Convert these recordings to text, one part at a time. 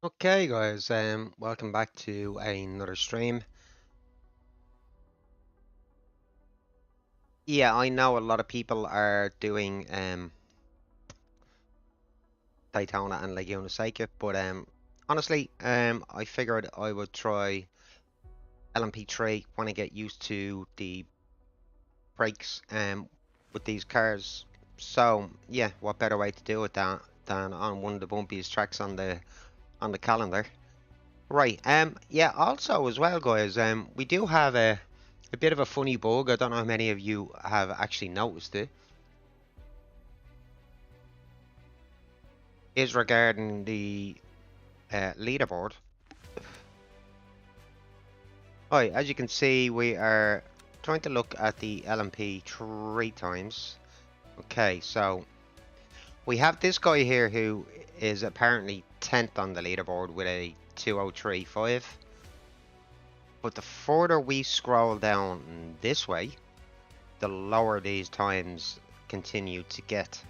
Okay, guys, welcome back to another stream. Yeah, I know a lot of people are doing Daytona and Laguna Seca, but honestly, I figured I would try LMP3 when I get used to the brakes with these cars. So yeah, what better way to do it than on one of the bumpiest tracks on the calendar? Right. Yeah. Also, as well, guys. We do have a bit of a funny bug. I don't know how many of you have actually noticed it. Is regarding the leaderboard. Right. As you can see, we are trying to look at the LMP three times. Okay. So we have this guy here who is apparently 10th on the leaderboard with a 2035. But the further we scroll down this way, the lower these times continue to get.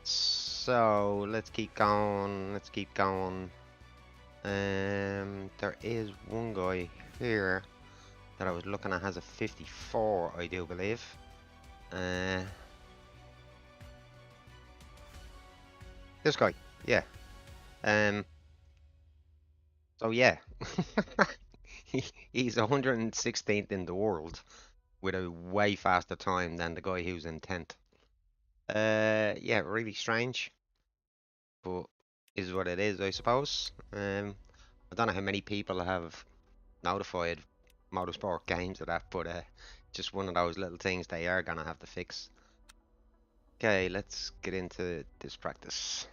So let's keep going. Let's keep going. There is one guy here that I was looking at has a 54, I do believe. This guy, yeah. Um. So yeah, he's 116th in the world with a way faster time than the guy who's in 10th. Yeah, really strange, but is what it is, I suppose. I don't know how many people have notified Motorsport Games of that, but just one of those little things they are gonna have to fix. Okay, let's get into this practice.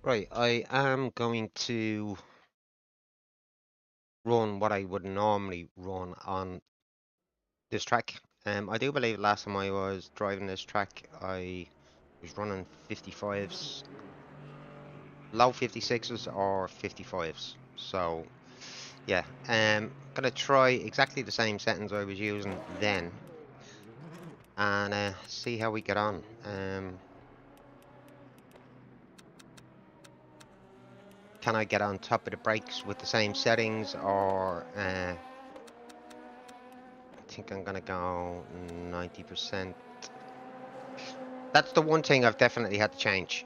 Right, I am going to run what I would normally run on this track. I do believe last time I was driving this track, I was running 55s, low 56s or 55s. So yeah, gonna try exactly the same settings I was using then, and see how we get on. Can I get on top of the brakes with the same settings, or I think I'm gonna go 90%. That's the one thing I've definitely had to change.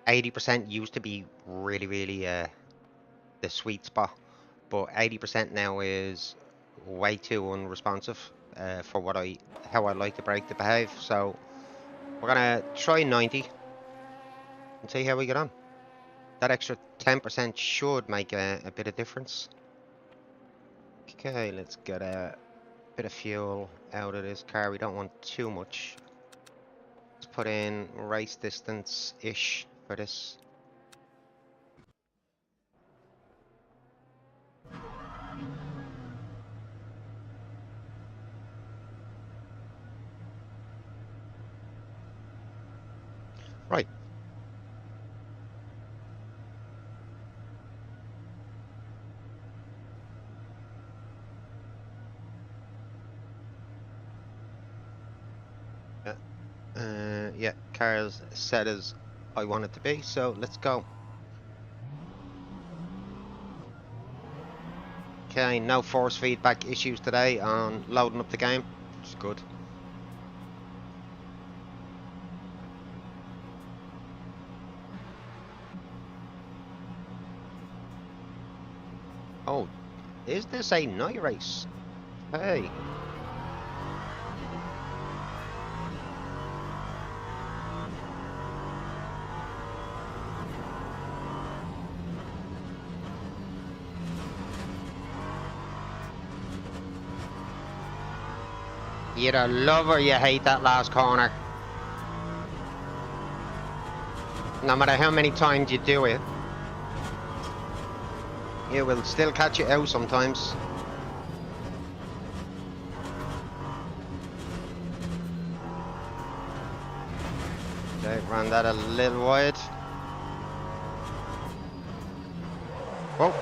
80% used to be really the sweet spot, but 80% now is way too unresponsive for how I like the brake to behave. So we're gonna try 90 and see how we get on. That extra 10% should make a bit of difference. Okay, let's get a bit of fuel out of this car. We don't want too much. Let's put in race distance-ish for this. Right. Yeah, car's set as I want it to be, so let's go. Okay, no force feedback issues today on loading up the game, which is good. Oh, is this a night race? Hey. You either love or you hate that last corner. No matter how many times you do it, it will still catch you out sometimes. Okay, ran that a little wide. Whoa.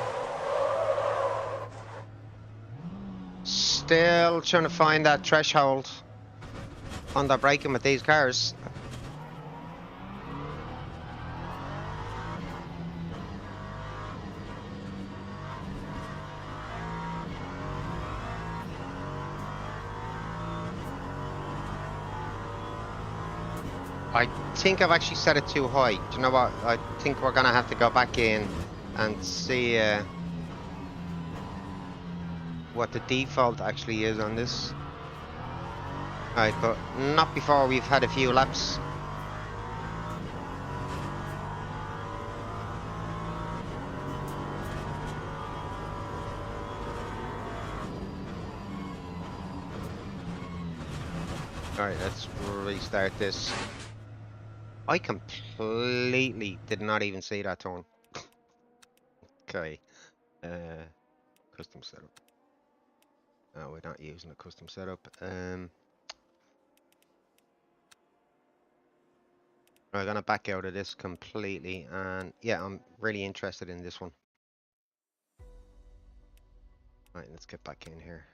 Still trying to find that threshold on the braking with these cars. I think I've actually set it too high. Do you know what? I think we're gonna have to go back in and see what the default actually is on this. Right, but not before we've had a few laps. Alright, let's restart this. I completely did not even see that turn. Okay. Custom setup. No, we're not using a custom setup. I'm gonna back out of this completely, and yeah, I'm really interested in this one. Right, let's get back in here.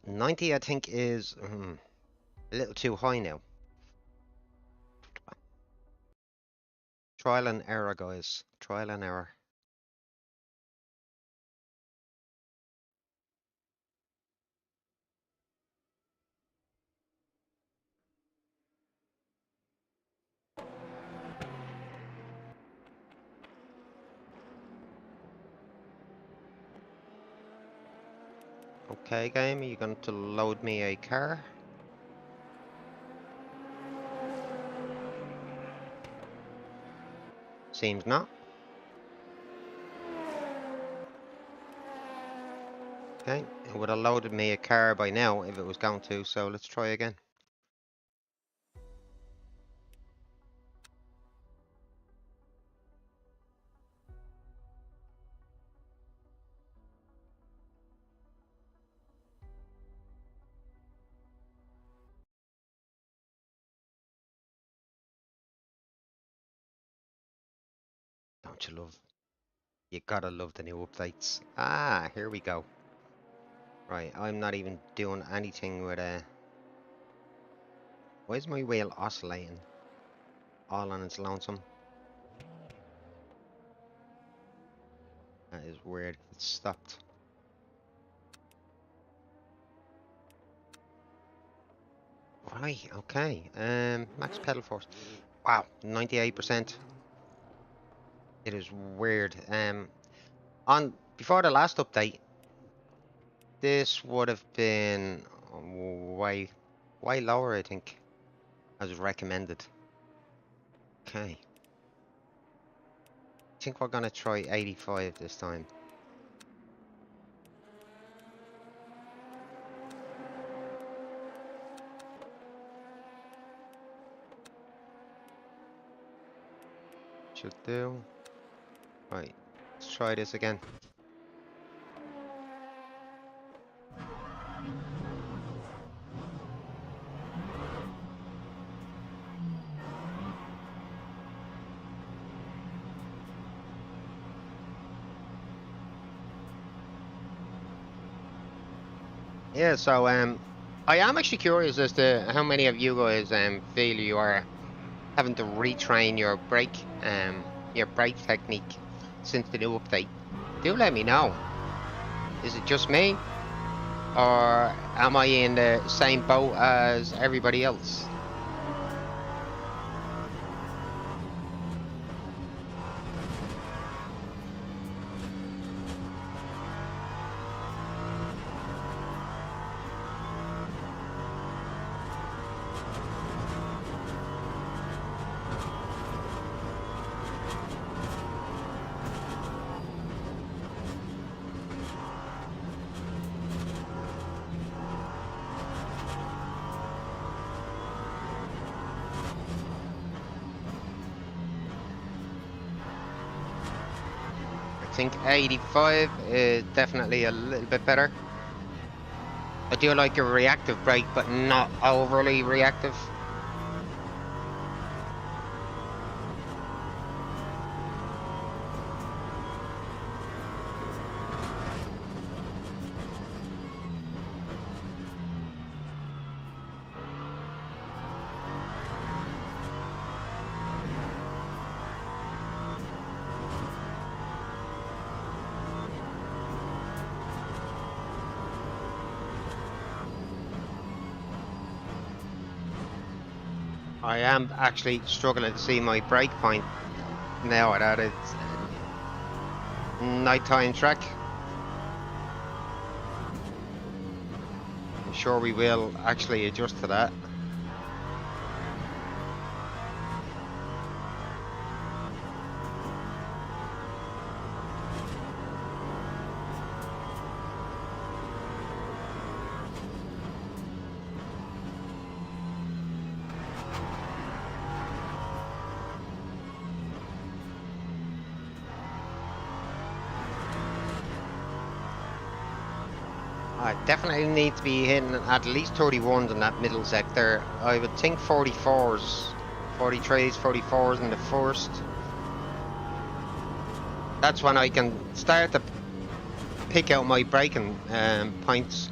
90, I think, is a little too high now. Trial and error, guys. Trial and error. Okay, game, are you going to load me a car? Seems not. Okay, it would have loaded me a car by now if it was going to, so let's try again. Don't you love? You gotta love the new updates. Ah, here we go. Right, I'm not even doing anything with why is my wheel oscillating? All on its lonesome. That is weird. It's stopped. Right, okay. Max pedal force. Wow, 98%. It is weird. On before the last update, this would have been way lower, I think, as recommended. Okay. I think we're gonna try 85 this time. Should do. Right, let's try this again. Yeah, so I am actually curious as to how many of you guys feel you are having to retrain your brake technique since the new update. Do let me know. Is it just me, or am I in the same boat as everybody else? I think 85 is definitely a little bit better. I do like a reactive brake, but not overly reactive. I am actually struggling to see my break point now that it's nighttime track. I'm sure we will actually adjust to that. I definitely need to be hitting at least 31s in that middle sector. I would think 44s, 43s, 44s in the first. That's when I can start to pick out my braking points.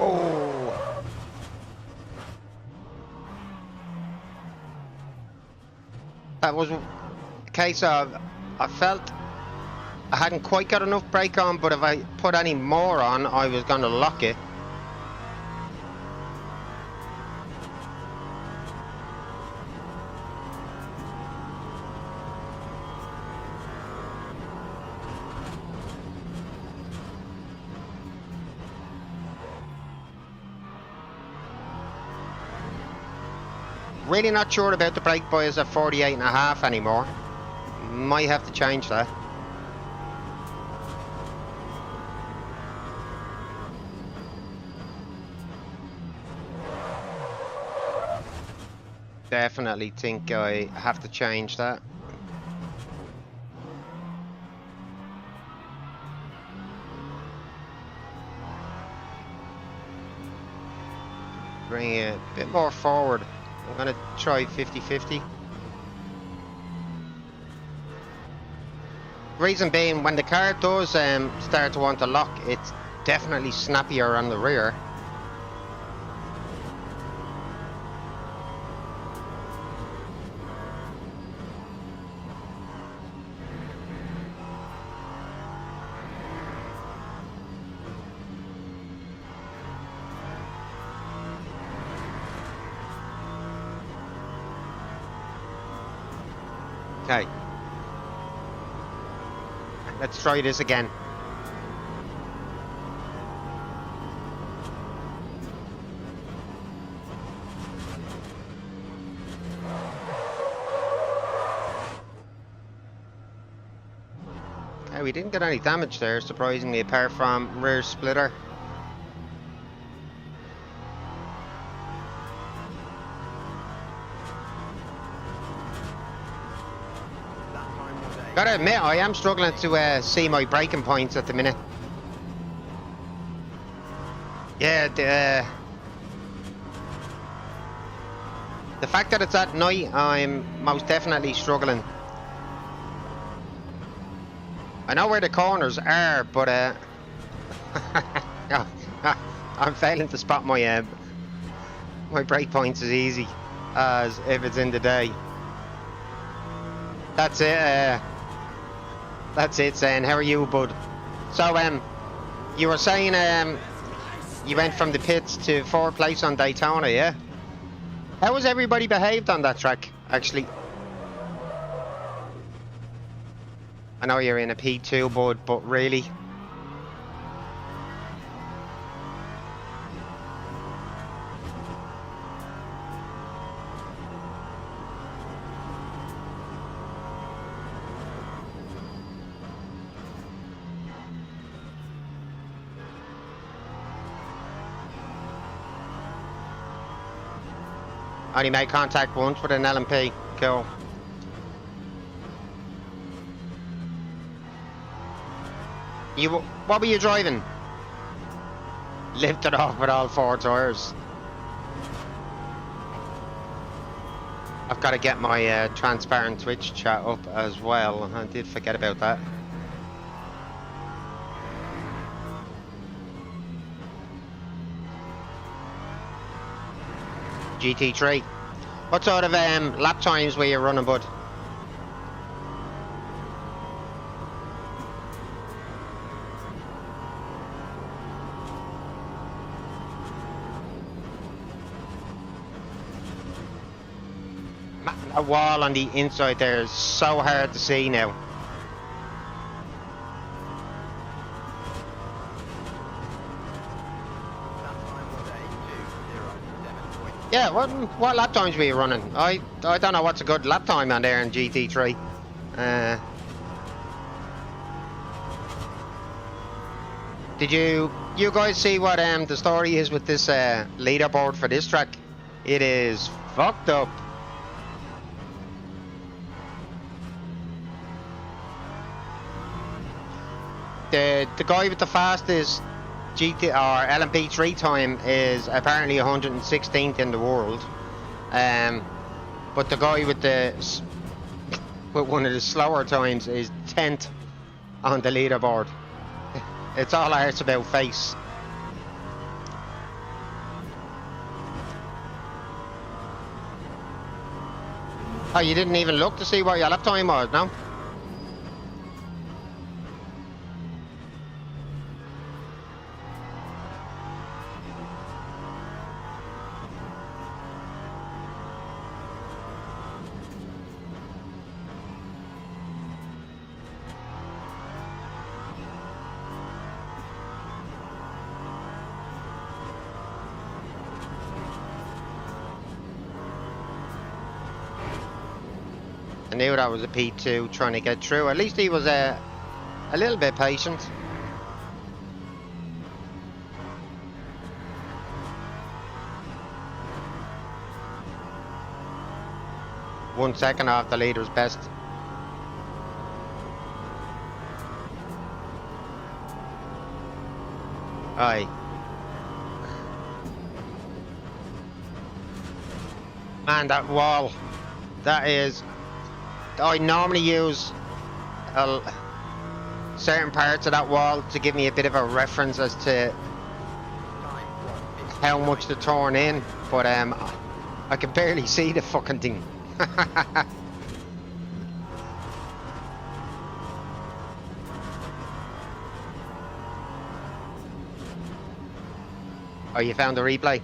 Oh, that was a case of I felt I hadn't quite got enough brake on, but if I put any more on, I was going to lock it. Really not sure about the brake bias at 48.5 anymore. Might have to change that. Definitely think I have to change that. Bring it a bit more forward. I'm going to try 50-50. Reason being, when the car does start to want to lock, it's definitely snappier on the rear. Okay. Let's try this again. Okay, we didn't get any damage there, surprisingly, apart from rear splitter. Gotta admit, I am struggling to see my braking points at the minute. Yeah, the fact that it's at night, I'm most definitely struggling. I know where the corners are, but I'm failing to spot my my brake points as easy as if it's in the day. That's it. That's it, saying. How are you, bud? So, you were saying you went from the pits to 4th place on Daytona, yeah? How was everybody behaved on that track, actually? I know you're in a P2, bud, but really? Only made contact once with an LMP. Cool. What were you driving? Lifted off with all 4 tires. I've got to get my transparent Twitch chat up as well. I did forget about that. GT3. What sort of lap times were you running, bud? That wall on the inside there is so hard to see now. Yeah, what lap times were you running? I don't know what's a good lap time on there in GT3. Did you guys see what the story is with this leaderboard for this track? It is fucked up. The guy with the fastest GT or LMP3 time is apparently 116th in the world, but the guy with one of the slower times is 10th on the leaderboard. It's all arts about face. Oh, you didn't even look to see what your lap time was, no? I knew that was a P2 trying to get through. At least he was a little bit patient. One second off the leader's best. Aye. Man, that wall. That is... I normally use certain parts of that wall to give me a bit of a reference as to how much to turn in, but I can barely see the fucking thing. Oh, you found the replay?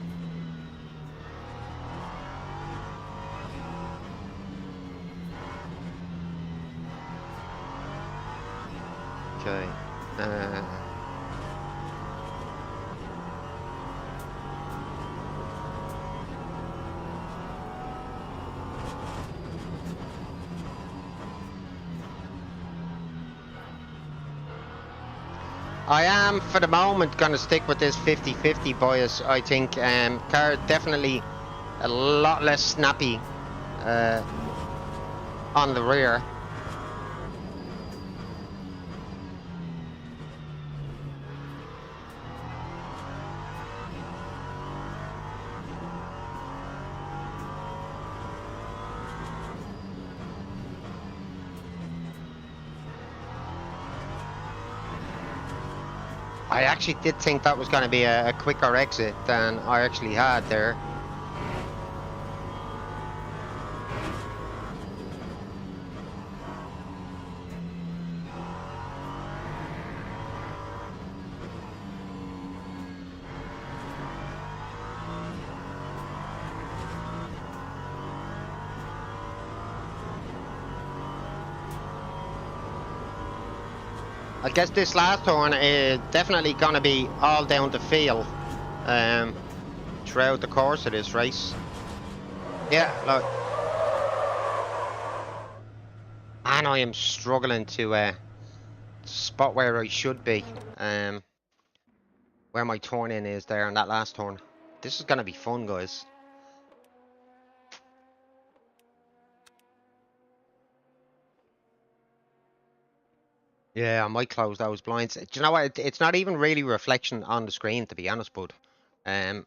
Okay. I am, for the moment, going to stick with this 50-50 bias, I think. Car definitely a lot less snappy on the rear. I actually did think that was going to be a quicker exit than I actually had there. I guess this last turn is definitely going to be all down to feel throughout the course of this race. Yeah, look. And I am struggling to spot where I should be. Where my turn in is there on that last turn. This is going to be fun, guys. Yeah, I might close those blinds. Do you know what? It's not even really reflection on the screen, to be honest, bud. It's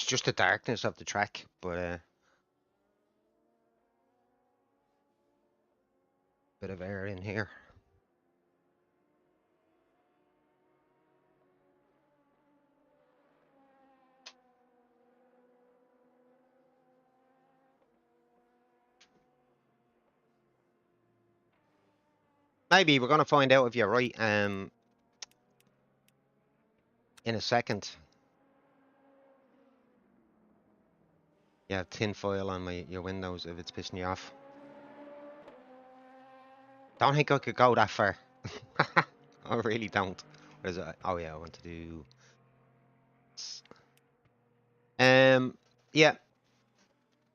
just the darkness of the track. But bit of air in here. Maybe we're gonna find out if you're right in a second. Yeah, tin foil on your windows if it's pissing you off. Don't think I could go that far. I really don't. What is it? Oh yeah, I want to do. Yeah,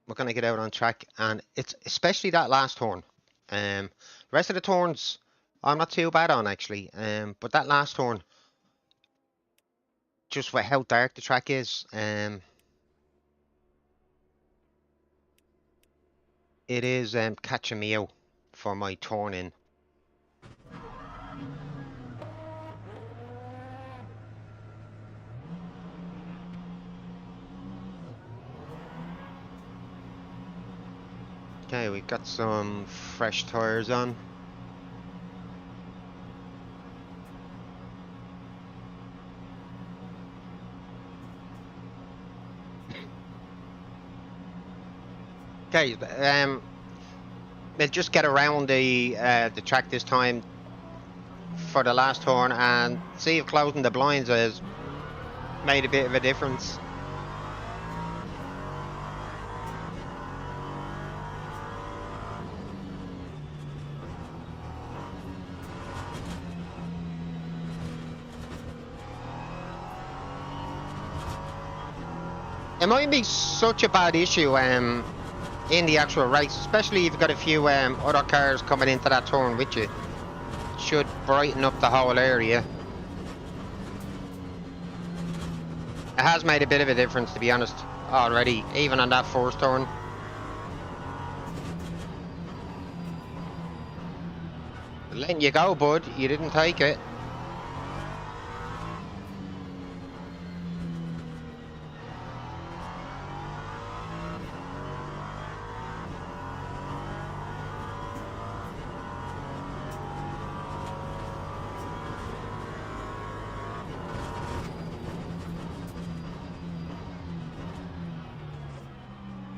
we're gonna get out on track, and it's especially that last turn. The rest of the turns, I'm not too bad on actually. But that last turn, just for how dark the track is, it is catching me out for my turn in. Okay, we got some fresh tires on. Okay, we'll just get around the track this time for the last turn and see if closing the blinds has made a bit of a difference. It might be such a bad issue in the actual race, especially if you've got a few other cars coming into that turn with you. Should brighten up the whole area. It has made a bit of a difference, to be honest, already, even on that first turn. Letting you go, bud. You didn't take it.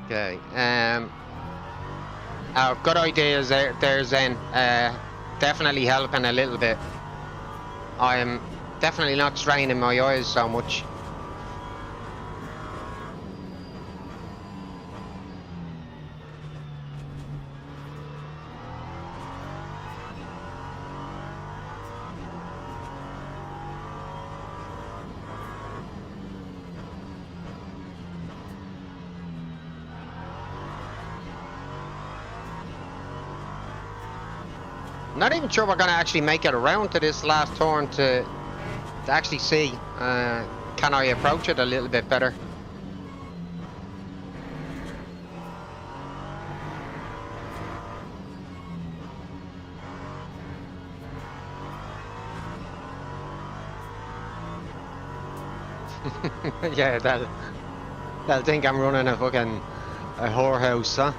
Okay. Good ideas there, Zen. Definitely helping a little bit. I'm definitely not straining my eyes so much. Not even sure we're going to actually make it around to this last turn to actually see. Can I approach it a little bit better? Yeah, they'll think I'm running a fucking whorehouse, huh?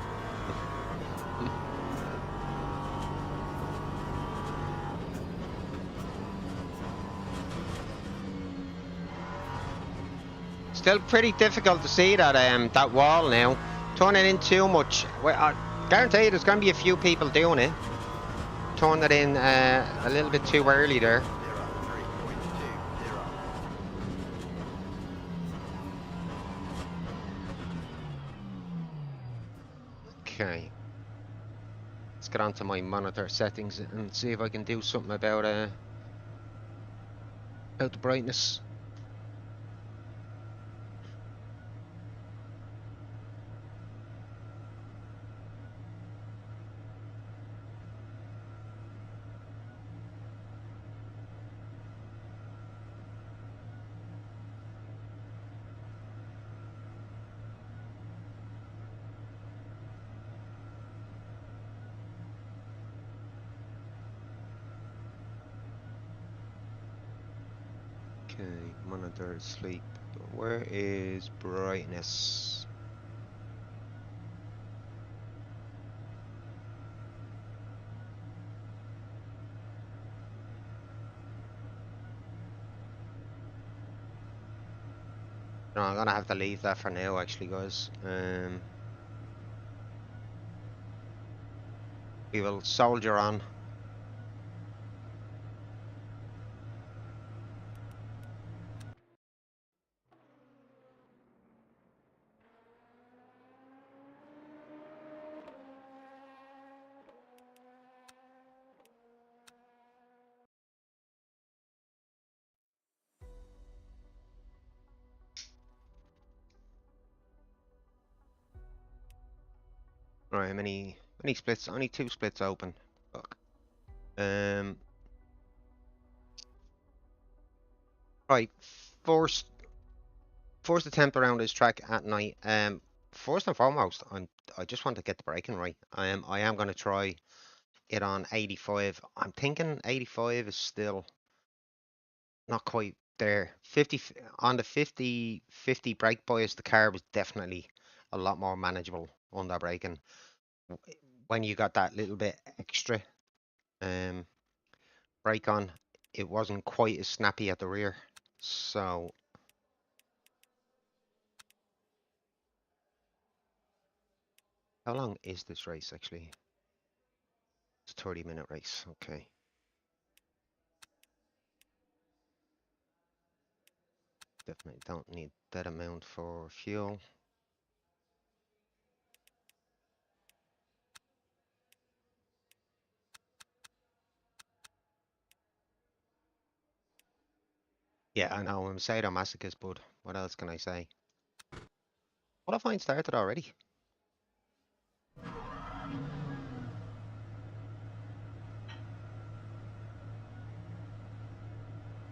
Still pretty difficult to see that wall now. Turning in too much. Well, I guarantee you there's going to be a few people doing it. Turning it in a little bit too early there. Okay. Let's get onto my monitor settings and see if I can do something about the brightness. Okay, monitor sleep. Where is brightness? No, I'm gonna have to leave that for now, actually, guys. We will soldier on. Right, many splits? Only 2 splits open. Fuck. Um, right, first attempt around this track at night. First and foremost, I just want to get the braking right. I am gonna try it on 85. I'm thinking 85 is still not quite there. 50 on the 50 brake bias, the car was definitely a lot more manageable under braking. When you got that little bit extra um brake on, it wasn't quite as snappy at the rear. So how long is this race actually? It's a 30-minute race. Okay. Definitely don't need that amount for fuel. Yeah, I know I'm sadomasochist, but what else can I say? What if I started already?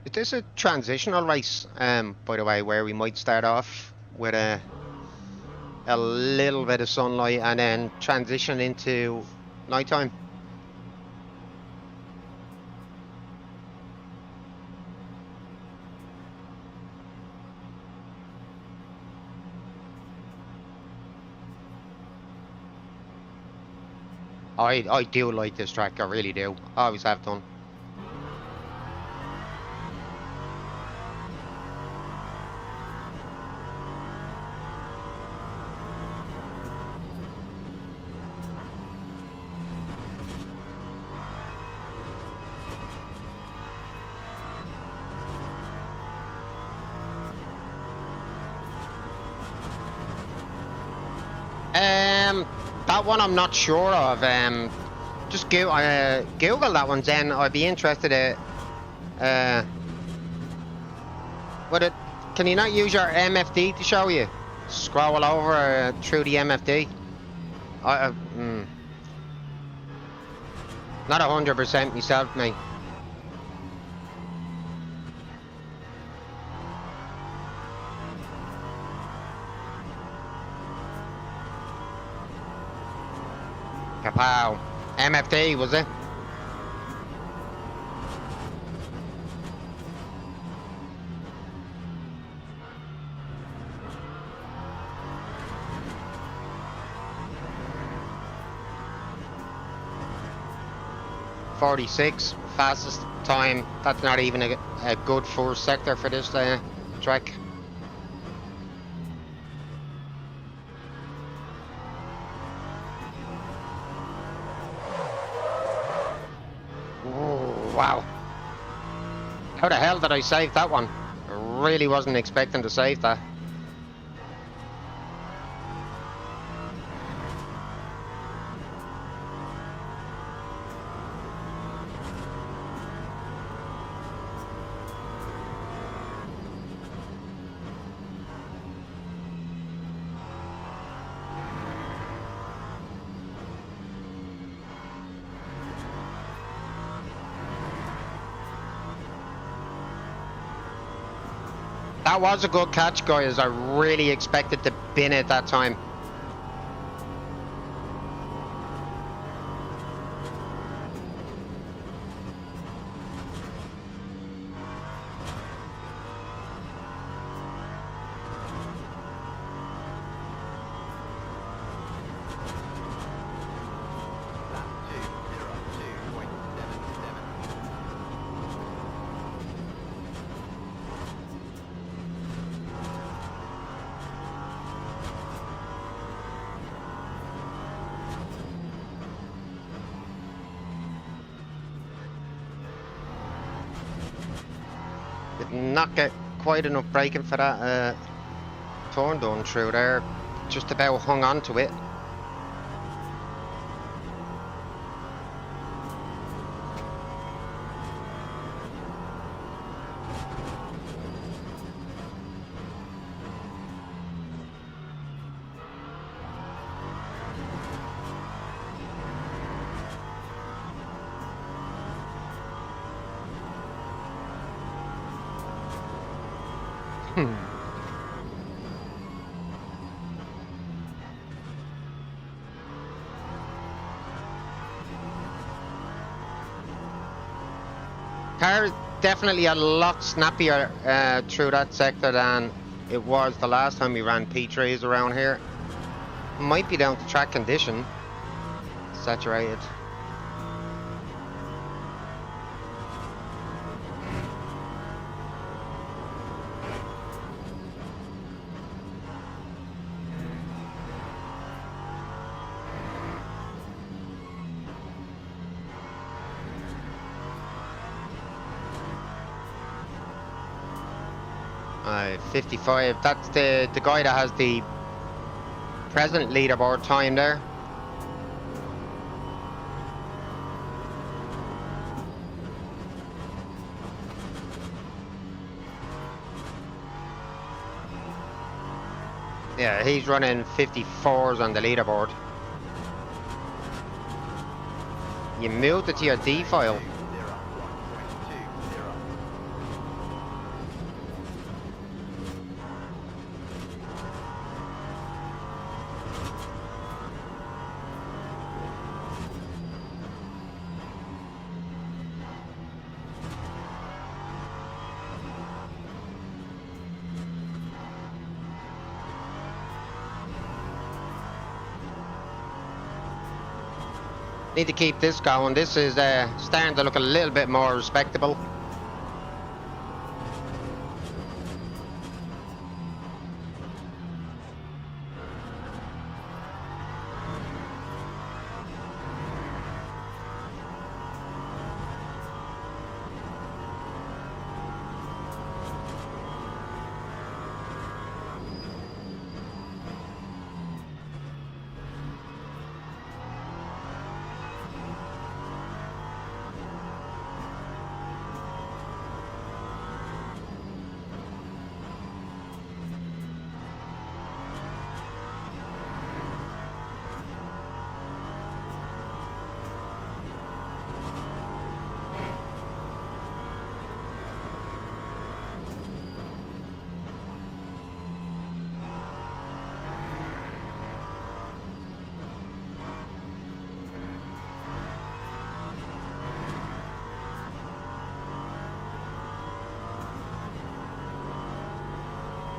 Is this a transitional race, by the way, where we might start off with a little bit of sunlight and then transition into nighttime? I do like this track, I really do. I always have done. That one I'm not sure of. Just Google that one, then I'd be interested in. Would it? Can you not use your MFD to show you? Scroll over through the MFD. Not 100% myself, mate. Kapow. MFD, was it? .46, fastest time. That's not even a good first sector for this track. Oh, wow. How the hell did I save that one? I really wasn't expecting to save that. That was a good catch, guys. I really expected to bin it that time. Did not get quite enough braking for that turn done through there. Just about hung on to it. Car is definitely a lot snappier through that sector than it was the last time we ran P3s around here. Might be down to track condition. Saturated. Uh, 55. That's the guy that has the present leaderboard time there. Yeah, he's running 54s on the leaderboard. You moved it to your D file. Need to keep this going. This is starting to look a little bit more respectable.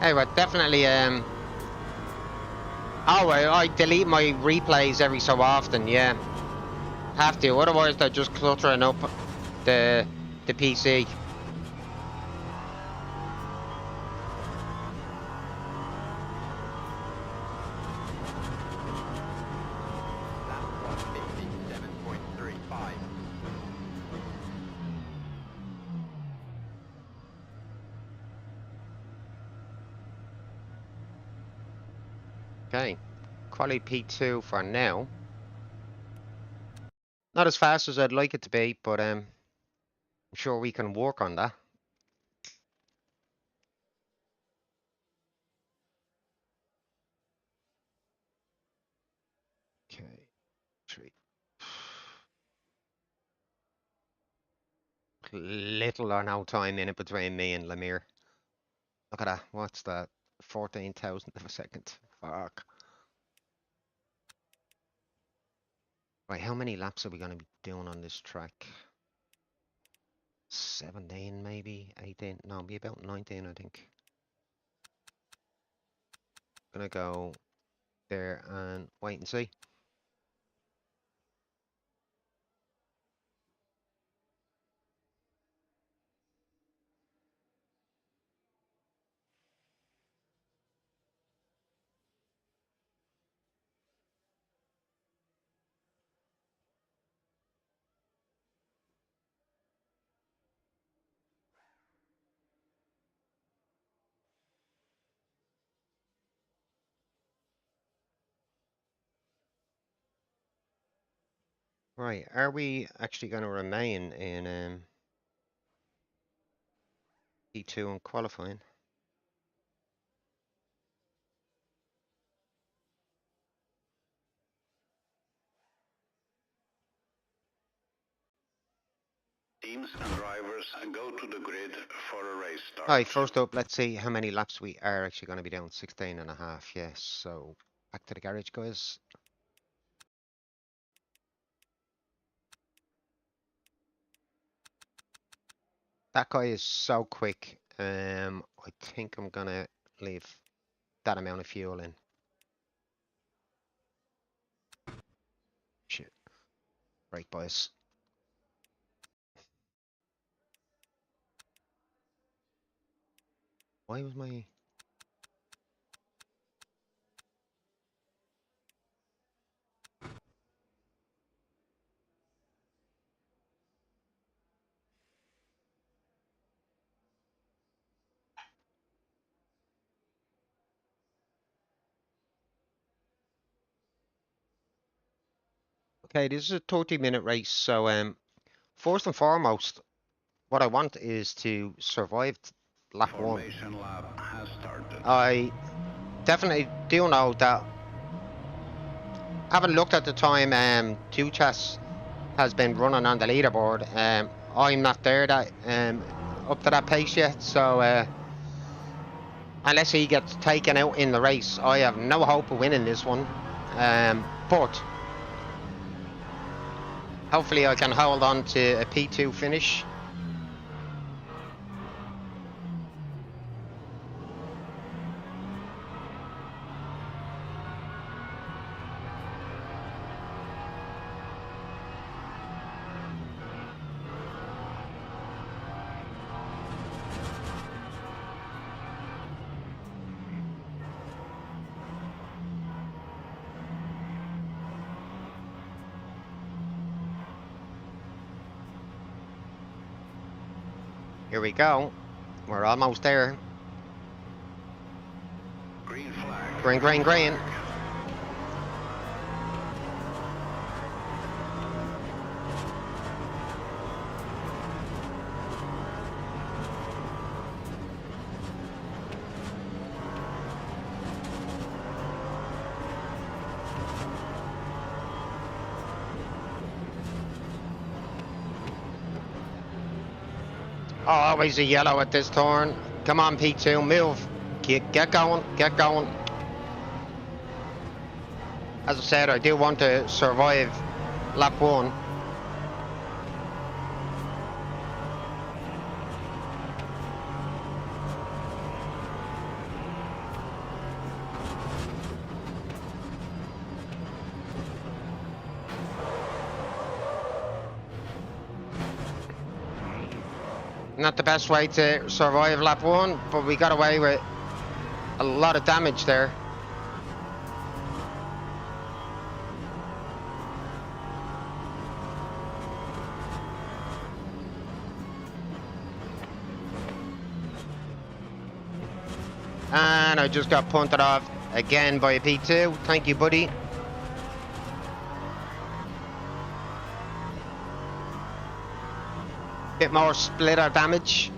Hey, but definitely, oh, I delete my replays every so often, yeah. Have to, otherwise they're just cluttering up the PC. Okay, quality P2 for now. Not as fast as I'd like it to be, but I'm sure we can work on that. Okay, 3. Little or no time in it between me and Lemire. Look at that. What's that? 14,000 of a second. Fuck. Right, how many laps are we going to be doing on this track? 17 maybe? 18? No, be about 19 I think. Gonna go there and wait and see. Right, are we actually going to remain in P2 and qualifying? Teams and drivers go to the grid for a race start. Right, first up, let's see how many laps we are actually going to be doing. 16 and a half, yes. So back to the garage, guys. That guy is so quick. I think I'm going to leave that amount of fuel in. Shit. Right, boys. Why was my... Okay, this is a 30-minute race, so first and foremost, what I want is to survive lap one. Formation lap has started. I definitely do know that. Having looked at the time, two chess has been running on the leaderboard. I'm not there that up to that pace yet, so unless he gets taken out in the race, I have no hope of winning this one. But hopefully I can hold on to a P2 finish. Here we go. We're almost there. Green flag. Green, green, green. Oh, always a yellow at this turn. Come on, P2, move. Get going, get going. As I said, I do want to survive lap one. Not the best way to survive lap one, but we got away with a lot of damage there. And I just got punted off again by a P2. Thank you, buddy. Bit more splitter damage.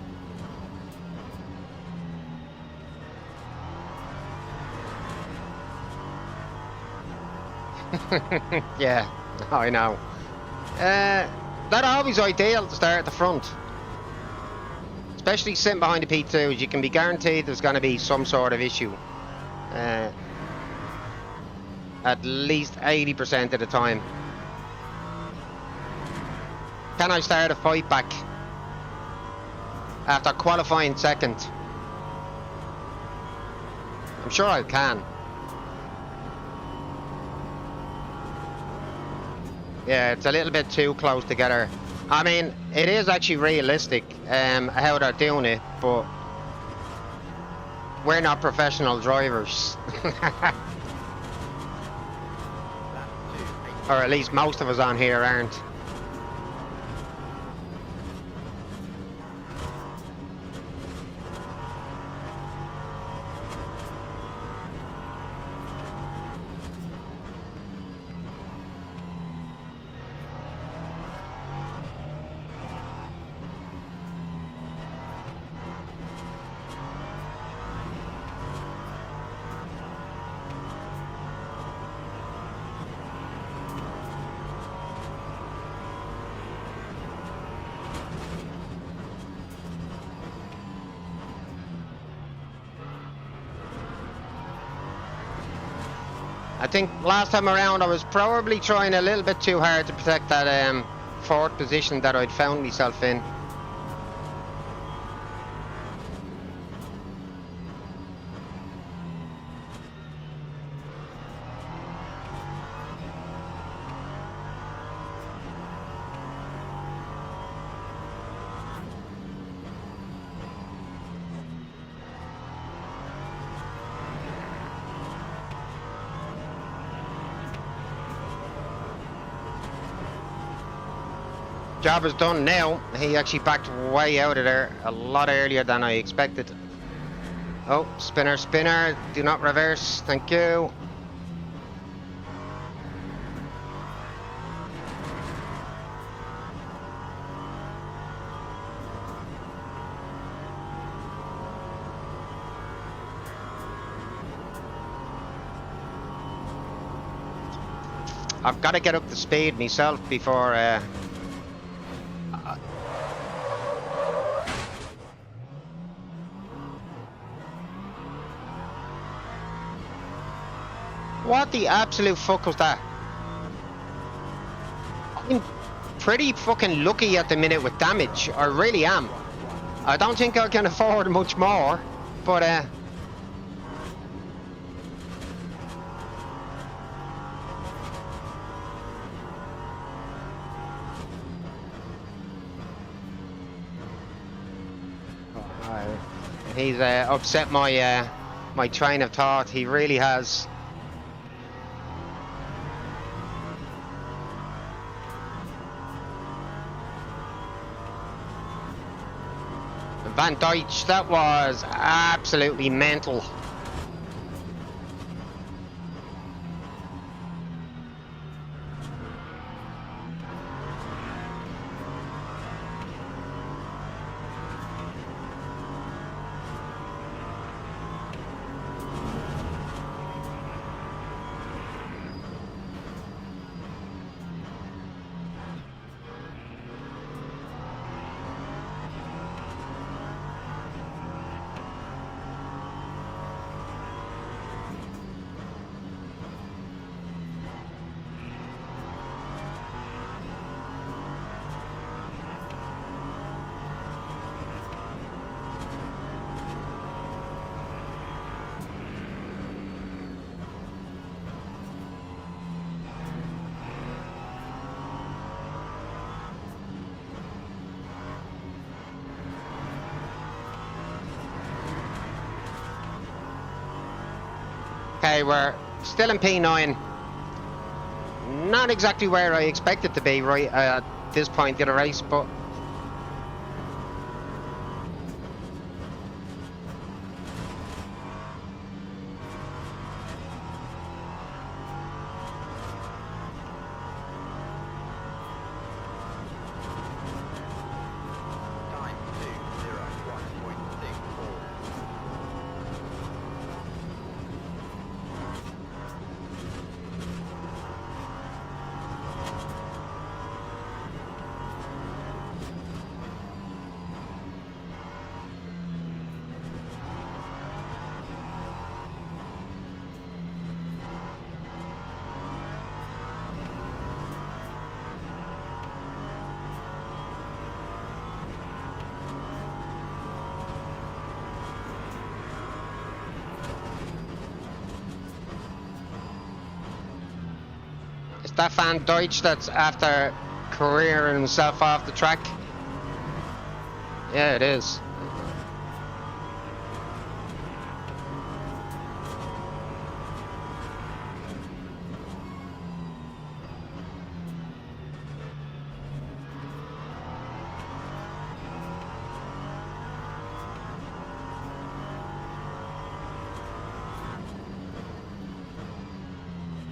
Yeah, I know. Not always ideal to start at the front. Especially sitting behind the P2s, you can be guaranteed there's going to be some sort of issue. At least 80% of the time. Can I start a fight back after qualifying second? I'm sure I can. Yeah, it's a little bit too close together. I mean, it is actually realistic how they're doing it, but we're not professional drivers. Or at least most of us on here aren't. I think last time around I was probably trying a little bit too hard to protect that fourth position that I'd found myself in. Job is done now. He actually backed way out of there a lot earlier than I expected. Oh, spinner, spinner. Do not reverse. Thank you. I've got to get up to speed myself before... What the absolute fuck was that? I'm pretty fucking lucky at the minute with damage. I really am. I don't think I can afford much more, but he's upset my my train of thought. He really has. Van Dijk, that was absolutely mental. Okay, we're still in P9. Not exactly where I expected to be right at this point in the race, but it's that Van Dijk that's after careering himself off the track. Yeah, it is.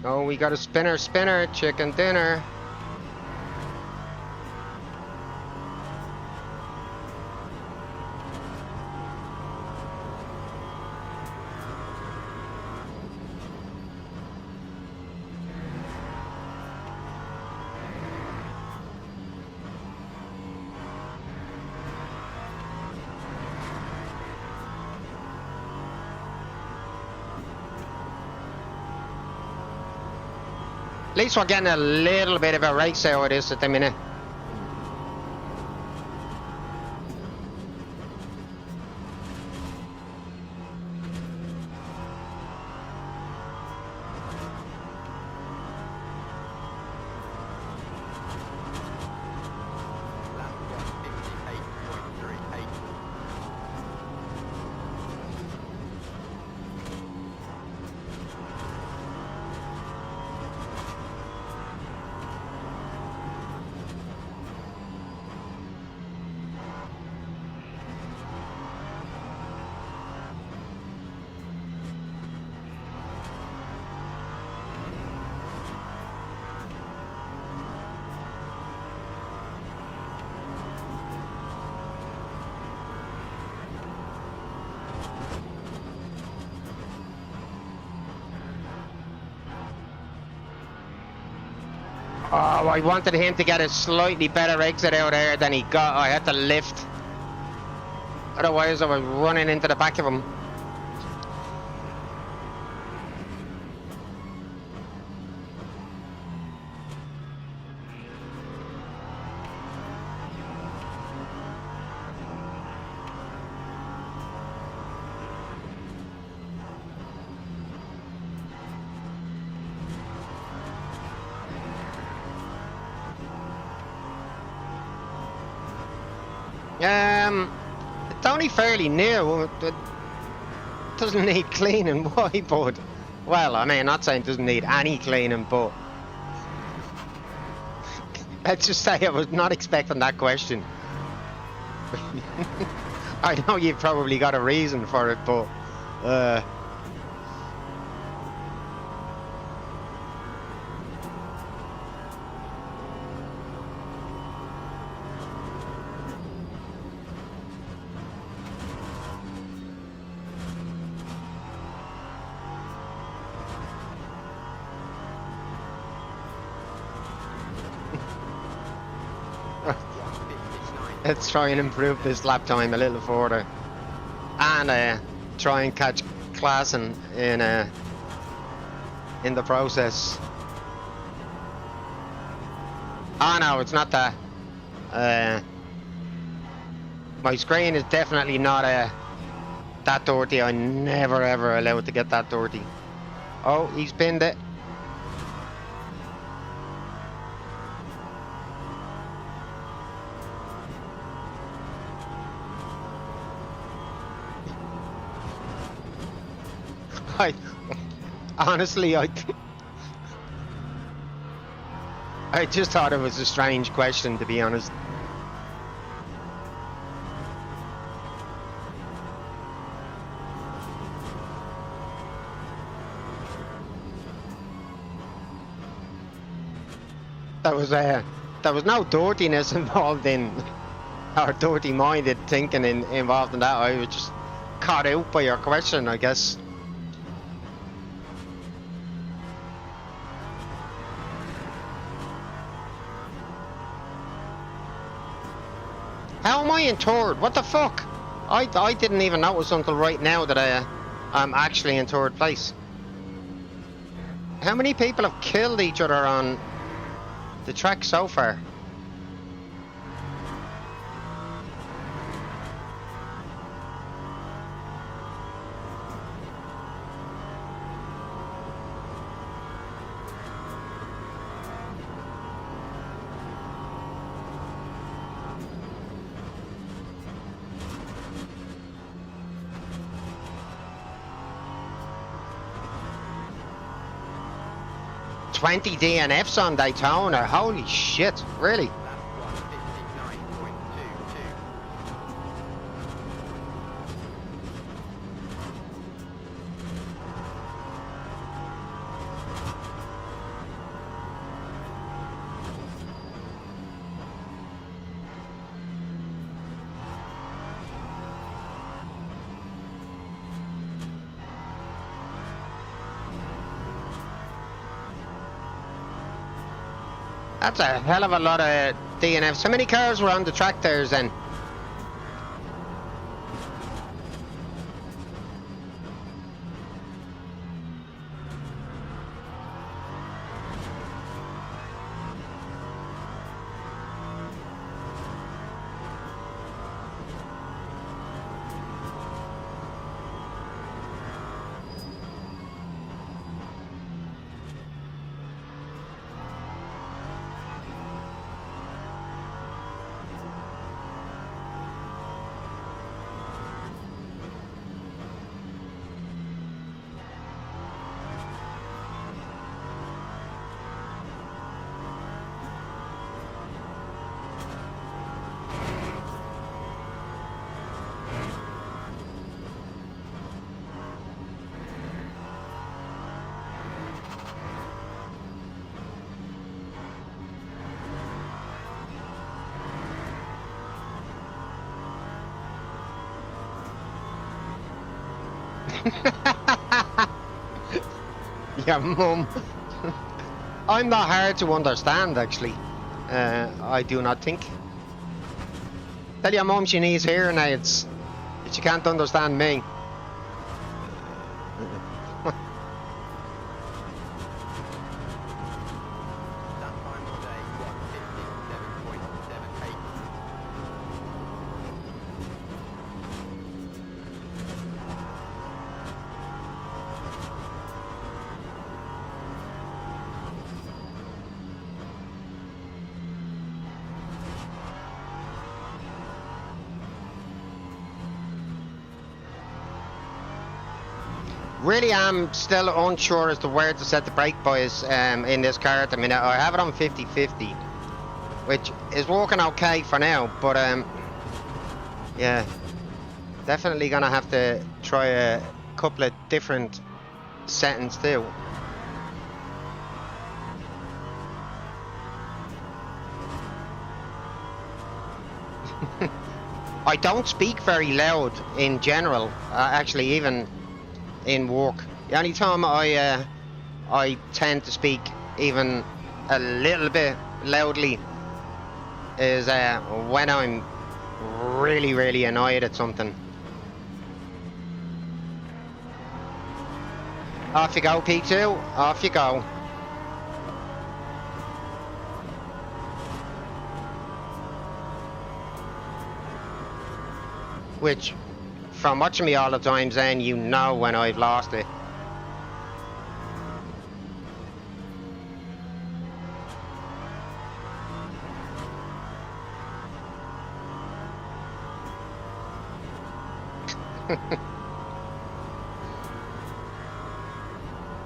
Oh, we got a spinner, spinner, chicken dinner. At least we're getting a little bit of a race out of this at the minute. Oh, I wanted him to get a slightly better exit out there than he got. I had to lift. Otherwise, I was running into the back of him. It's only fairly new. It doesn't need cleaning. Why, bud? Well, I mean, not saying it doesn't need any cleaning, but let's just say I was not expecting that question. I know you've probably got a reason for it, but let's try and improve this lap time a little further, and try and catch class in the process. Oh no, it's not that. My screen is definitely not that dirty. I never ever allowed to get that dirty. Oh, he's pinned it. Honestly, I just thought it was a strange question, to be honest. There was no dirtiness involved in, or dirty-minded thinking involved in that. I was just caught out by your question, I guess. How am I in third? What the fuck? I didn't even notice until right now that I'm actually in third place. How many people have killed each other on the track so far? $20 DNFs on Daytona. Holy shit, really? That's a hell of a lot of DNFs. How many cars were on the track there then? Yeah, mum. I'm not hard to understand, actually. I do not think. Tell your mum she needs hearing aids. She can't understand me. Really am still unsure as to where to set the brake bias in this car at the minute. I have it on 50-50, which is working okay for now, but yeah, definitely gonna have to try a couple of different settings too. I don't speak very loud in general, actually, even in work. The only time I tend to speak even a little bit loudly is when I'm really annoyed at something. Off you go, P2. Off you go. Which, from watching me all the time, then you know when I've lost it.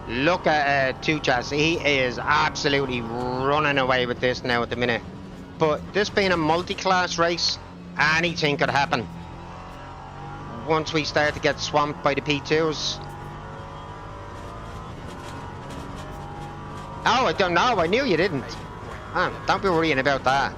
Look at Tuchas. He is absolutely running away with this now at the minute. But this being a multi-class race, anything could happen. Once we start to get swamped by the P2s. Oh, I don't know. I knew you didn't. Don't be worrying about that.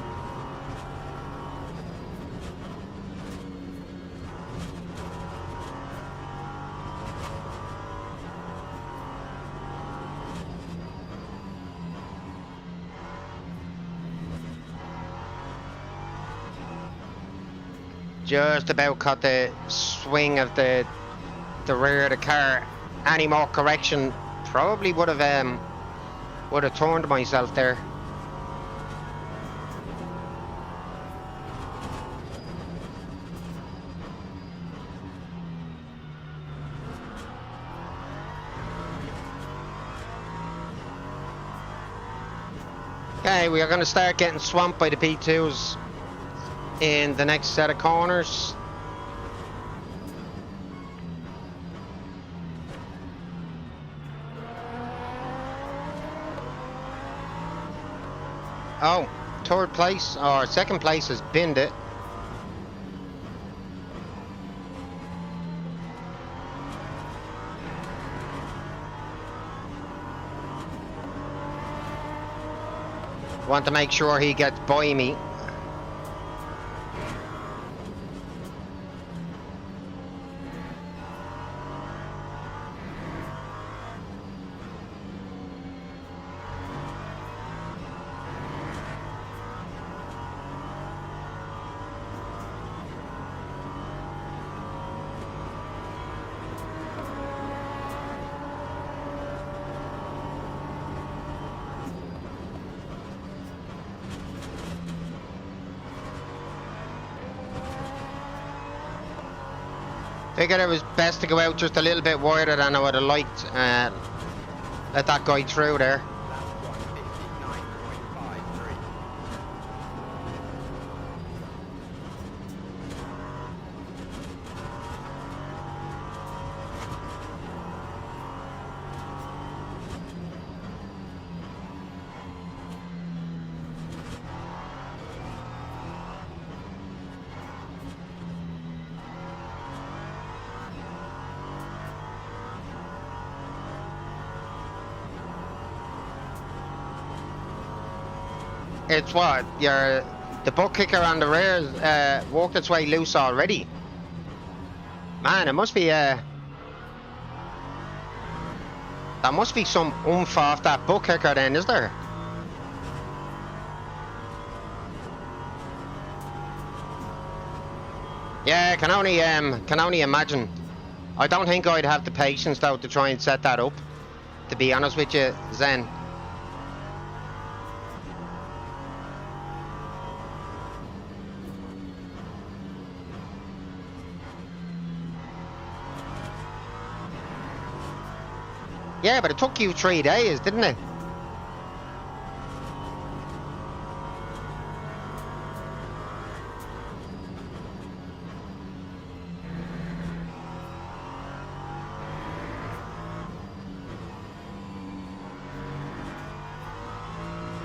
Just about caught the swing of the rear of the car. Any more correction probably would have turned myself there. Okay, we are going to start getting swamped by the P2s in the next set of corners. Oh, third place or second place has binned it. Want to make sure he gets by me. Figured it was best to go out just a little bit wider than I would have liked. Let that guy through there. It's what? The butt kicker on the rear walked its way loose already. Man, it must be There must be some oomph off that butt kicker then, is there? Yeah, can only imagine. I don't think I'd have the patience though to try and set that up, to be honest with you, Zen. Yeah, but it took you 3 days, didn't it?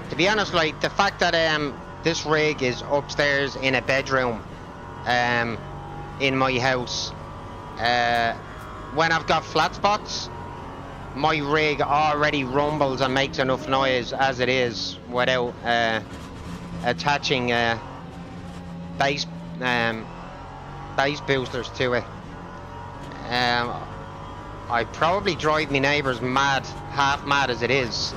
To be honest, like, the fact that this rig is upstairs in a bedroom in my house, when I've got flat spots, my rig already rumbles and makes enough noise as it is without attaching bass boosters to it. I probably drive my neighbours mad, half mad as it is.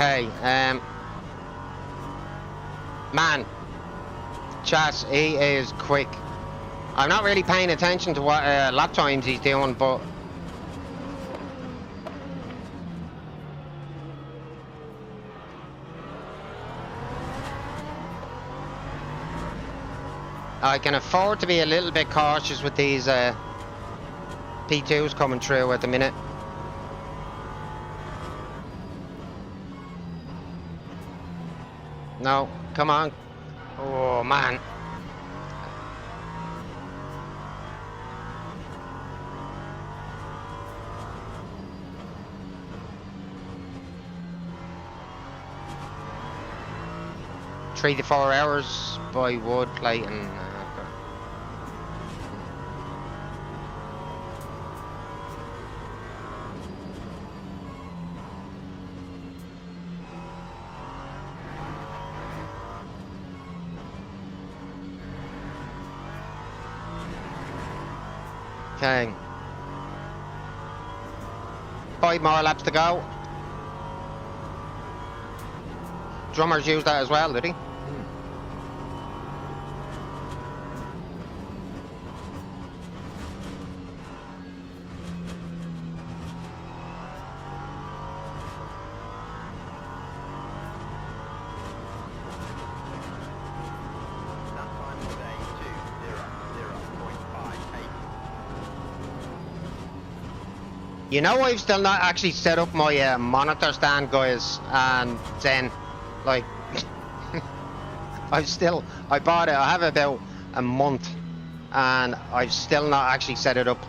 Okay, man, Chas, he is quick. I'm not really paying attention to what lap times he's doing, but I can afford to be a little bit cautious with these P2s coming through at the minute. No, come on. Oh, man. Three to 4 hours by wood, light and... Okay. 5 more laps to go. Drummers used that as well, did he? You know, I've still not actually set up my monitor stand, guys, and then, like, I bought it, I have about a month, and I've still not actually set it up.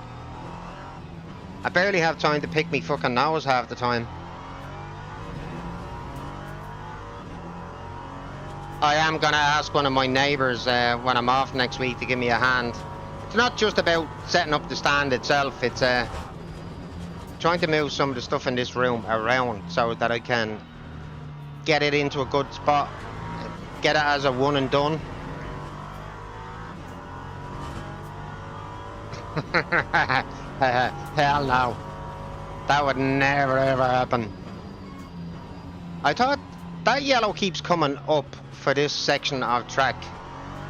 I barely have time to pick me fucking nose half the time. I am gonna ask one of my neighbours when I'm off next week to give me a hand. It's not just about setting up the stand itself, it's trying to move some of the stuff in this room around so that I can get it into a good spot, get it as a one and done. Hell no, that would never ever happen. I thought that yellow keeps coming up for this section of track.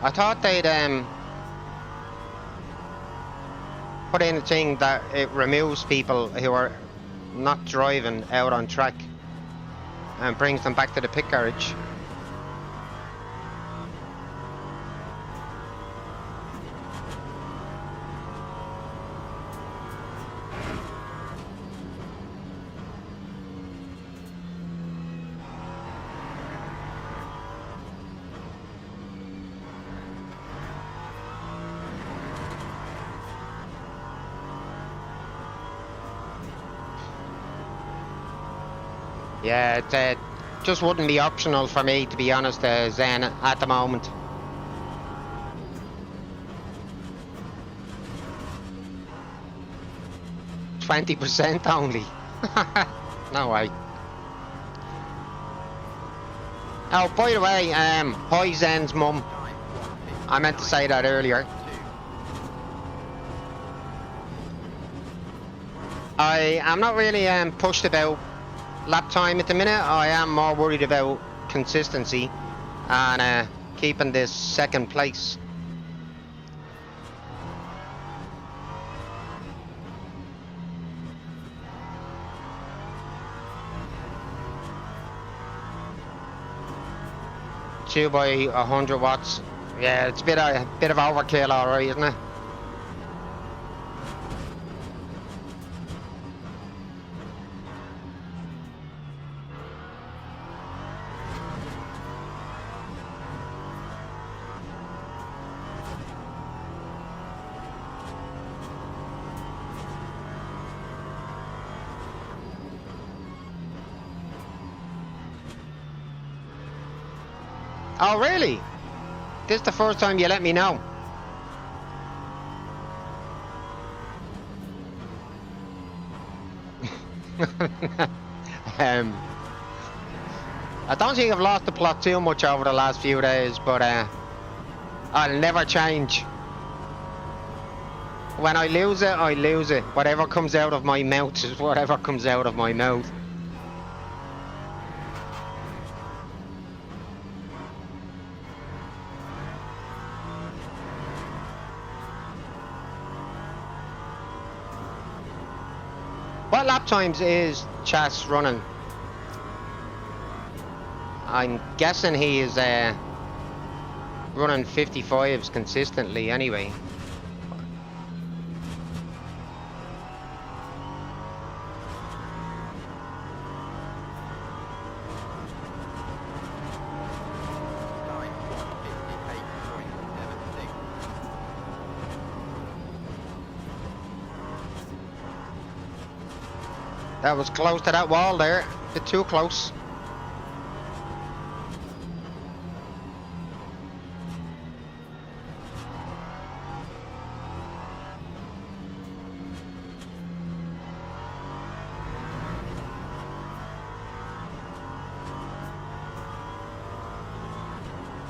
I thought they'd put in a thing that it removes people who are not driving out on track and brings them back to the pit garage. Yeah, just wouldn't be optional for me, to be honest, Zen, at the moment. %20 only. No way. Oh, by the way, hi Zen's mum. I meant to say that earlier. I am not really pushed about lap time at the minute. I am more worried about consistency and keeping this second place. Two by 100 watts. Yeah, it's a bit of overkill, alright, isn't it? Oh, really? This is the first time you let me know. I don't think I've lost the plot too much over the last few days, but I'll never change. When I lose it, I lose it. Whatever comes out of my mouth is whatever comes out of my mouth. What lap times is Chas running? I'm guessing he is running 55s consistently anyway. That was close to that wall there, a bit too close.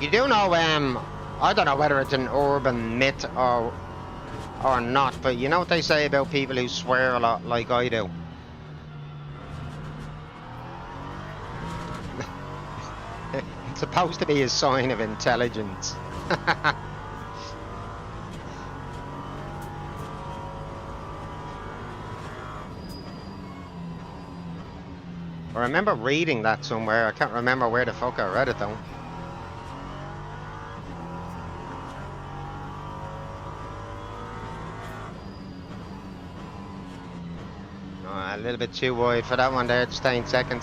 You do know, I don't know whether it's an urban myth or not, but you know what they say about people who swear a lot like I do? It's supposed to be a sign of intelligence. I remember reading that somewhere. I can't remember where the fuck I read it though. A little bit too wide for that one there to stay in second.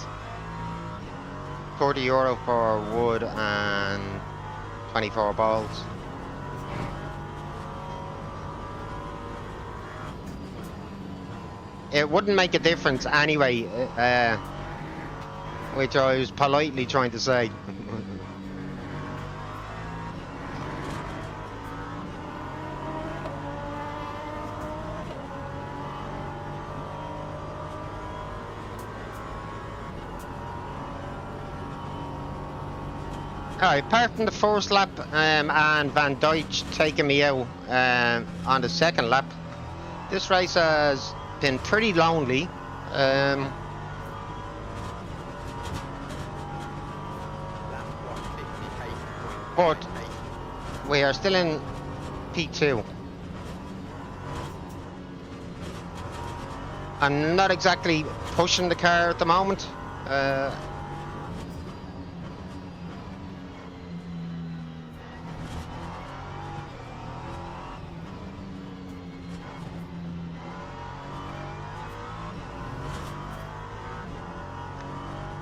€30 for wood and 24 balls. It wouldn't make a difference anyway, which I was politely trying to say. Alright, apart from the first lap and Van Dijk taking me out on the second lap, this race has been pretty lonely. But we are still in P2. I'm not exactly pushing the car at the moment.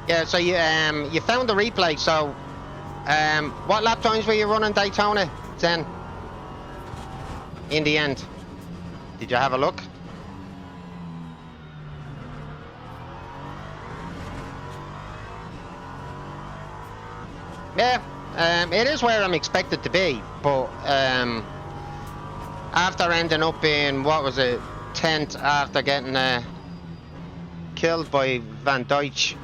Yeah, so you found the replay. So, what lap times were you running Daytona then? In the end, did you have a look? Yeah, it is where I'm expected to be, but after ending up in, what was it, 10th after getting killed by Van Dyke.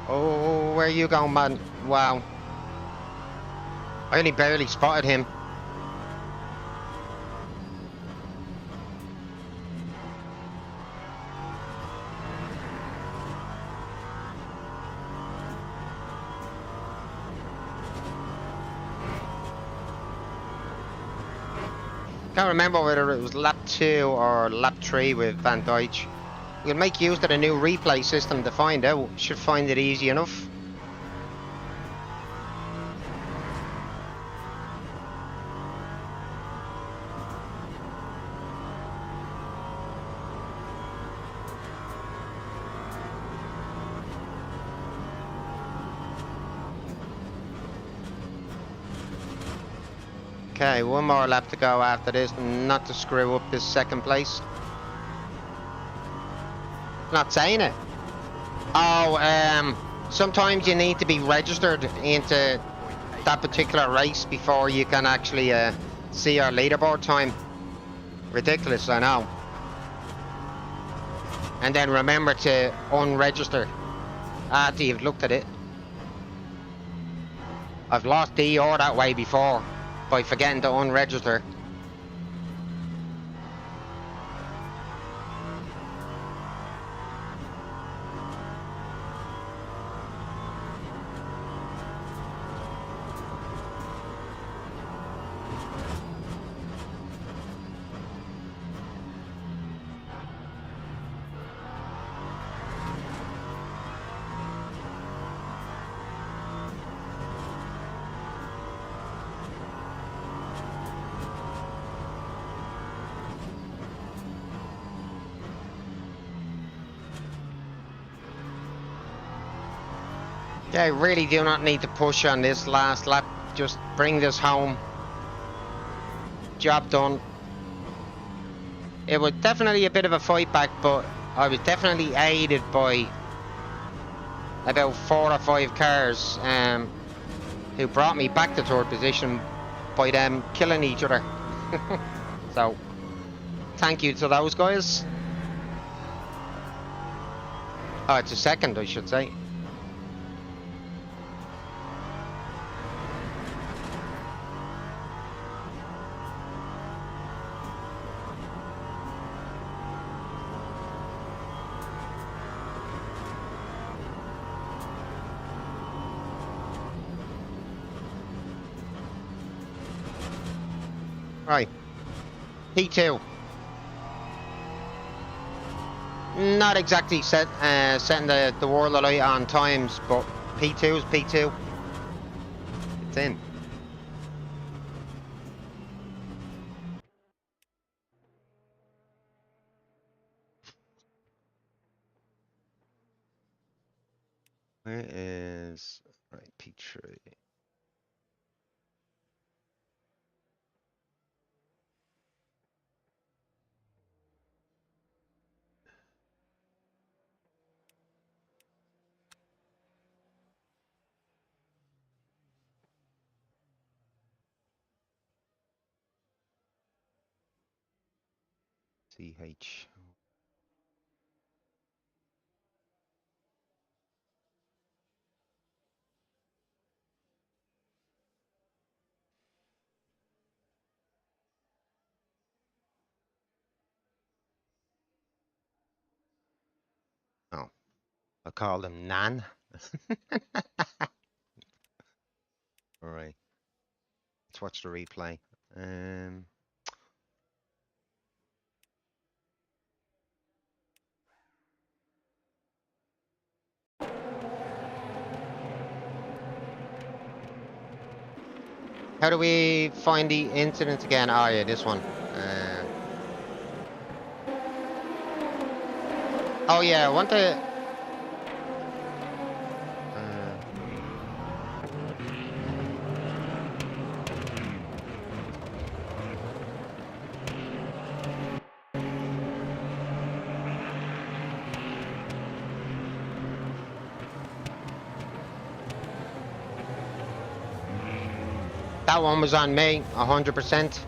Oh, where are you going, man? Wow. I only barely spotted him. Can't remember whether it was lap 2 or lap 3 with Van Dyke. We'll make use of the new replay system to find out. Should find it easy enough. Okay, one more lap to go after this, not to screw up this second place. Not saying it. Oh, sometimes you need to be registered into that particular race before you can actually see your leaderboard time. Ridiculous, I know. And then remember to unregister after you've looked at it. I've lost DR that way before by forgetting to unregister. Yeah, I really do not need to push on this last lap. Just bring this home. Job done. It was definitely a bit of a fight back, but I was definitely aided by about 4 or 5 cars who brought me back to third position by them killing each other. So, thank you to those guys. Oh, it's a second, I should say. Right. P2. Not exactly setting the world alight on times, but P2 is P2. It's in. Where is... Right, P3. CH. Oh, I called him Nan. Alright, let's watch the replay. How do we find the incident again? Oh yeah, this one. Oh yeah, I want to... That one was on me, 100%.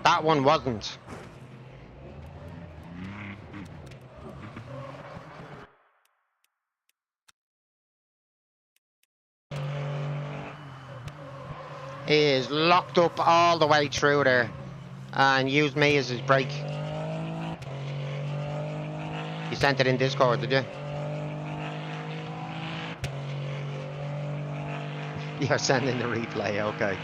That one wasn't. He is locked up all the way through there and used me as his brake. You sent it in Discord, did you? You're sending the replay, okay.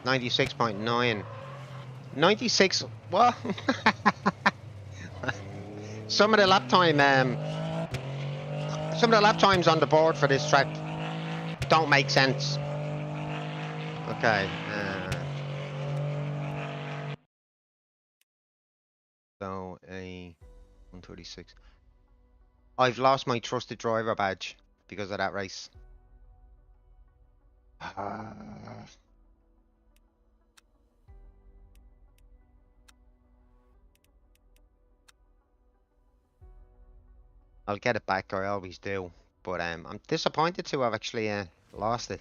$96.9. 96. What? Some of the lap time, some of the lap times on the board for this track don't make sense. Okay. So a 136. I've lost my trusted driver badge because of that race. I'll get it back, I always do. But I'm disappointed to have actually lost it.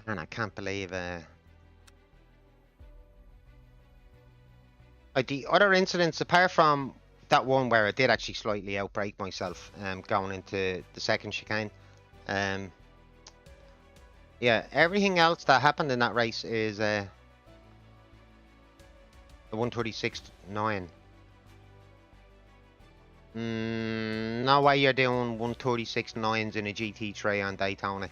And I can't believe the other incidents, apart from that one where I did actually slightly outbrake myself going into the second chicane. Yeah, everything else that happened in that race is the 136.9. No way you're doing 136.9s in a GT3 on Daytona.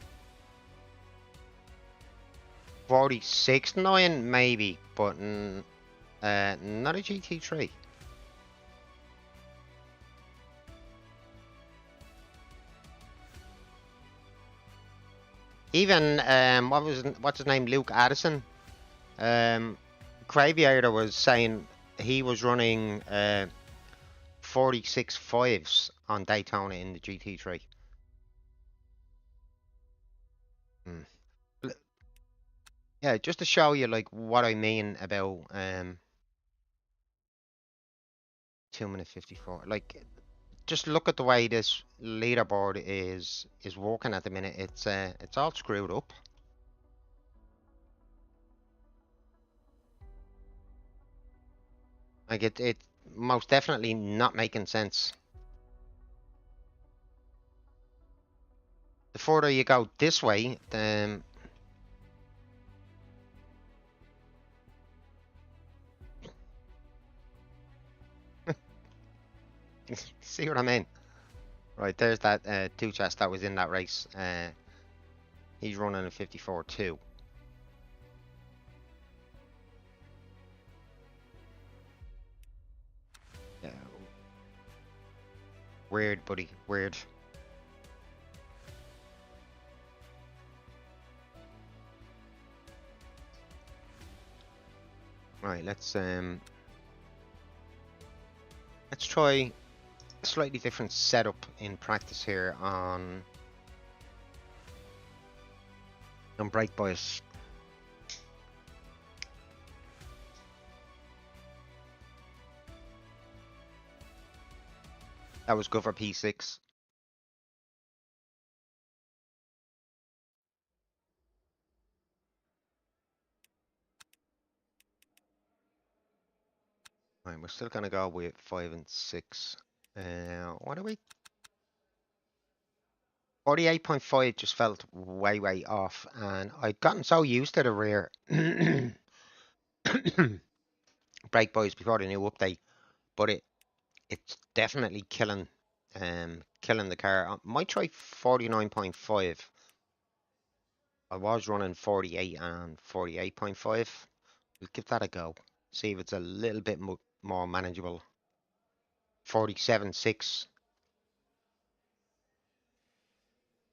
46.9 maybe, but not a GT3. Even what's his name, Luke Addison, Craviator was saying he was running 46 fives on Daytona in the GT3. Yeah, just to show you like what I mean about 2 minute 54. Like, just look at the way this leaderboard is working at the minute. It's all screwed up. Like it most definitely not making sense. The further you go this way, see what I mean? Right, there's that two chest that was in that race. He's running a 54 too. Yeah. Weird, buddy. Weird. Right, let's try a slightly different setup in practice here on brake bias. That was good for P6. Right, we're still gonna go with 5 and 6. What are we? 48.5 just felt way off, and I'd gotten so used to the rear brake boys before the new update, but it's definitely killing the car. I might try 49.5. I was running 48 and 48.5. We'll give that a go. See if it's a little bit more manageable. 47.6.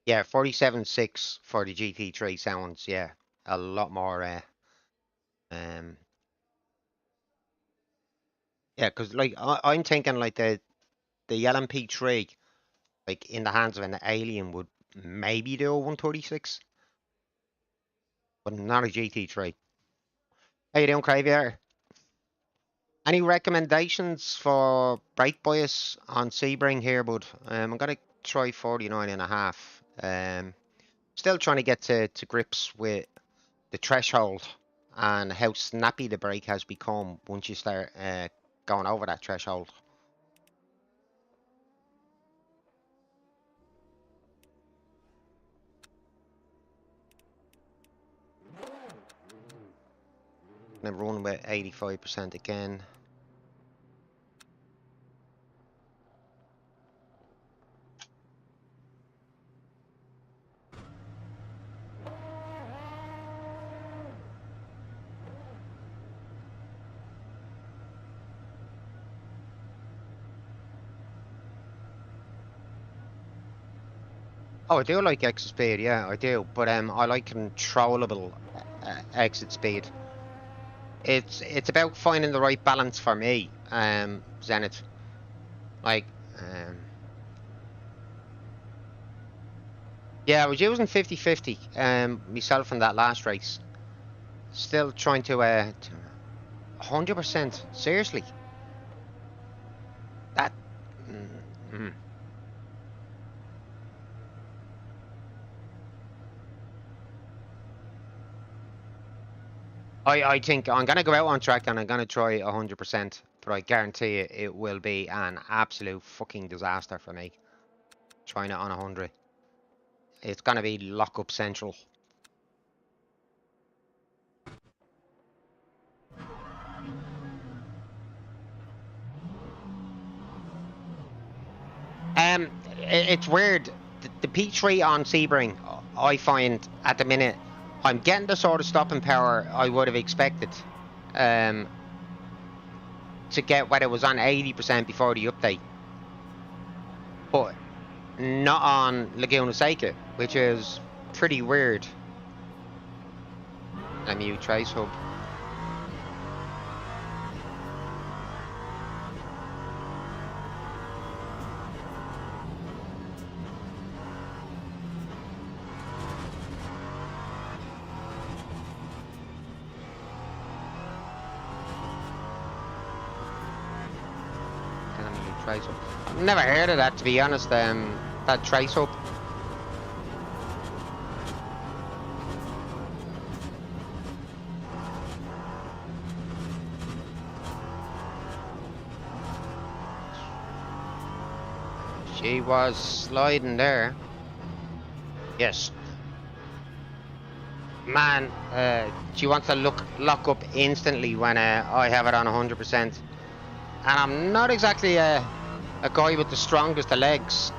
Yeah, 47.6 for the GT3 sounds, yeah, a lot more, um, yeah, because like I'm thinking like the LMP3, like in the hands of an alien would maybe do a 136, but not a GT3. How you doing, Cravier? Any recommendations for brake bias on Sebring here, bud? I'm gonna try 49 and a half. Still trying to get to grips with the threshold and how snappy the brake has become once you start going over that threshold. And run with 85% again. Oh, I do like exit speed, yeah, I do. But I like controllable exit speed. It's about finding the right balance for me, Zenith. Like, yeah, I was using 50/50, myself in that last race. Still trying to 100%. Seriously, that. Mm. I think I'm gonna go out on track and I'm gonna try 100%, but I guarantee you it will be an absolute fucking disaster for me. Trying it on 100. It's gonna be lock up central. It's weird. The P3 on Sebring, I find at the minute, I'm getting the sort of stopping power I would have expected. Um, to get when it was on 80% before the update, but not on Laguna Seca, which is pretty weird. MU Trace Hub. Trace Hub. I've never heard of that, to be honest. That Trace Hub. She was sliding there. Yes. Man, she wants to lock up instantly when I have it on 100%. And I'm not exactly a guy with the strongest of legs.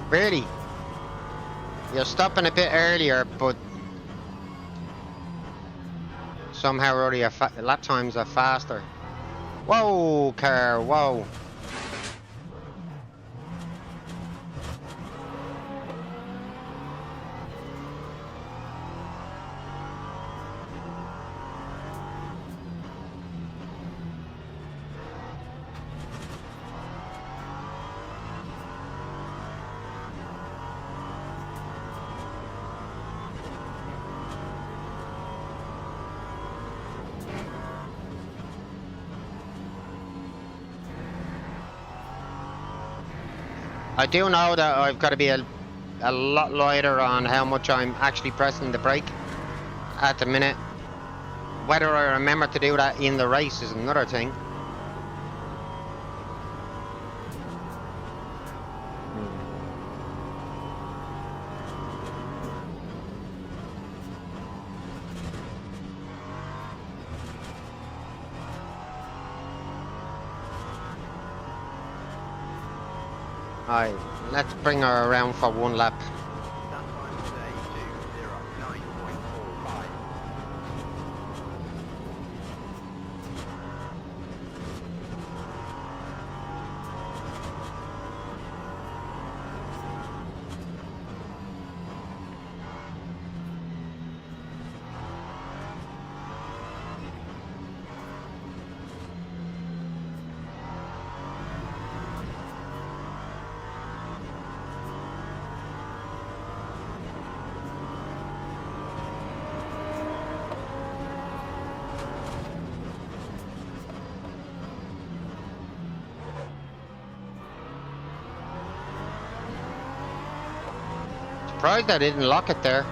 Really? You're stopping a bit earlier, but somehow or other your lap times are faster. Whoa, car, whoa. I do know that I've got to be a lot lighter on how much I'm actually pressing the brake at the minute. Whether I remember to do that in the race is another thing. Alright, let's bring her around for one lap. That time today to 09.45. Surprised I didn't lock it there.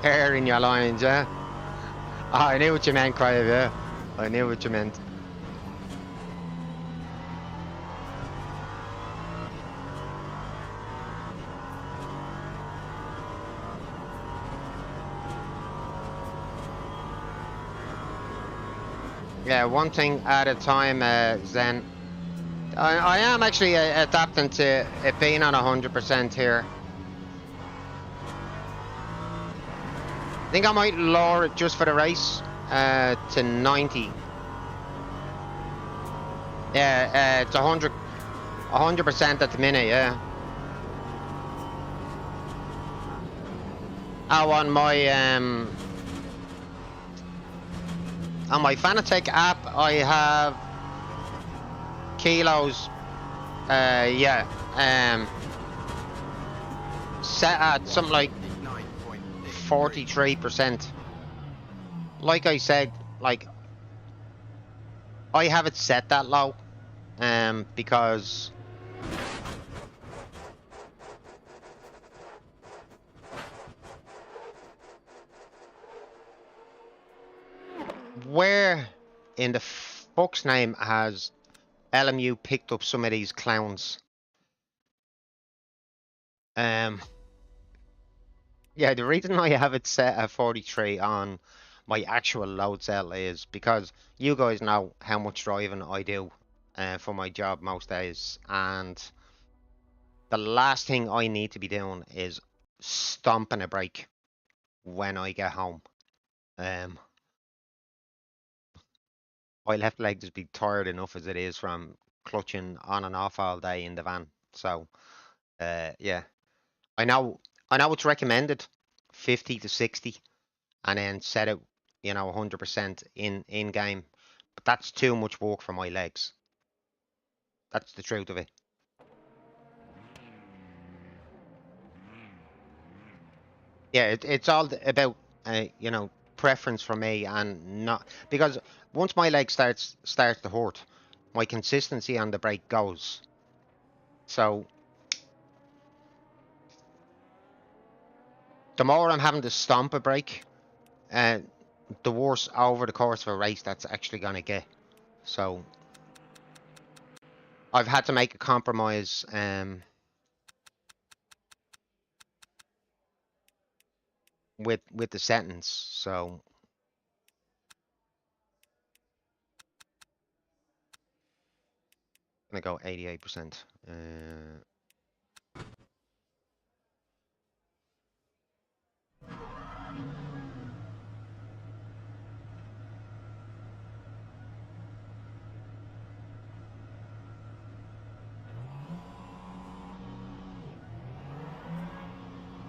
Hair in your lines, yeah? Oh, I knew what you meant, Clive, yeah. I knew what you meant. Yeah, one thing at a time, Zen. I am actually adapting to it being on 100% here. I think I might lower it just for the race to 90. Yeah, it's 100% at the minute, yeah. Oh, on my Fanatec app, I have kilos, yeah, set at something like 43%. Like I said, like, I have it set that low, because where in the fuck's name has LMU picked up some of these clowns? Yeah, the reason I have it set at 43 on my actual load cell is because you guys know how much driving I do for my job most days, and the last thing I need to be doing is stomping a brake when I get home. My left leg just be tired enough as it is from clutching on and off all day in the van. So, yeah, I know, I know it's recommended 50 to 60, and then set it, 100% in game. But that's too much work for my legs. That's the truth of it. Yeah, it's all about preference for me, and not because once my leg starts to hurt, my consistency on the brake goes. So the more I'm having to stomp a brake, uh, the worse over the course of a race that's actually gonna get. So I've had to make a compromise with the sentence. So I'm gonna go 88%.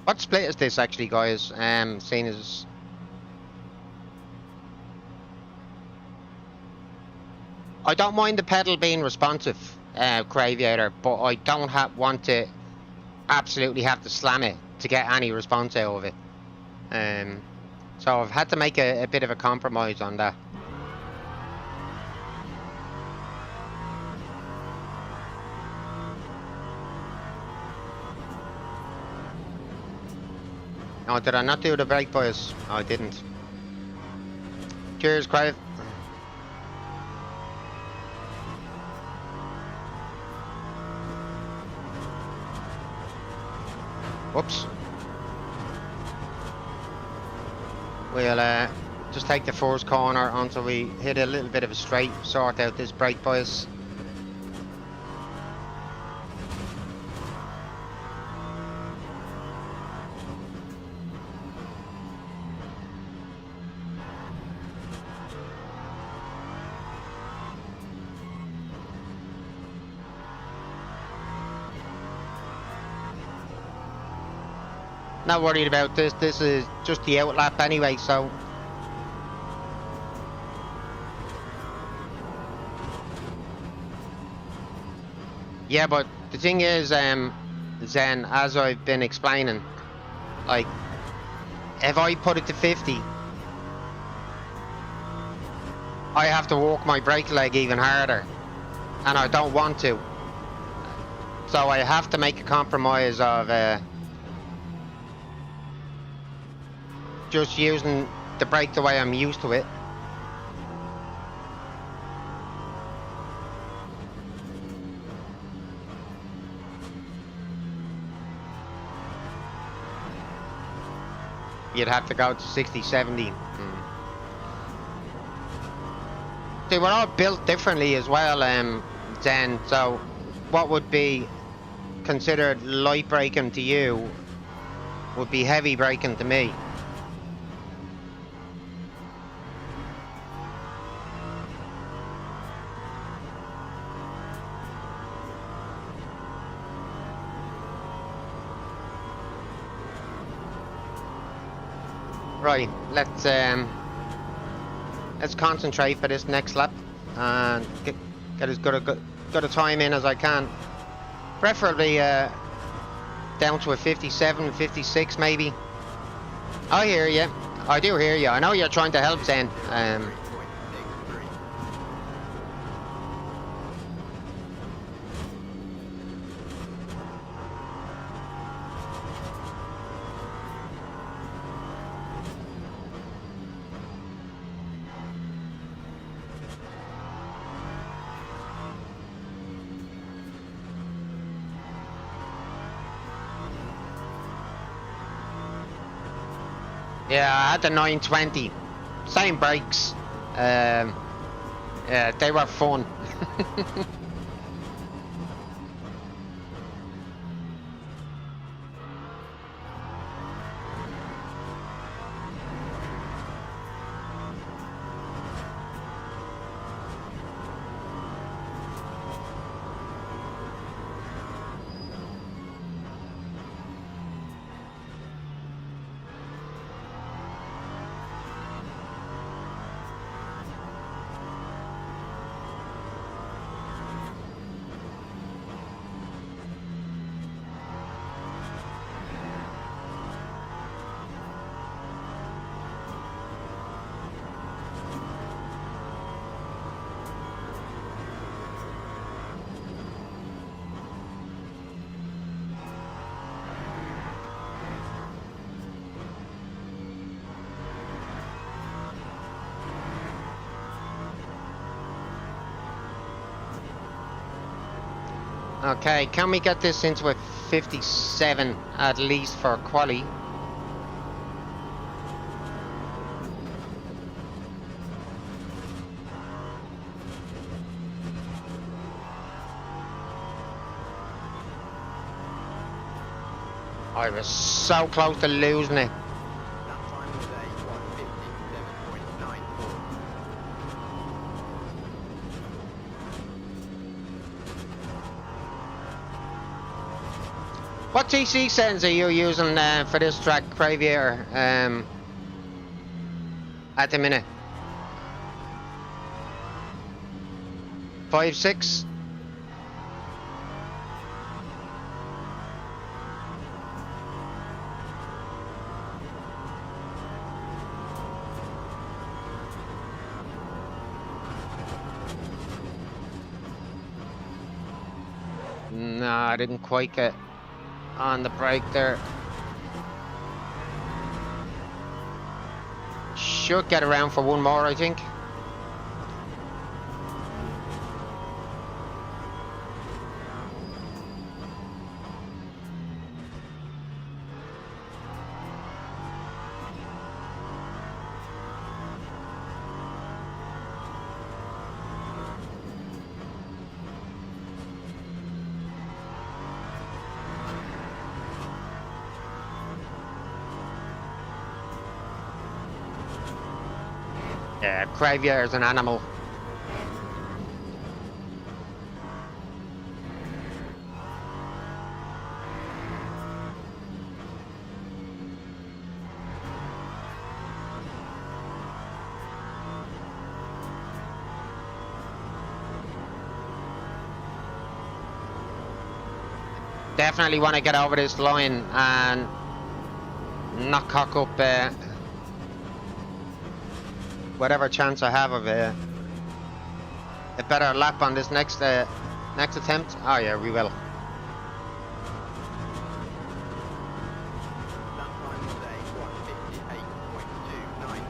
What split is this actually, guys? Seeing as I don't mind the pedal being responsive, Craviator, but I don't want to absolutely have to slam it to get any response out of it. So I've had to make a bit of a compromise on that. Oh, did I not do the brake bias? Oh, I didn't. Cheers, Crave. Whoops. We'll just take the first corner until we hit a little bit of a straight, sort out this brake bias. Not worried about this. This is just the out lap anyway, so. Yeah, but the thing is, Zen, as I've been explaining, like, if I put it to 50, I have to walk my brake leg even harder, and I don't want to. So I have to make a compromise of just using the brake the way I'm used to it. You'd have to go to 60, 70. See, we're all built differently as well, Zen, so what would be considered light braking to you would be heavy braking to me. Right, let's concentrate for this next lap and get as good a time in as I can. Preferably down to a 57, 56 maybe. I hear you. I do hear you. I know you're trying to help, Zen. 3.63. Yeah, I had the 920. Same brakes. Yeah, they were fun. Okay, can we get this into a 57 at least for quali? I was so close to losing it. That time of the day was 57.94. What TC settings are you using for this track, Cravier, at the minute? 5-6. Nah, I didn't quite get on the brake there. Should get around for one more, I think. Yeah, Cravier is an animal. Definitely want to get over this line and not cock up whatever chance I have of a better lap on this next attempt. Oh yeah, we will. That time was a 158.29.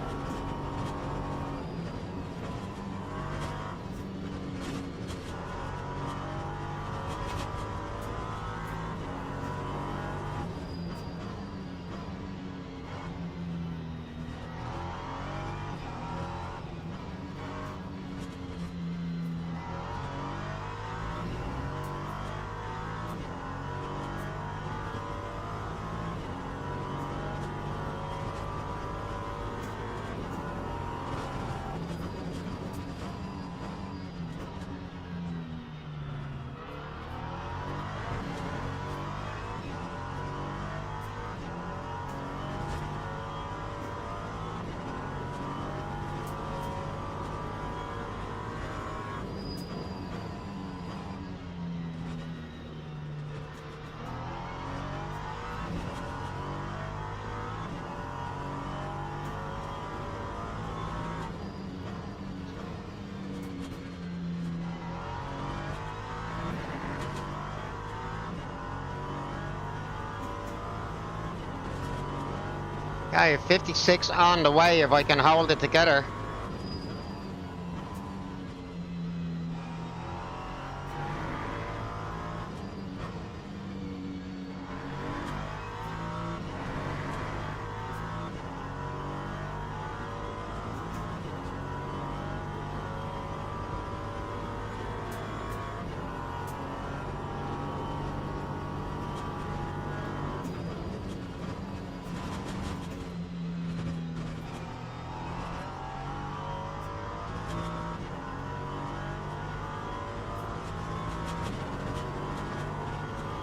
Okay, 56 on the way if I can hold it together.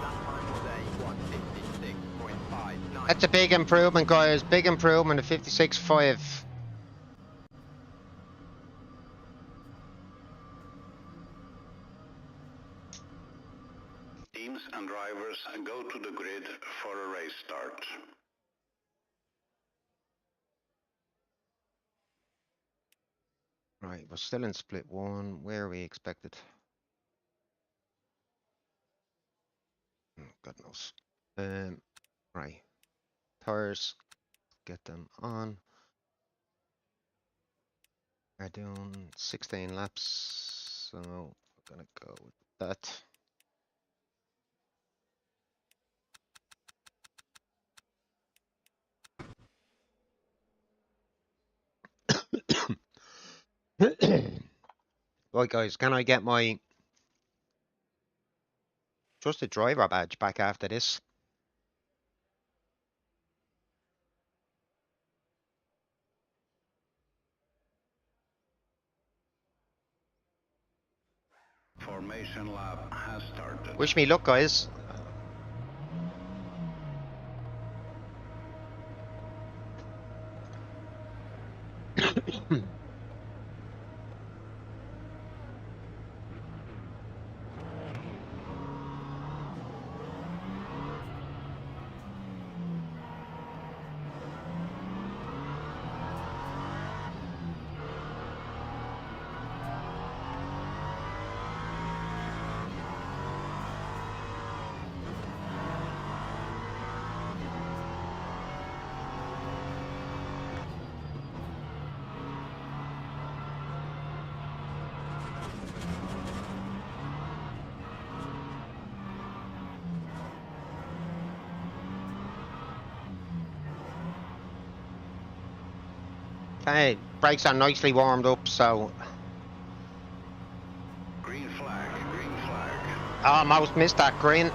That time was a 156.59. That's a big improvement, guys. Big improvement of 56.5. Teams and drivers go to the grid for a race start. Right, we're still in split one. Where are we expected? God knows. Right. Tires, get them on. We're doing 16 laps, so we're gonna go with that. Right, guys, can I get my trusted driver badge back after this? Formation lap has started. Wish me luck, guys. Okay, brakes are nicely warmed up, so Green flag, green flag. I almost missed that green.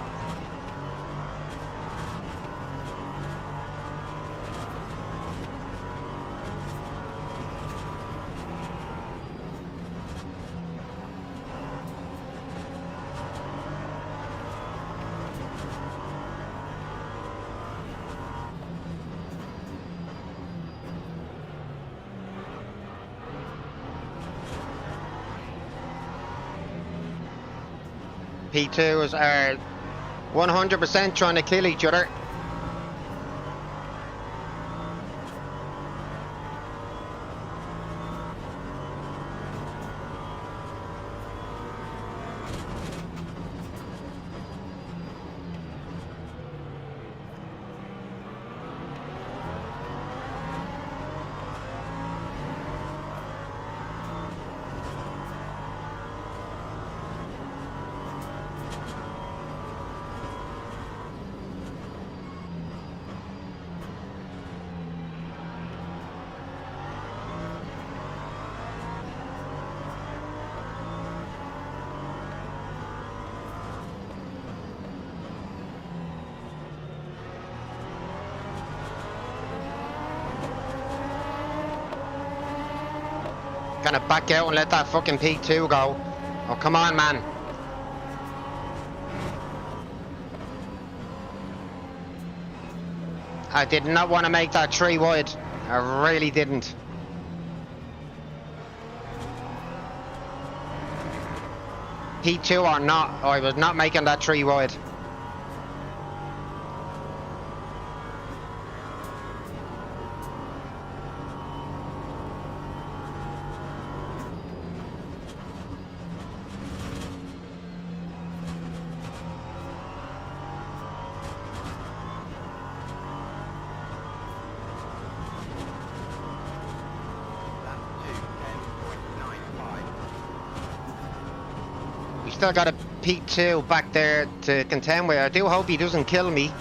P2s are 100% trying to kill each other. Gonna back out and let that fucking P2 go. Oh, come on, man. I did not want to make that 3 wide. I really didn't. P2 or not, I was not making that 3 wide. Lap 2, 10.95. We still got a P2 back there to contend with. I do hope he doesn't kill me.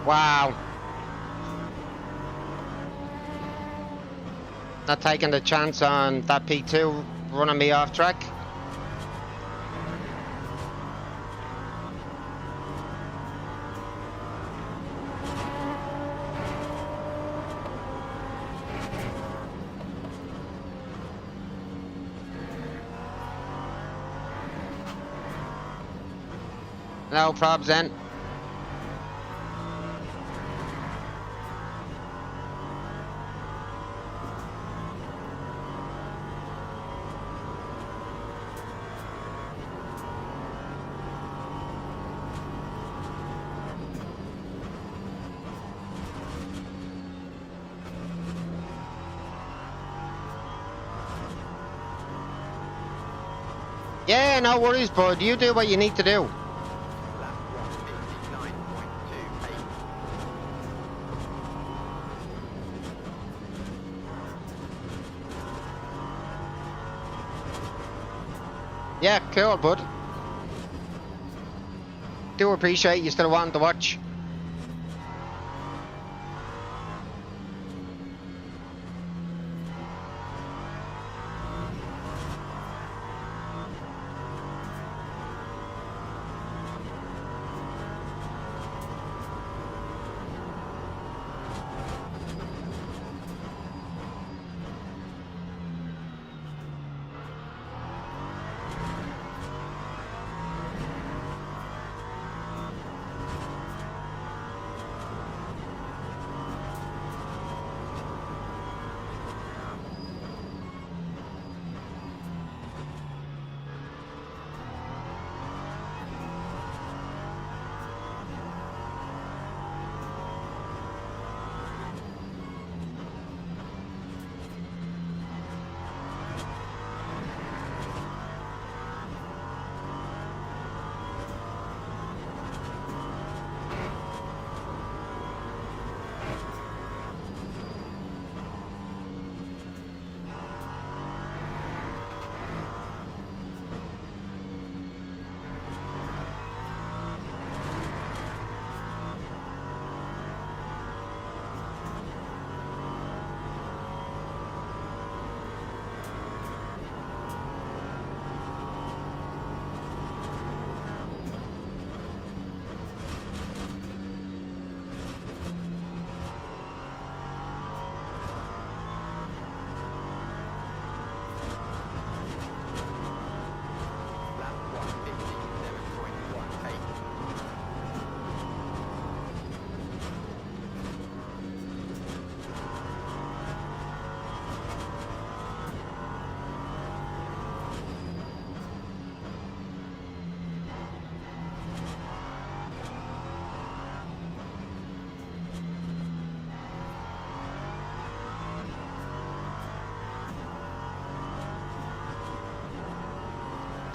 Wow. Not taking the chance on that P2 running me off track. No probs then. Yeah, no worries, bud. You do what you need to do. Lap 1:59.28. Yeah, cool, bud. Do appreciate you still wanting to watch.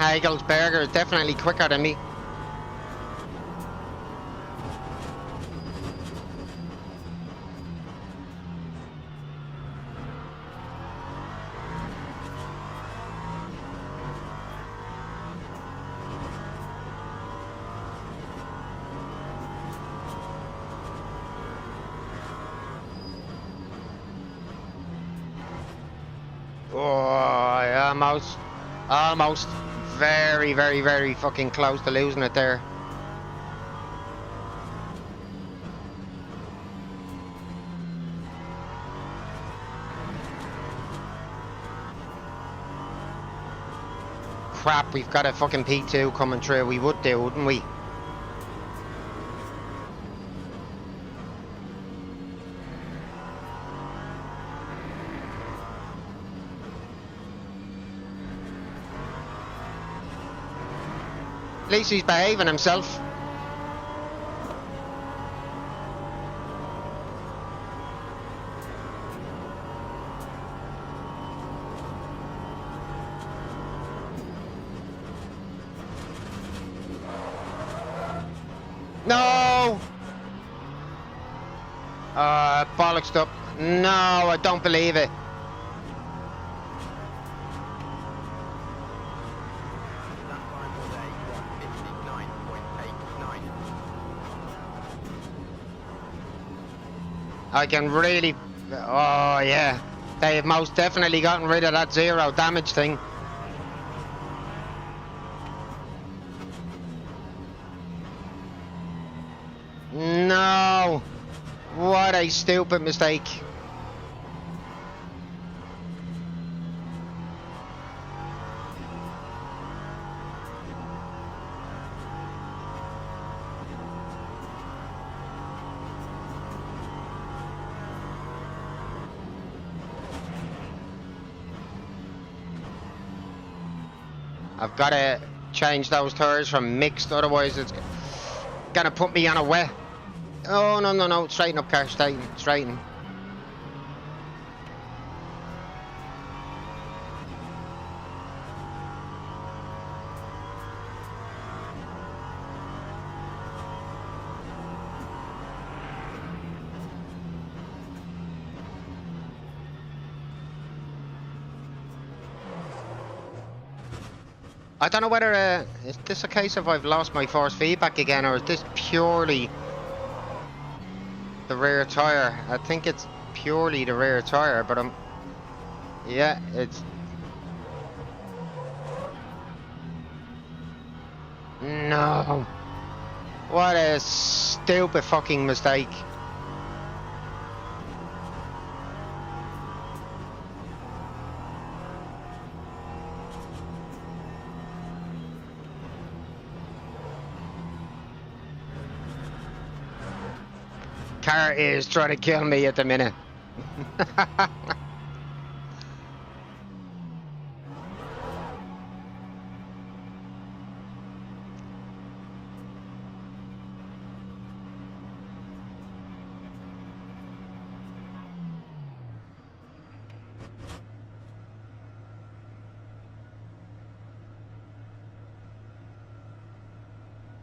Hagel's Burger is definitely quicker than me. Oh, almost, very, very, very fucking close to losing it there. Crap, we've got a fucking P2 coming through. We would do, wouldn't we? At least he's behaving himself. No! Bollocks up. No, I don't believe it. That time was a 159.89. I can really... Oh, yeah. They have most definitely gotten rid of that 0 damage thing. No! What a stupid mistake. I've got to change those tires from mixed, otherwise it's gonna put me on a wet. Oh, no, no, no. Straighten up, car. Straighten. I don't know whether, is this a case of I've lost my force feedback again, or is this purely the rear tyre? I think it's purely the rear tyre, but yeah, it's... No. What a stupid fucking mistake. Car is trying to kill me at the minute.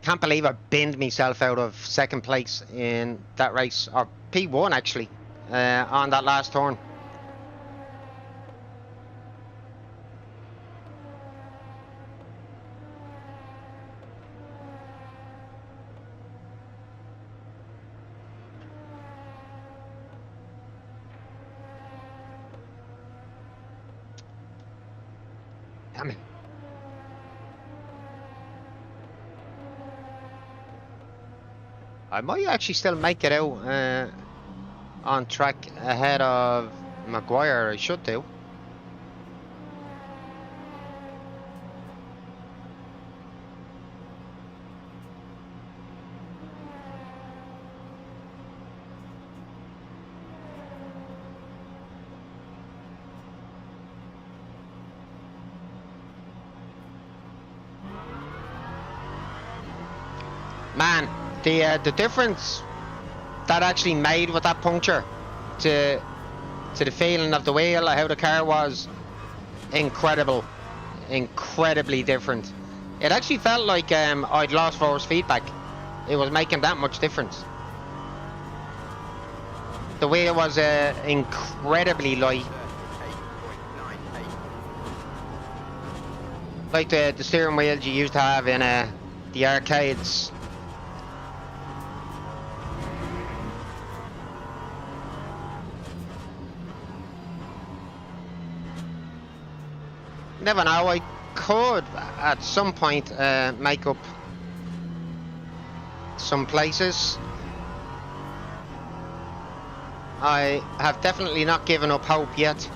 Can't believe I binned myself out of second place in that race, or P1 actually, on that last turn. Damn it. I might actually still make it out on track ahead of Maguire. I should do. Man, the difference that actually made with that puncture to the feeling of the wheel, how the car was, incredible. incredibly different. It actually felt like I'd lost force feedback. It was making that much difference. The wheel was incredibly light. 38.98. Like the steering wheels you used to have in the arcades. Never know, I could at some point make up some places. I have definitely not given up hope yet.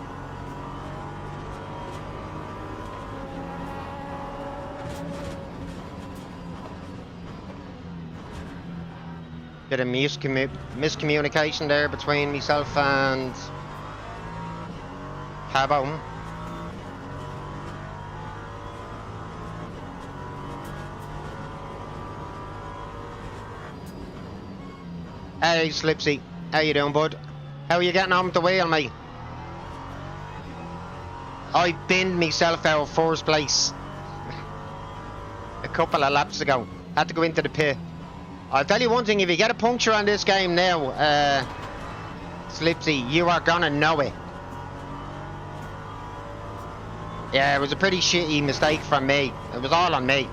Bit of miscommunication there between myself and Carbone. Hey Slipsy, how you doing, bud? How are you getting on with the wheel, mate? I binned myself out of first place a couple of laps ago. Had to go into the pit. I'll tell you one thing, if you get a puncture on this game now, Slipsy, you are gonna know it. Yeah, it was a pretty shitty mistake from me. It was all on me.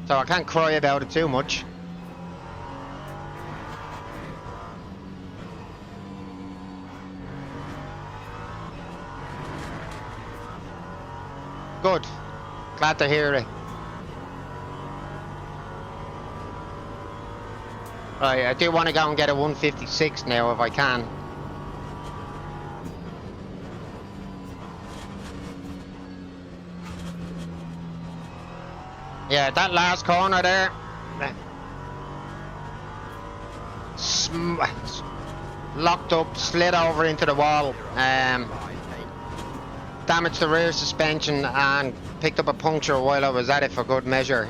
So I can't cry about it too much. Good. Glad to hear it. Right, I do want to go and get a 156 now if I can. Yeah, that last corner there. Locked up, slid over into the wall. Damaged the rear suspension and picked up a puncture while I was at it for good measure.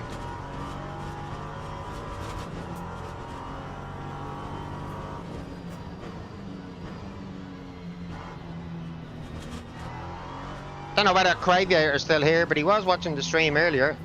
Don't know whether Craviator is still here, but he was watching the stream earlier.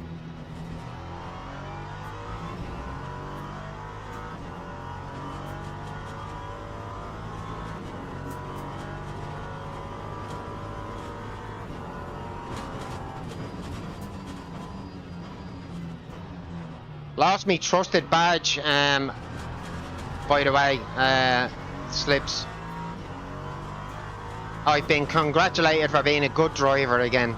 Lost me trusted badge, by the way, Slips. I've been congratulated for being a good driver again.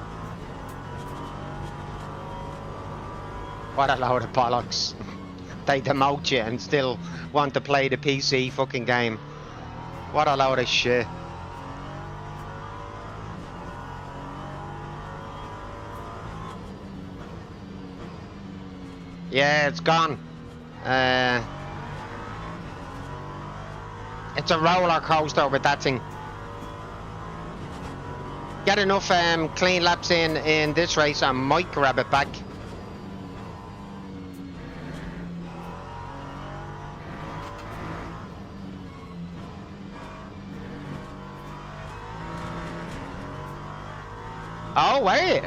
What a load of bollocks. They demote you and still want to play the PC fucking game. What a load of shit. Yeah, it's gone. It's a roller coaster with that thing. Get enough clean laps in this race, I might grab it back. Oh wait.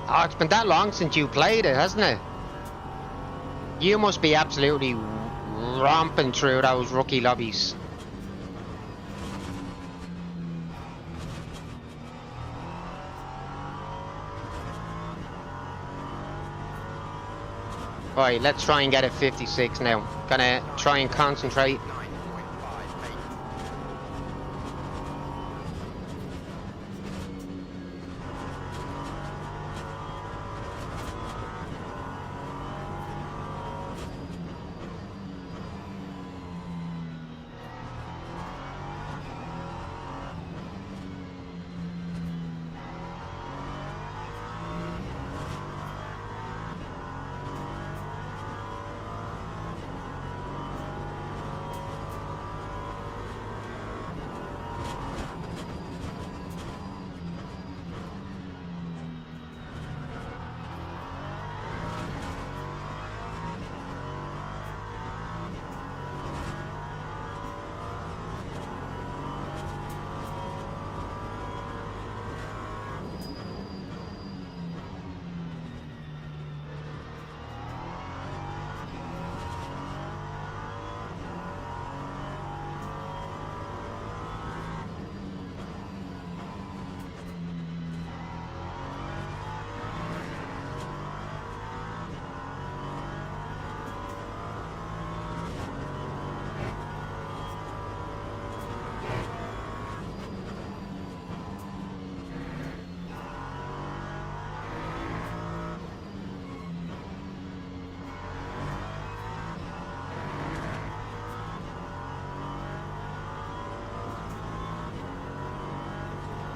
Oh, it's been that long since you played it, hasn't it? You must be absolutely romping through those rookie lobbies. Right, let's try and get a 56 now. Gonna try and concentrate.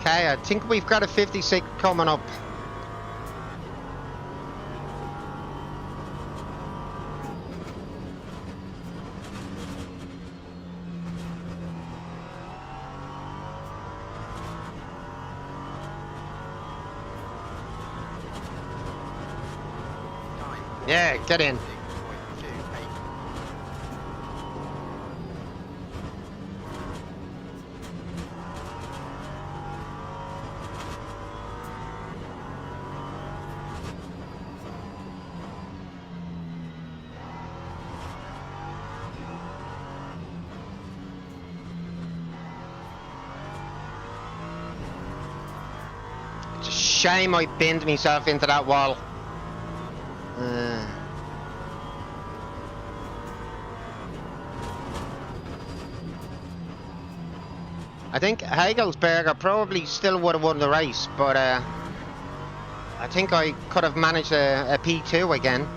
Okay, I think we've got a 56 coming up. Time. Yeah, get in. 6.28. It's a shame I binned myself into that wall. I think Hagelsberger probably still would have won the race, but I think I could have managed a P2 again.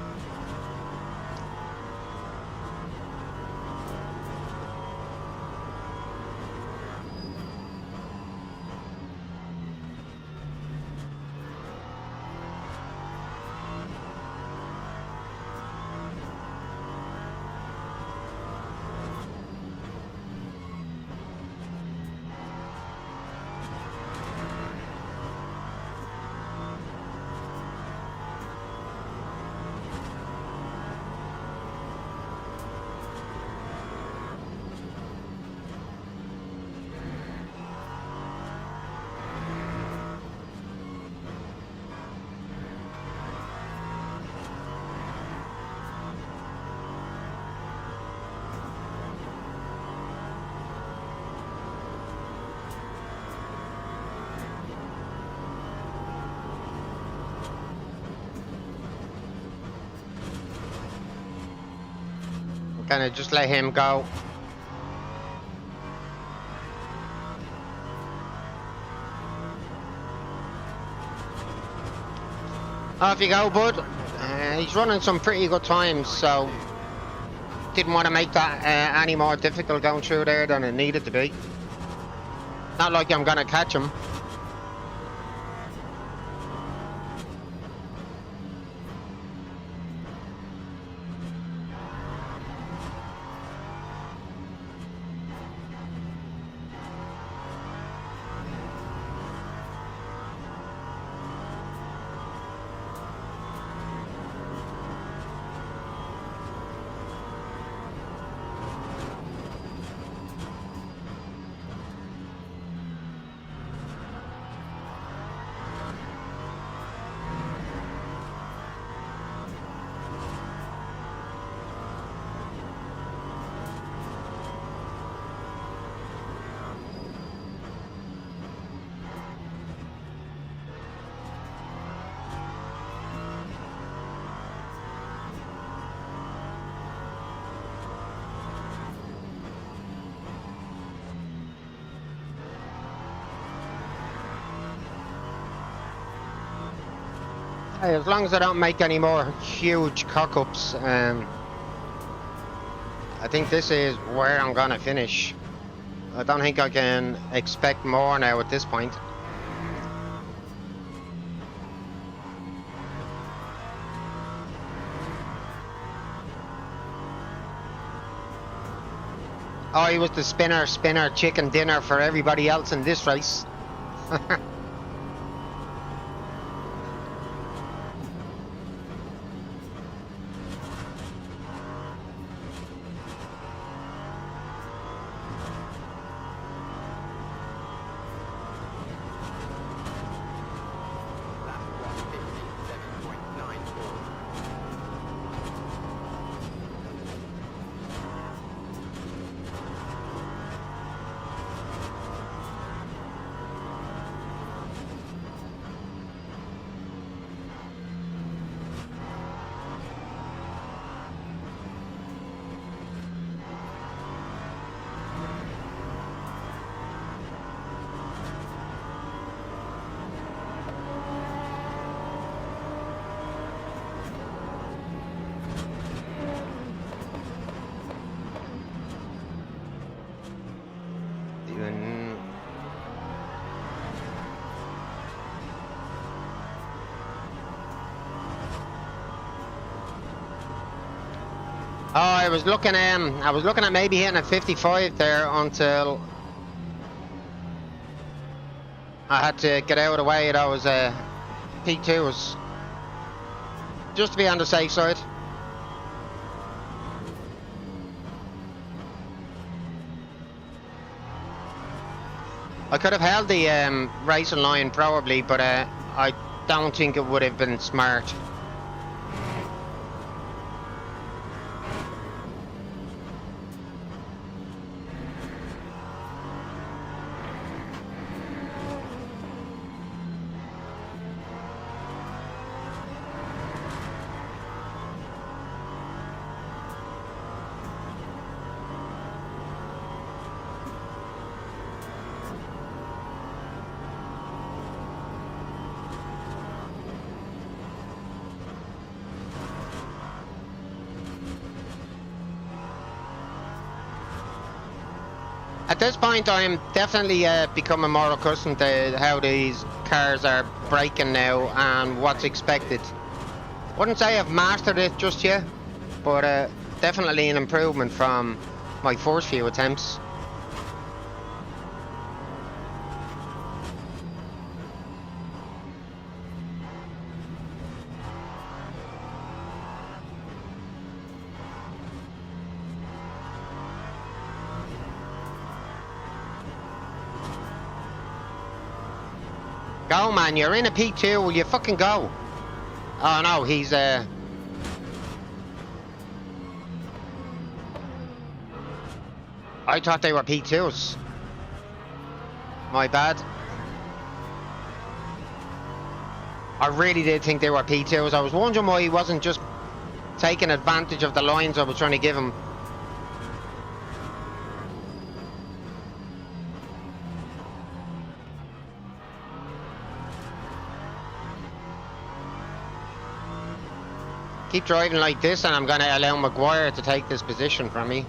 Kind of just let him go. Off you go, bud. He's running some pretty good times, so didn't want to make that any more difficult going through there than it needed to be. Not like I'm gonna catch him. Hey, as long as I don't make any more huge cock-ups, I think this is where I'm gonna finish. I don't think I can expect more now at this point. Oh, he was the spinner chicken dinner for everybody else in this race. Lap 1:57.94. Oh, I was looking at maybe hitting a 55 there until I had to get out of the way. That was P2s, just to be on the safe side. I could have held the racing line probably, but I don't think it would have been smart. At this point, I'm definitely becoming more accustomed to how these cars are braking now and what's expected. Wouldn't say I've mastered it just yet, but definitely an improvement from my first few attempts. Go, man, you're in a P2, will you fucking go? Oh no, he's I thought they were P2s. My bad. I really did think they were P2s. I was wondering why he wasn't just taking advantage of the lines I was trying to give him. Keep driving like this and I'm going to allow Maguire to take this position from me.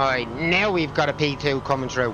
Alright, now we've got a P2 coming through.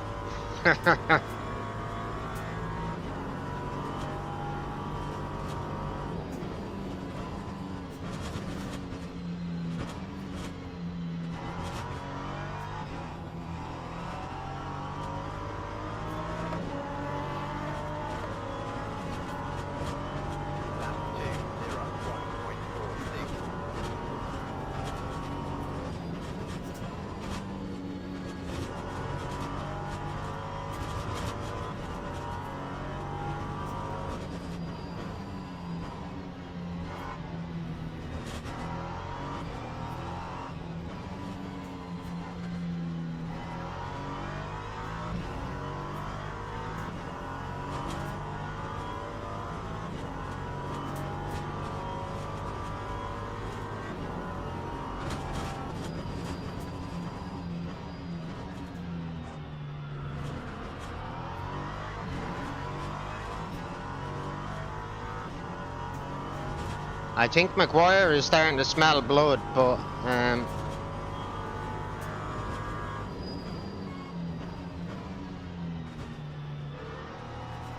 I think Maguire is starting to smell blood, but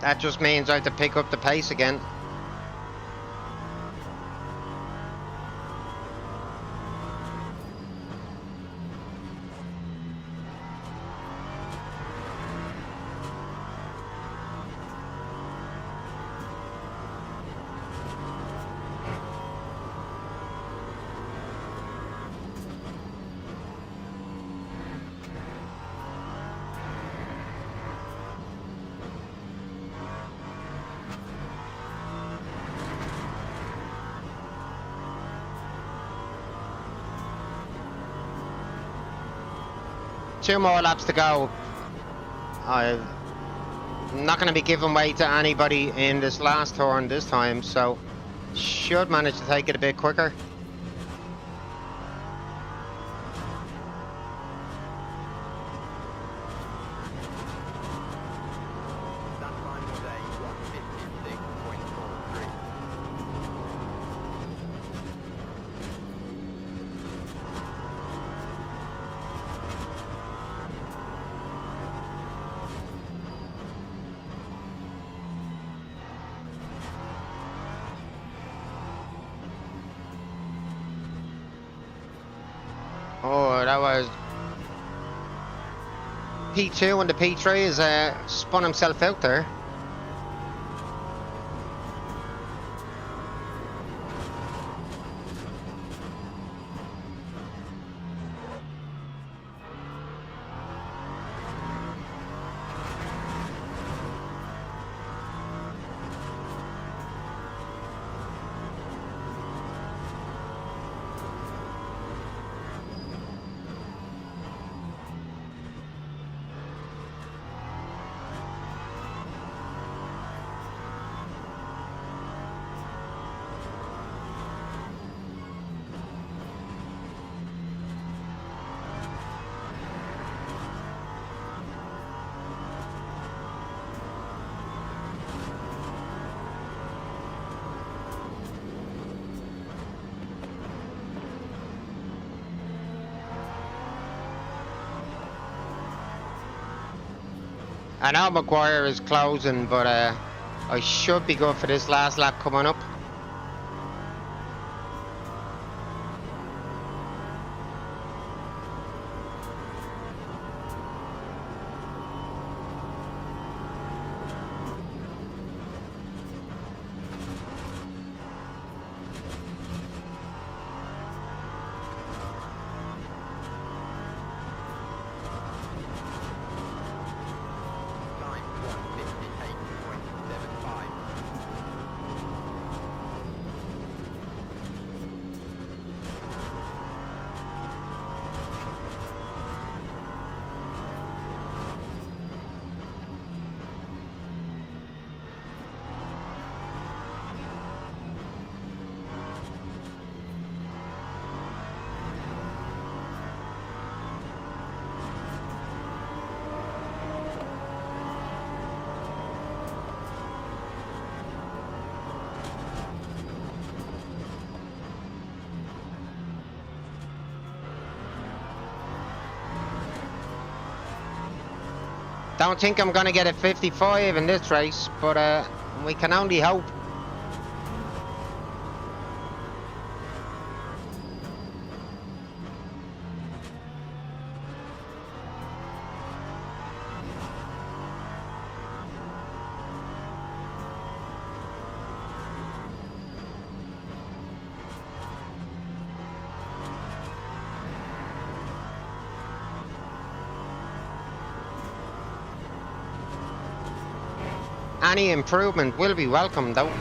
that just means I have to pick up the pace again. Two more laps to go. I'm not going to be giving way to anybody in this last turn this time, so should manage to take it a bit quicker. that was P2 and the P3 has spun himself out there. I know McGuire is closing, but I should be good for this last lap coming up. Time 158.75. Don't think I'm gonna get a 55 in this race, but we can only hope. Any improvement will be welcome, though.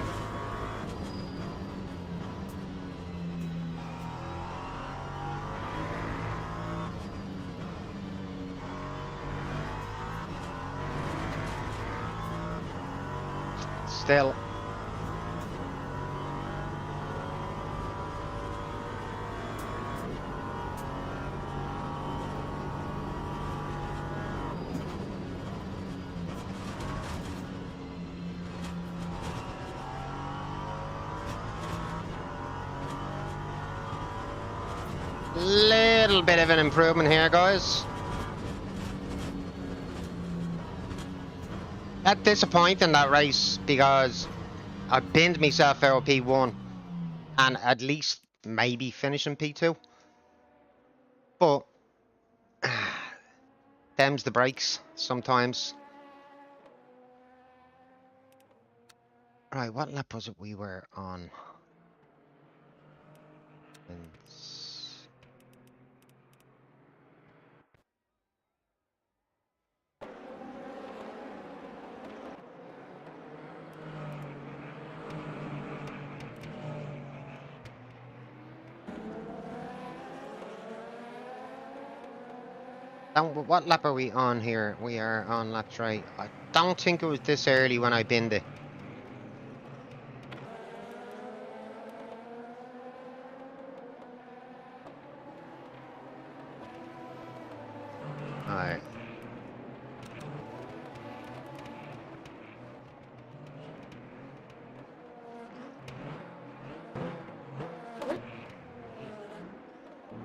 Still. Little bit of an improvement here, guys. That's disappointing, that race, because I binned myself out of P1 and at least maybe finishing P2. But them's the breaks sometimes. Right, what lap was it we were on? What lap are we on here? We are on lap 3. I don't think it was this early when I binned it. Alright.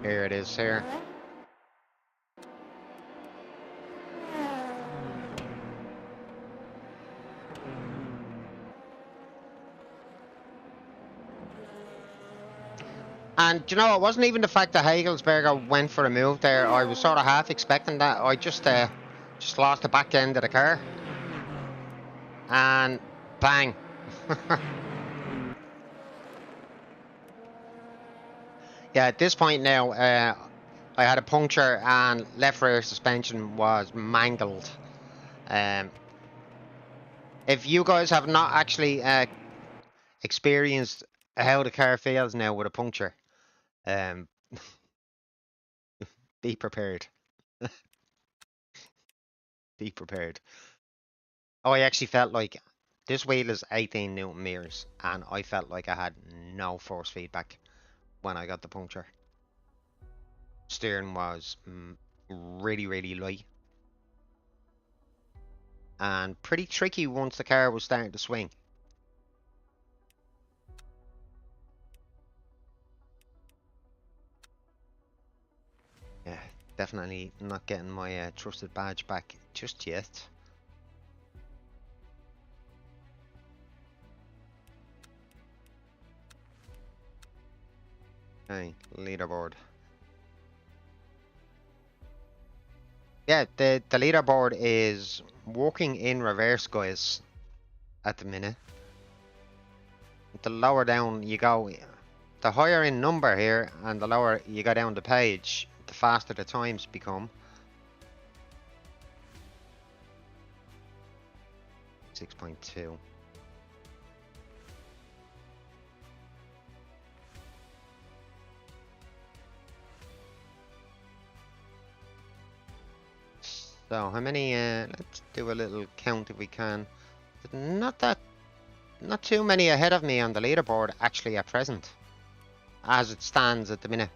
Here it is here. And do you know, it wasn't even the fact that Hagelsberger went for a move there. I was sort of half expecting that. I just lost the back end of the car, and bang. Yeah, at this point now, I had a puncture and left rear suspension was mangled. Um, if you guys have not actually experienced how the car feels now with a puncture, um, be prepared. Be prepared. Oh, I actually felt like this wheel is 18 Newton meters, and I felt like I had no force feedback when I got the puncture. Steering was really, really light and pretty tricky once the car was starting to swing. Yeah, definitely not getting my trusted badge back just yet. Okay, leaderboard. Yeah, the leaderboard is working in reverse, guys, at the minute. The lower down you go, the higher in number here, and the lower you go down the page, the faster the times become. 6.2. So how many? Let's do a little count if we can. Not that, not too many ahead of me on the leaderboard actually at present, as it stands at the minute.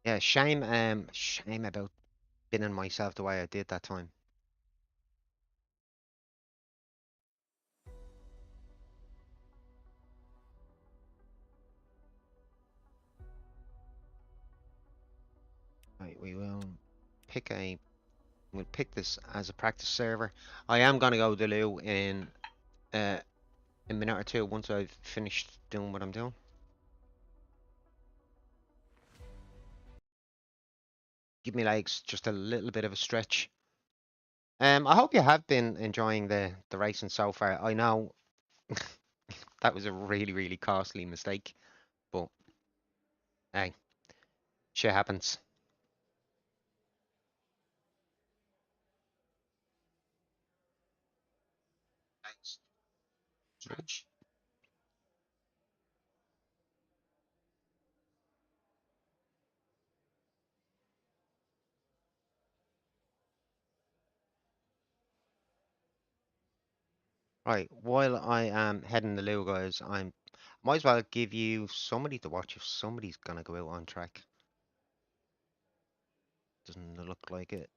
Yeah, shame about binning myself the way I did that time. Right, we'll pick this as a practice server. I am gonna go to the loo in a minute or two once I've finished doing what I'm doing. Give me legs just a little bit of a stretch. I hope you have been enjoying the racing so far. I know that was a really, really costly mistake, but hey, shit happens. Thanks. Stretch. Right, while I am heading the loo, guys, might as well give you somebody to watch if somebody's gonna go out on track. Doesn't look like it.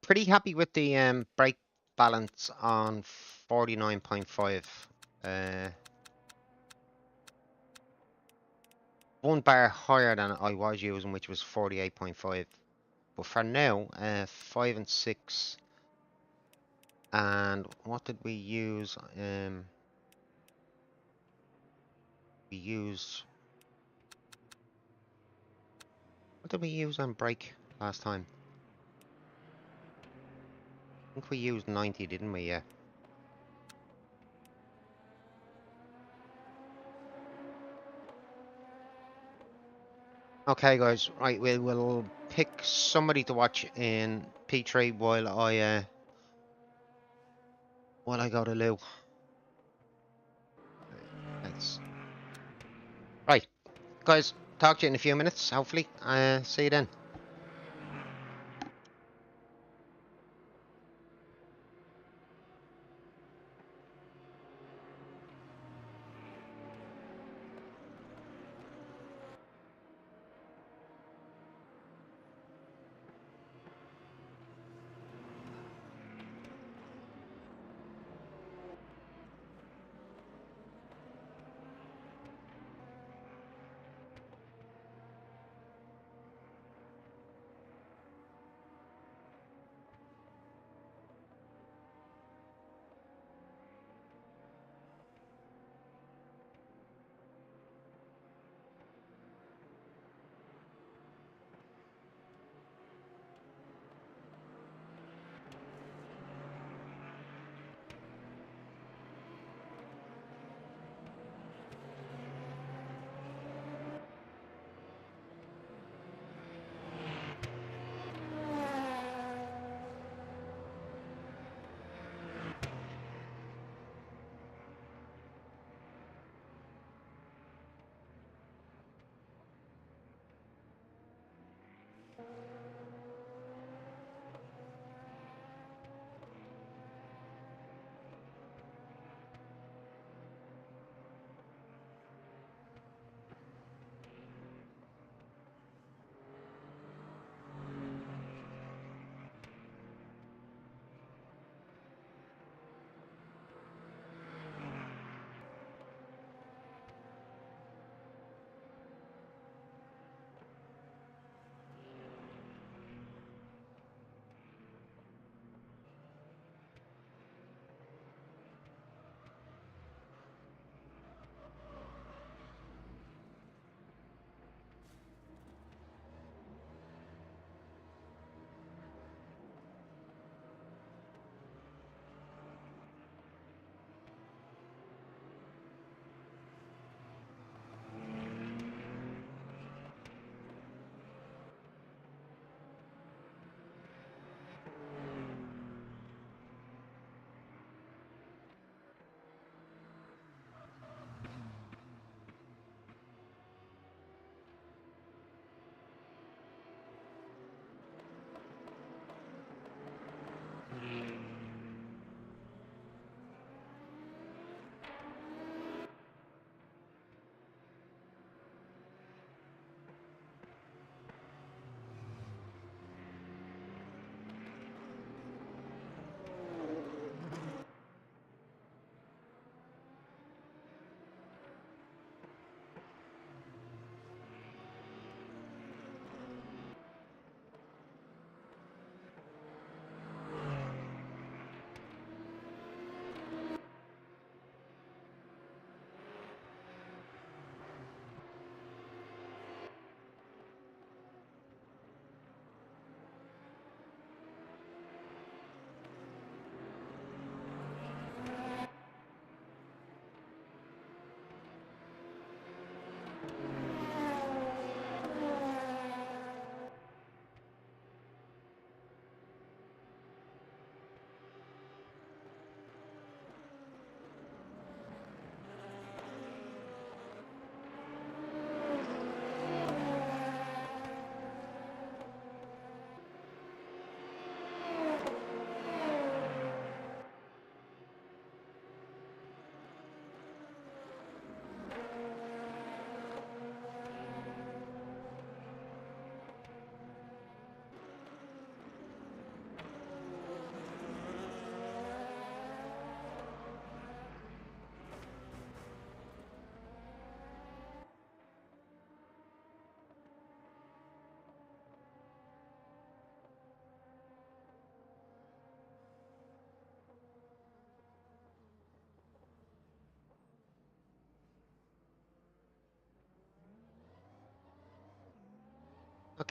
Pretty happy with the brake balance on 49.5. Uh, 1 bar higher than I was using, which was 48.5. But for now, 5 and 6. And what did we use? We used. What did we use on brake last time? I think we used 90, didn't we? Yeah. Okay, guys. Right, we'll pick somebody to watch in P3 while I go to loo. Let's. Right, guys. Talk to you in a few minutes. Hopefully. See you then.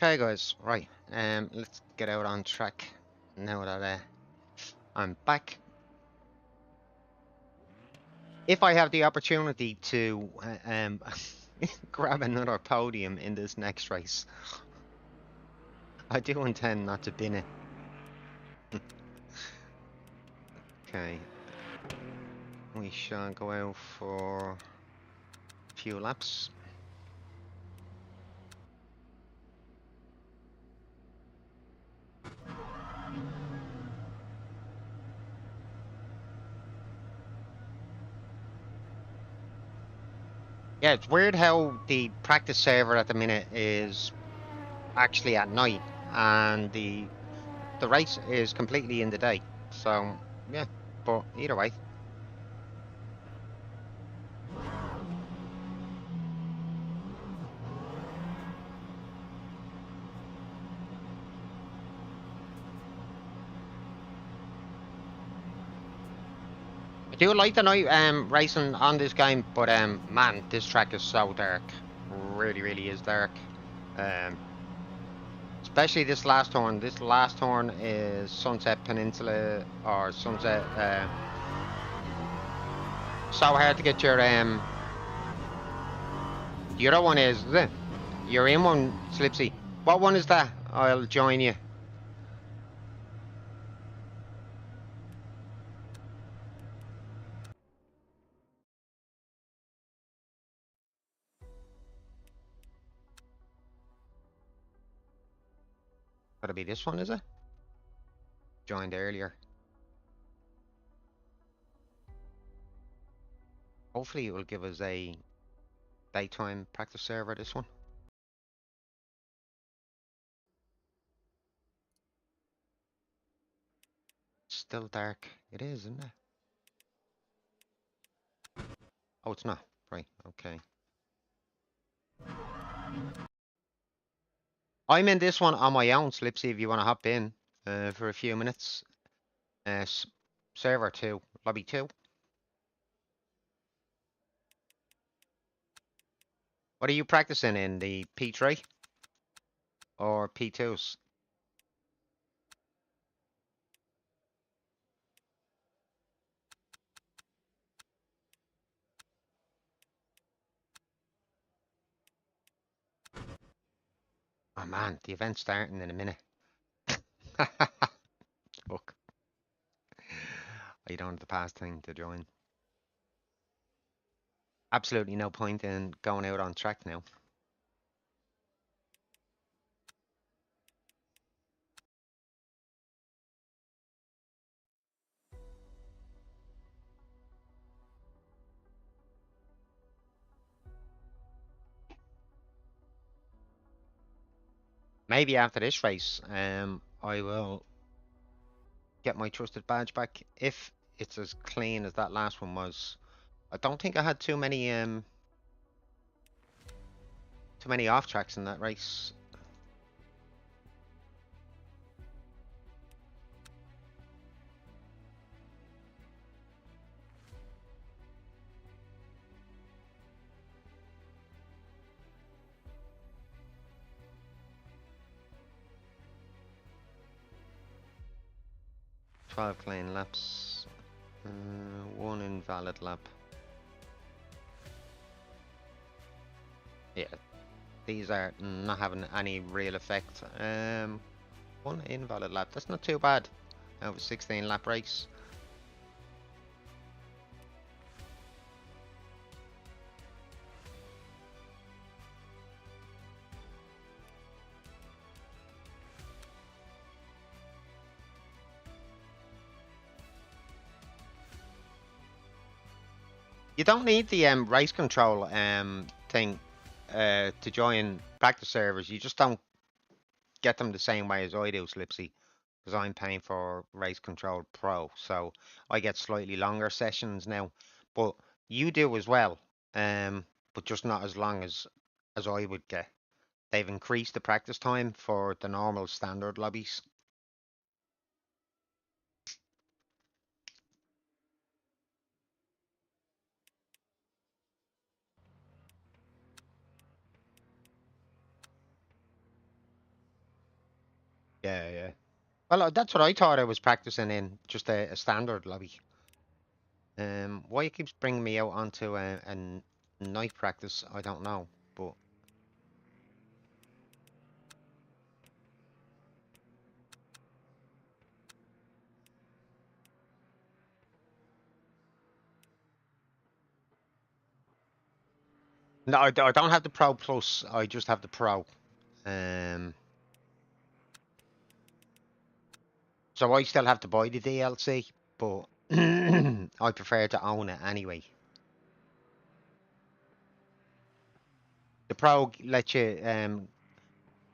Okay, guys, right. Let's get out on track now that I'm back. If I have the opportunity to grab another podium in this next race, I do intend not to bin it. Okay, we shall go out for a few laps. Yeah, it's weird how the practice server at the minute is actually at night, and the race is completely in the day. So yeah, but either way. I do like the night racing on this game, but man, this track is so dark. Really, really is dark. Um, especially this last turn. This last turn is Sunset Peninsula or Sunset. So hard to get your The other one is you're in one, Slipsy. What one is that? I'll join you. Gotta be this one, is it? Joined earlier. Hopefully it will give us a daytime practice server, this one. Still dark. It is, isn't it? Oh, it's not. Right, okay. I'm in this one on my own, Slipsy, if you want to hop in for a few minutes. Uh, server 2, lobby 2. What are you practicing in, the P3 or P2s? Oh man, the event's starting in a minute. Fuck. I don't have the pass thing to join. Absolutely no point in going out on track now. Maybe after this race, I will get my trusted badge back if it's as clean as that last one was. I don't think I had too many off tracks in that race. Twelve clean laps, one invalid lap. Yeah, these are not having any real effect. One invalid lap. That's not too bad. Out of a 16 lap race. You don't need the race control thing to join practice servers. You just don't get them the same way as I do, Slipsy, because I'm paying for Race Control Pro, so I get slightly longer sessions now. But you do as well, but just not as long as I would get. They've increased the practice time for the normal standard lobbies. Yeah, yeah. Well, that's what I thought I was practicing in, just a standard lobby. Why it keeps bringing me out onto a night practice, I don't know. But no, I don't have the Pro Plus. I just have the Pro. Um, so I still have to buy the DLC, but I prefer to own it anyway. The Pro lets you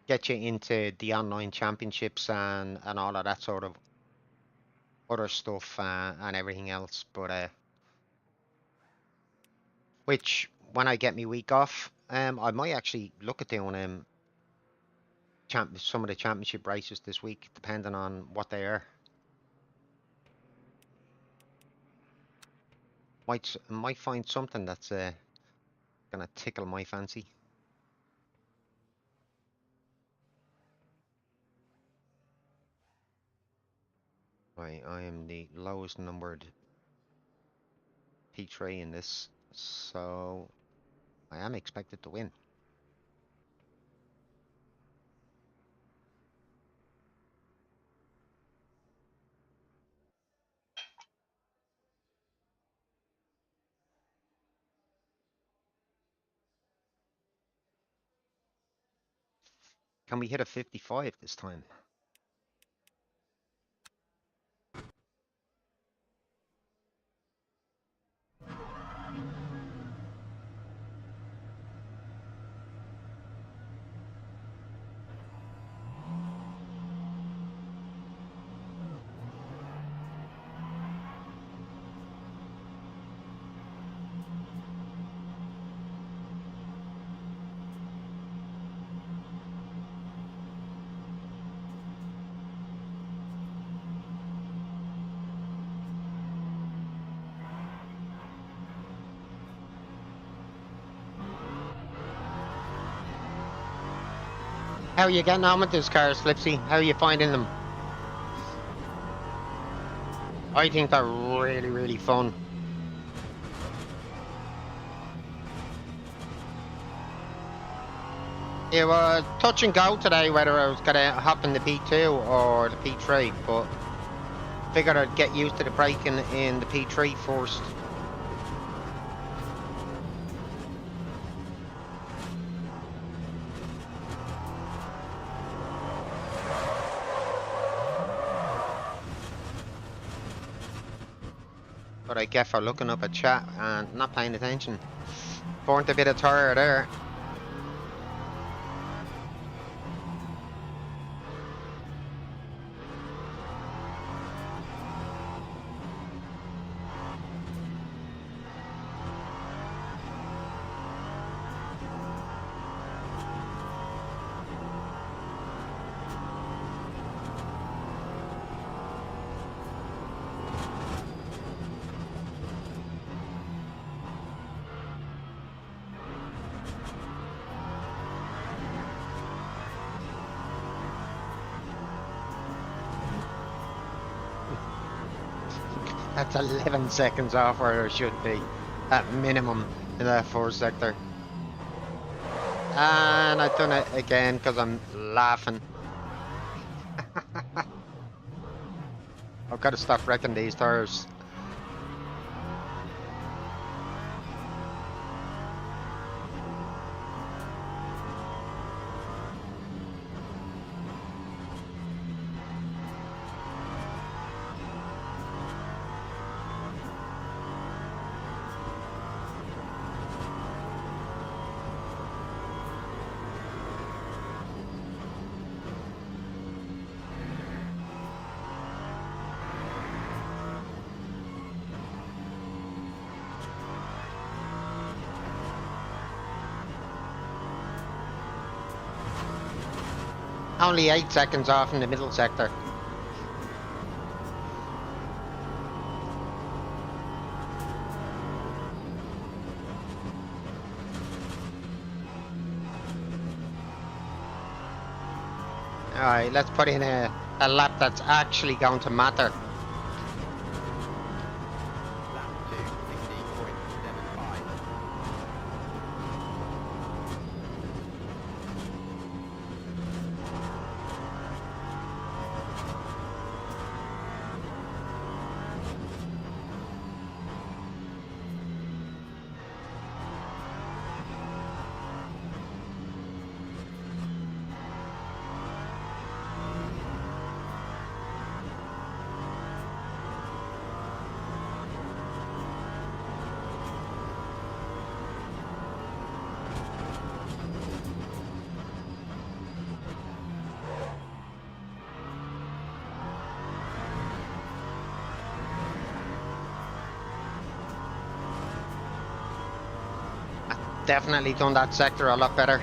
get you into the online championships and all of that sort of other stuff and everything else. But which when I get my week off, I might actually look at doing some of the championship races this week, depending on what they are. Might find something that's gonna tickle my fancy. Right, I am the lowest numbered P3 in this, so I am expected to win. Can we hit a 55 this time? How are you getting on with this car, Slipsy? How are you finding them? I think they're really, really fun. It was touch and go today whether I was gonna hop in the P2 or the P3, but figured I'd get used to the braking in the P3 first. But I get for looking up at chat and not paying attention. Burnt a bit of tire there. That's 11 seconds off where it should be, at minimum, in that first sector. And I've done it again because I'm laughing. I've got to stop wrecking these tires. Only 8 seconds off in the middle sector. Alright, let's put in a lap that's actually going to matter. Lap 2, 16.75. Definitely done that sector a lot better.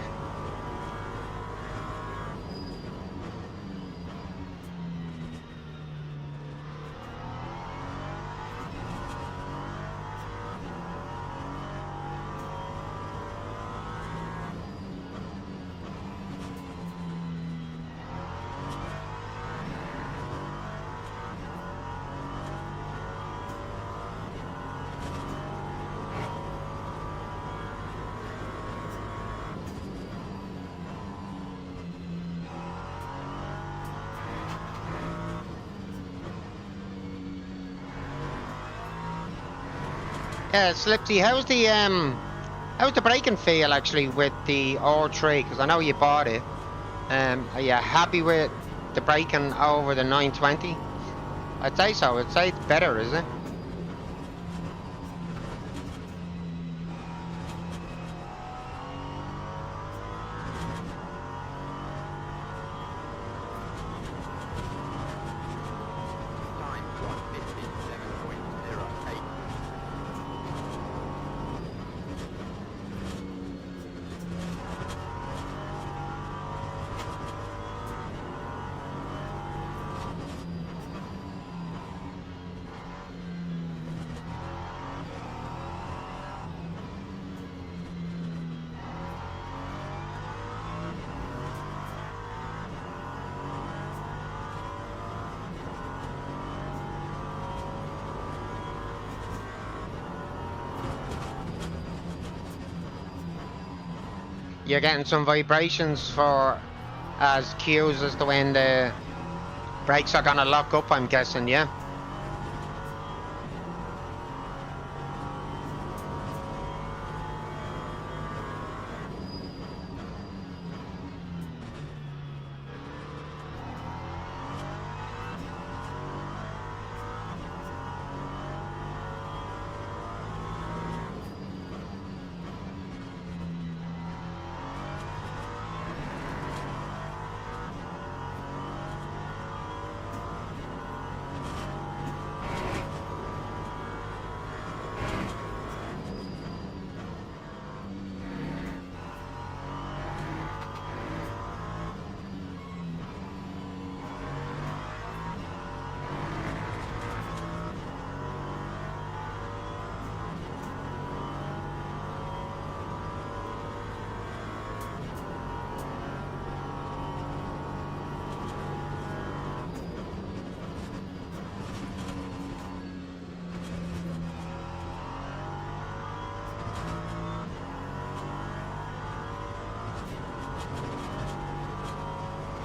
Yeah, Slipsy, how's the braking feel actually with the R3? Because I know you bought it. Are you happy with the braking over the 920? I'd say so. I'd say it's better, is it? Time 1:57.08. You're getting some vibrations for as cues as to when the brakes are gonna lock up, I'm guessing, yeah?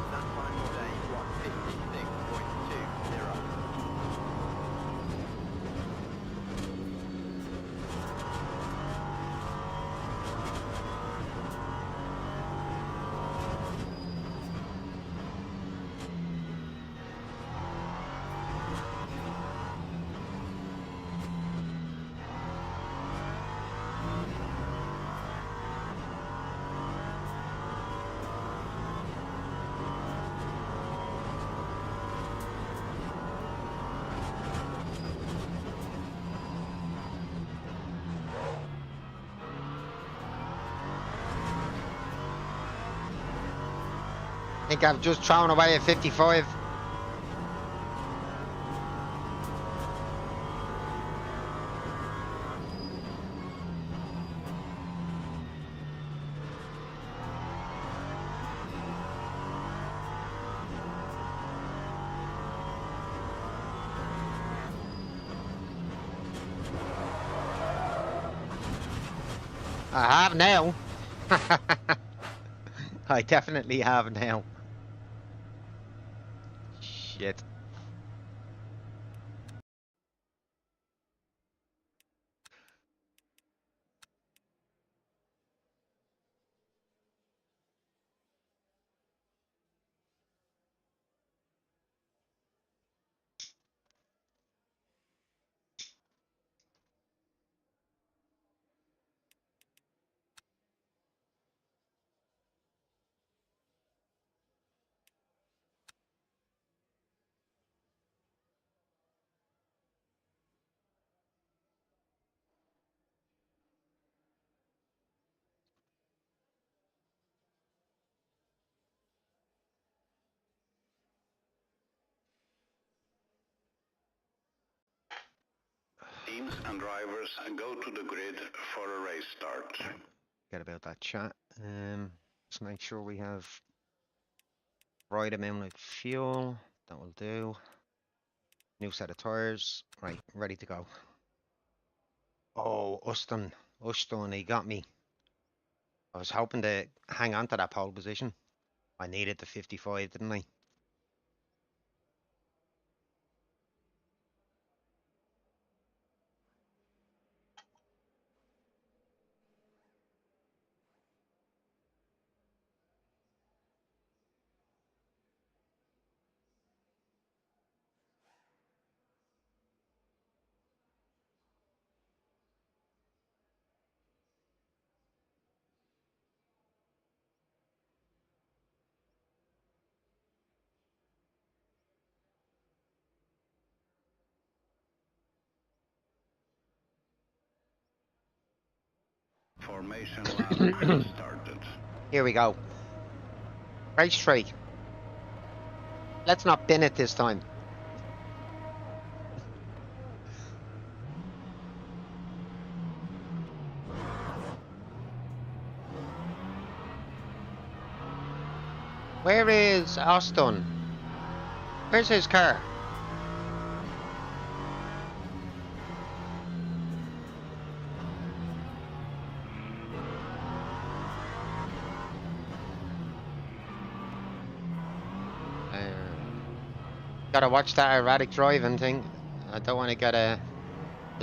That time was a 1:56.20. I think I've just thrown away a 55. I have now. I definitely have now. Shit. Teams and drivers go to the grid for a race start. Forget about that chat. Let's make sure we have right amount of fuel. That will do. New set of tires. Right, ready to go. Oh, Uston, he got me. I was hoping to hang on to that pole position. I needed the 55, didn't I? Formation lap has started. Here we go. Right straight. Let's not bin it this time. Where is Austin? Where's his car? Gotta watch that erratic driving thing. I don't want to get a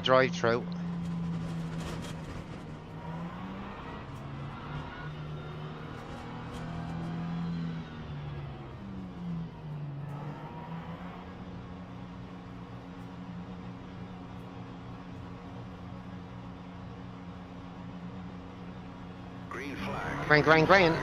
drive through. Green flag. Green.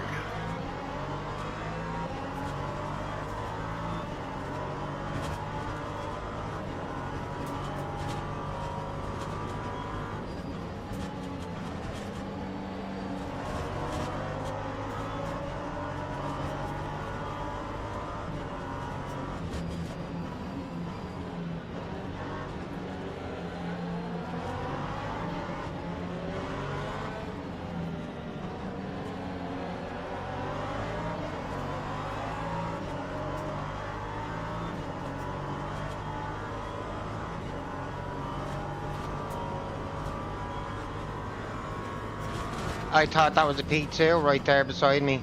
I thought that was a P2 right there beside me.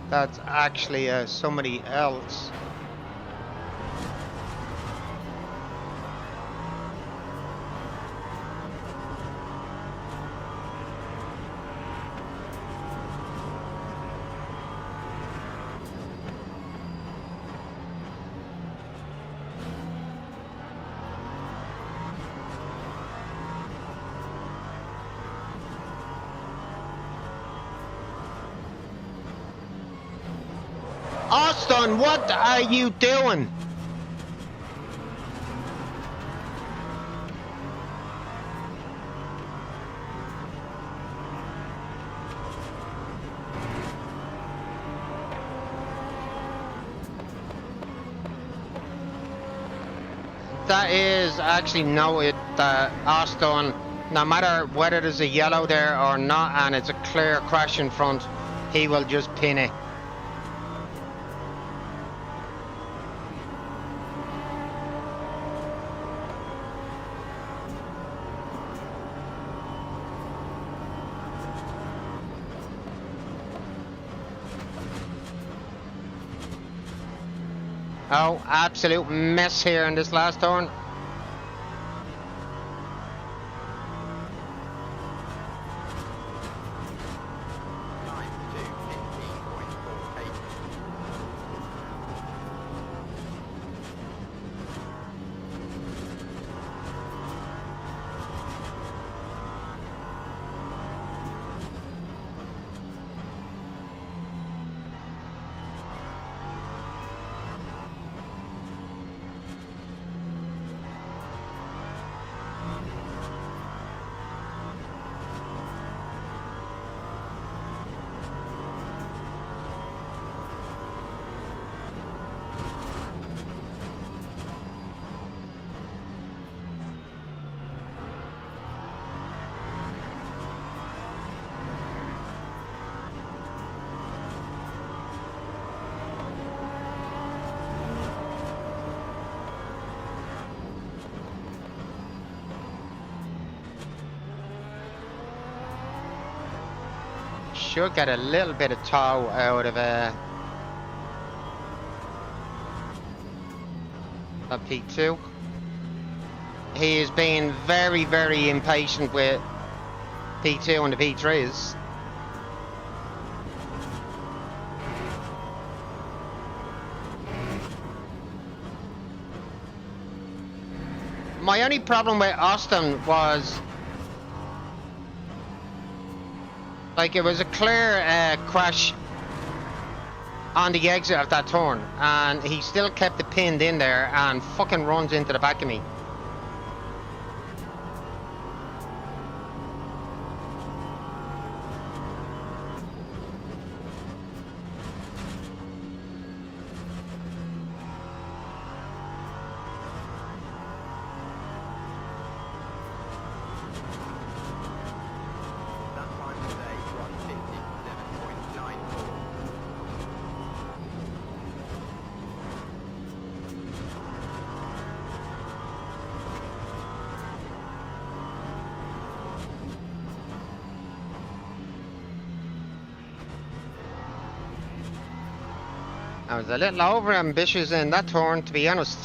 That's actually somebody else. Austin, what are you doing? That is actually noted that Austin, no matter whether there's a yellow there or not and it's a clear crash in front, he will just pin it. Oh, absolute mess here in this last turn. Time to 15.48. Should get a little bit of tow out of that P2. He is being very, very impatient with P2 and the P3s. My only problem with Austin was, like, it was a clear crash on the exit of that turn, and he still kept it pinned in there and fucking runs into the back of me. That time today, 157.94. I was a little over ambitious in that turn, to be honest.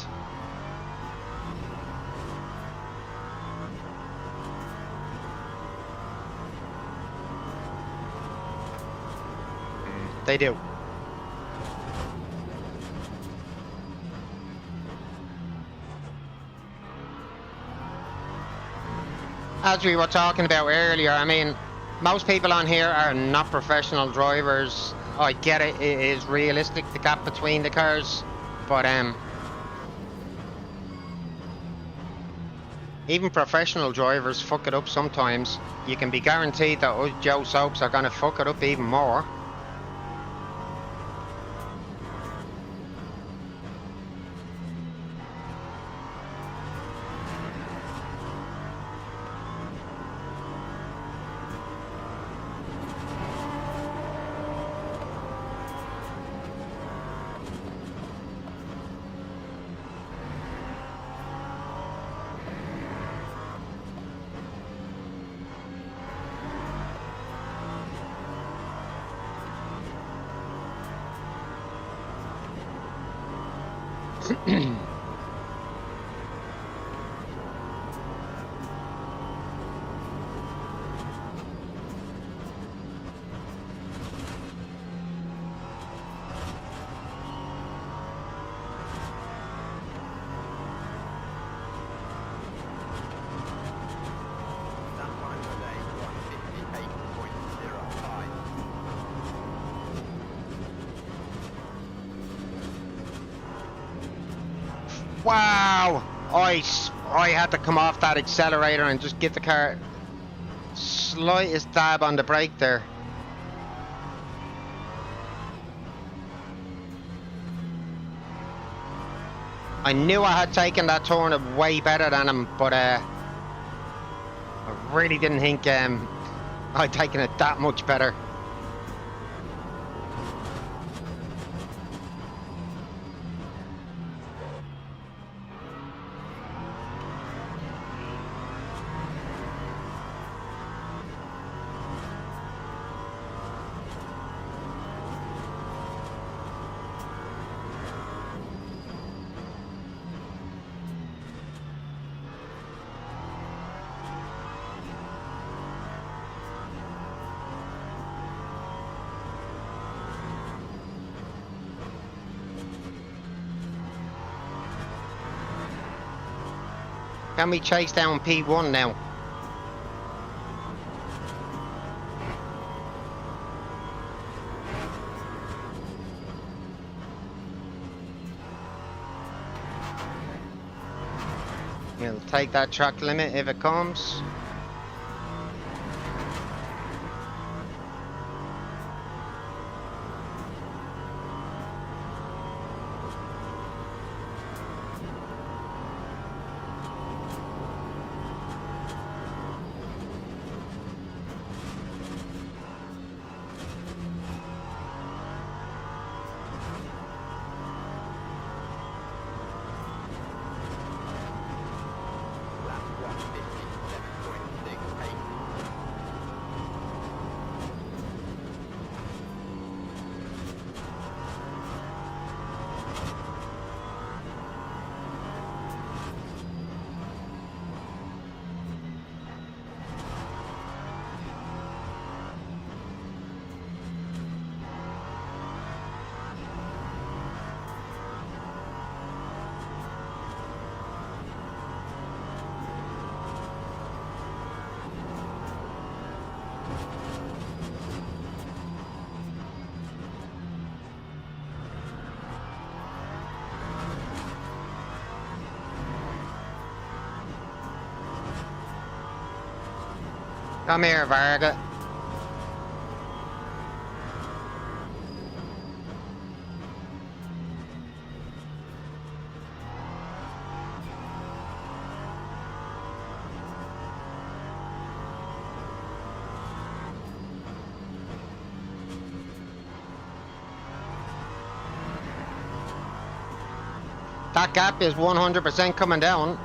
They do. As we were talking about earlier, I mean, most people on here are not professional drivers. I get it, it is realistic, the gap between the cars, but even professional drivers fuck it up sometimes. You can be guaranteed that us Joe Soaps are gonna fuck it up even more. That time today, 158.05. Wow! I had to come off that accelerator and just give the car slightest dab on the brake there. I knew I had taken that turn way better than him, but I really didn't think I'd taken it that much better. Can we chase down P1 now? We'll take that track limit if it comes. Lap 157.68. Come here, Varga. That gap is 100% coming down.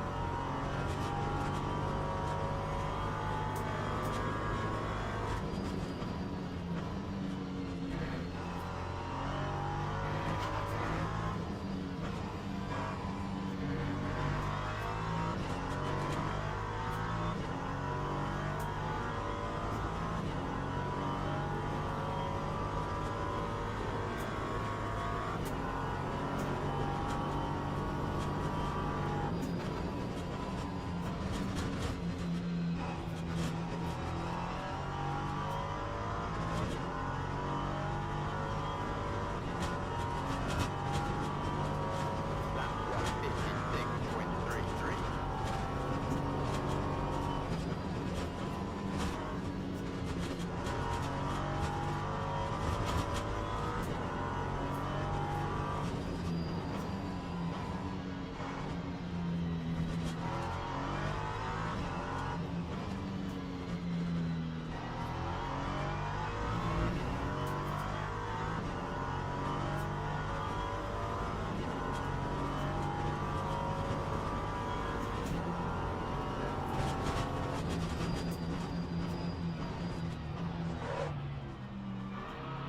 Lap 156.33.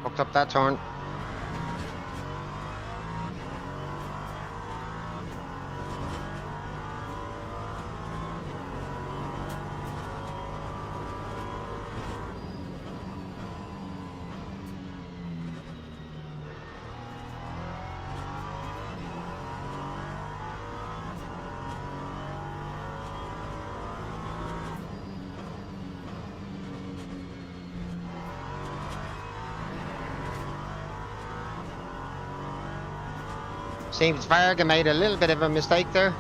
Hooked up that turn. Seems Varga made a little bit of a mistake there.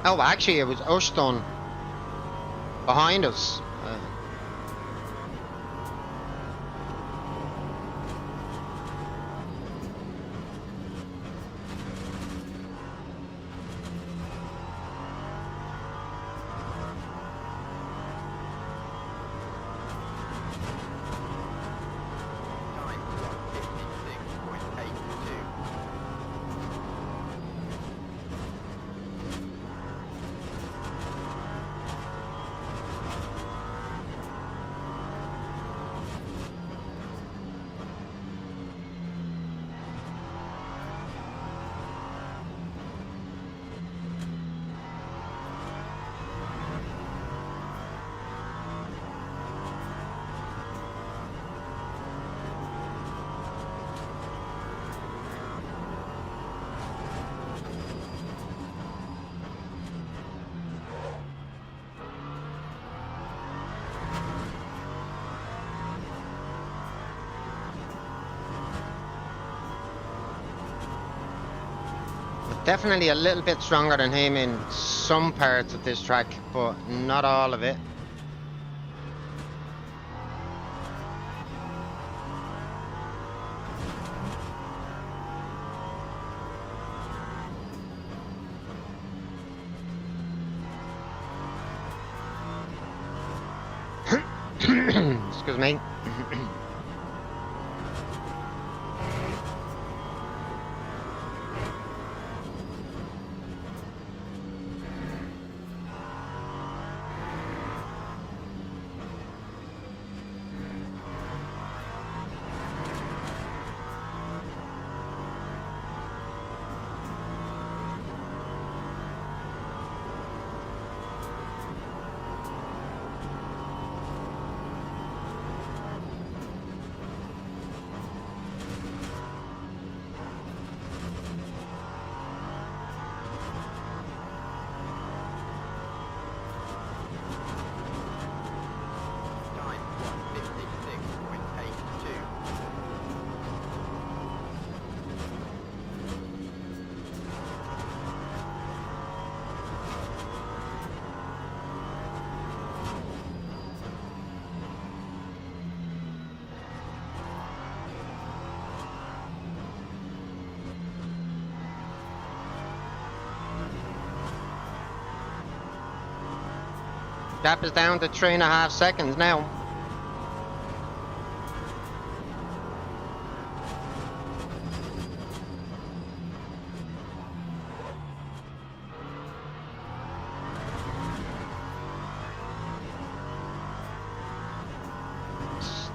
Oh, actually, it was Uston behind us. Time 156.82. Definitely a little bit stronger than him in some parts of this track, but not all of it. Excuse me. Time 156.82. Gap is down to 3.5 seconds now.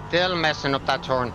Still messing up that turn.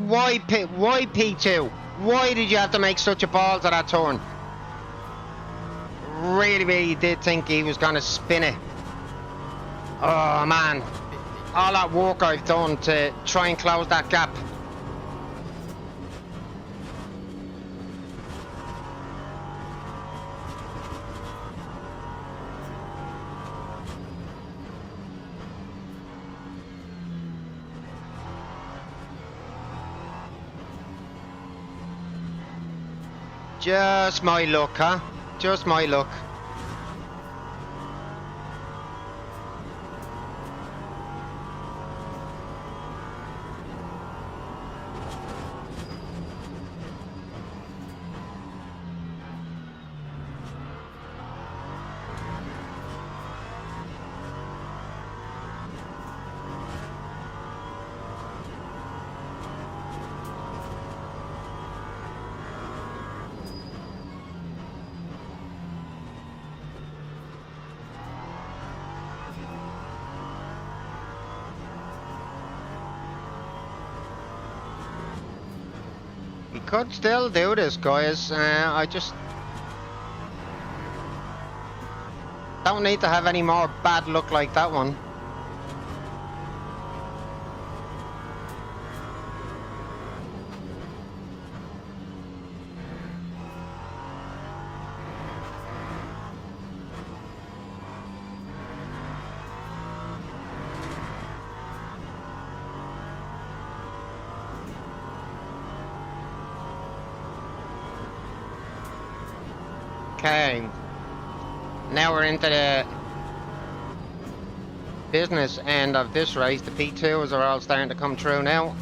Why P2? Why did you have to make such a balls of that turn? Really did think he was gonna spin it. Oh man, all that work I've done to try and close that gap. Just my luck, huh? Just my luck. We could still do this, guys. I just don't need to have any more bad luck like that one. Okay, now we're into the business end of this race. The P2s are all starting to come through now.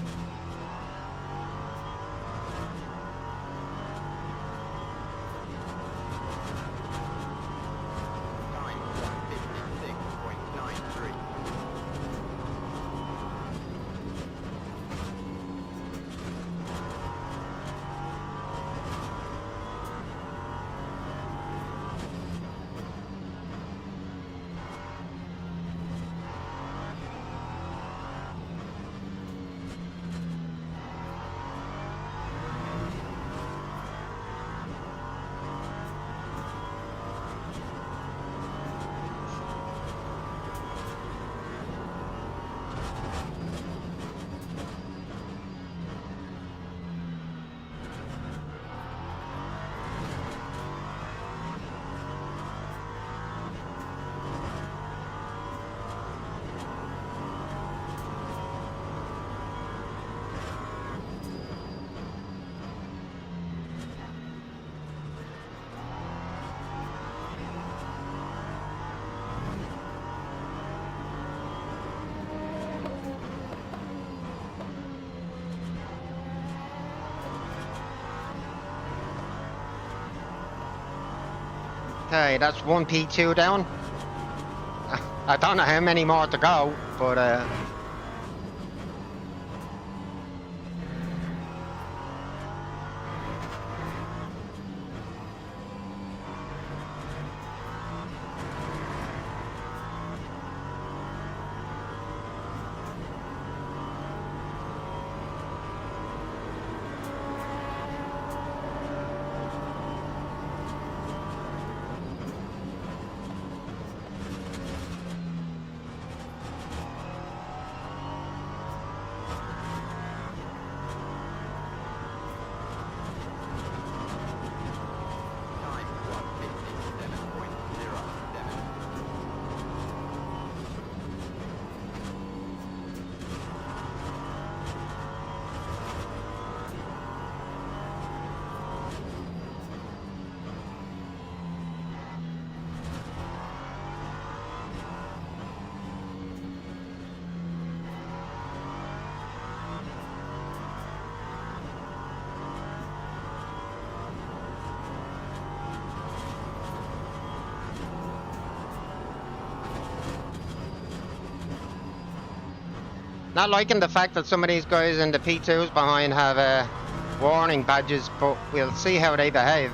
Okay, that's one P2 down. I don't know how many more to go, but Time 157.07. not liking the fact that some of these guys in the P2s behind have warning badges, but we'll see how they behave.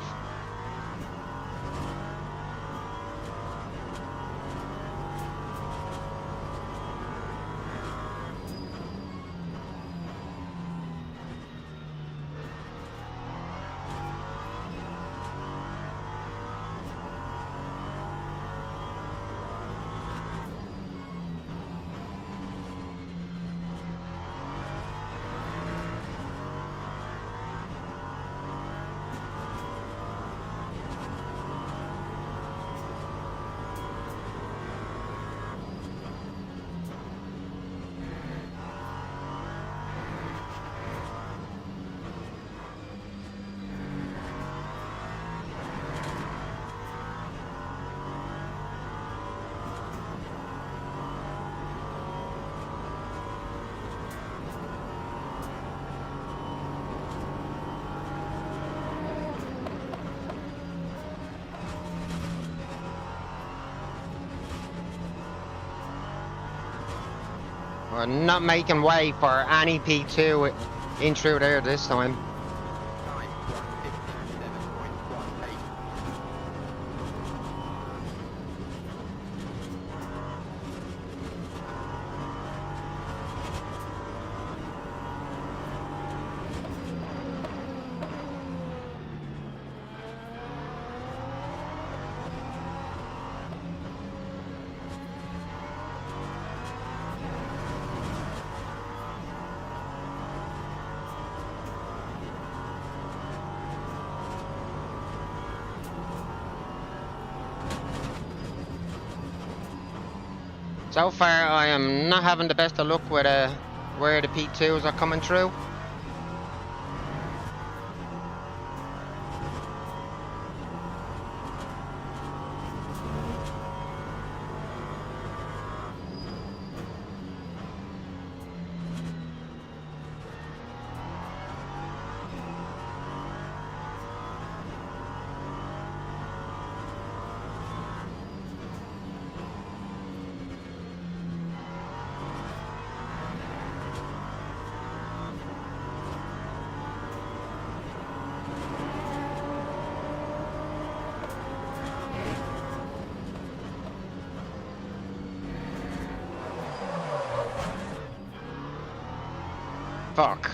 We're not making way for any P2 in through there this time. Time 157.18. So far, I am not having the best of luck with where the P2s are coming through. Fuck.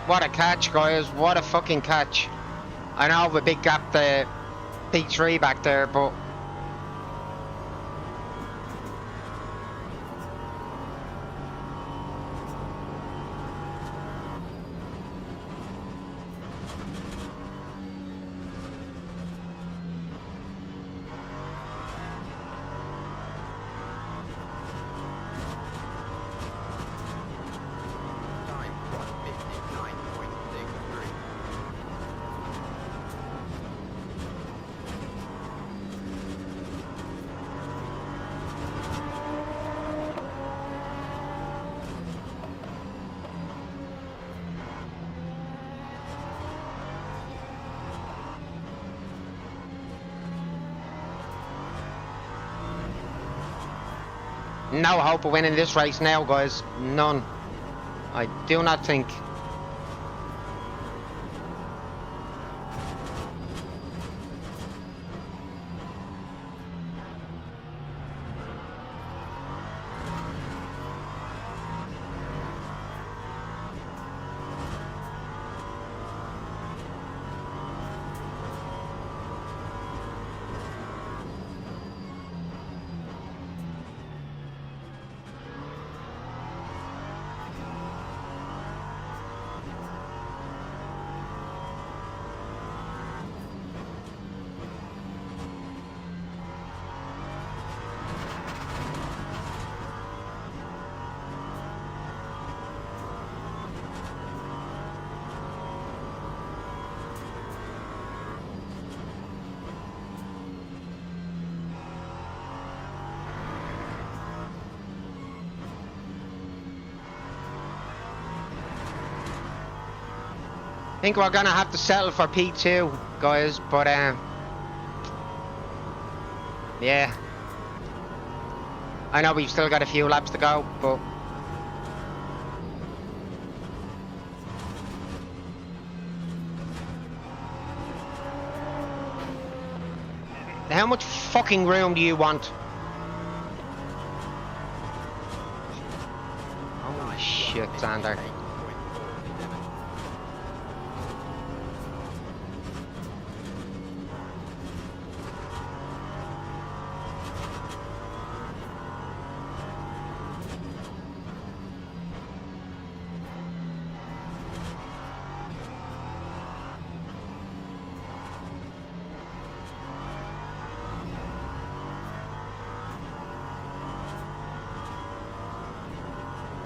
What a catch, guys. What a fucking catch. I know the big gap the P3 back there, but Time 159.63. No hope of winning this race now, guys. None. I do not think. I think we're gonna have to settle for P2, guys, but yeah. I know we've still got a few laps to go, but how much fucking room do you want? Holy shit, Xander.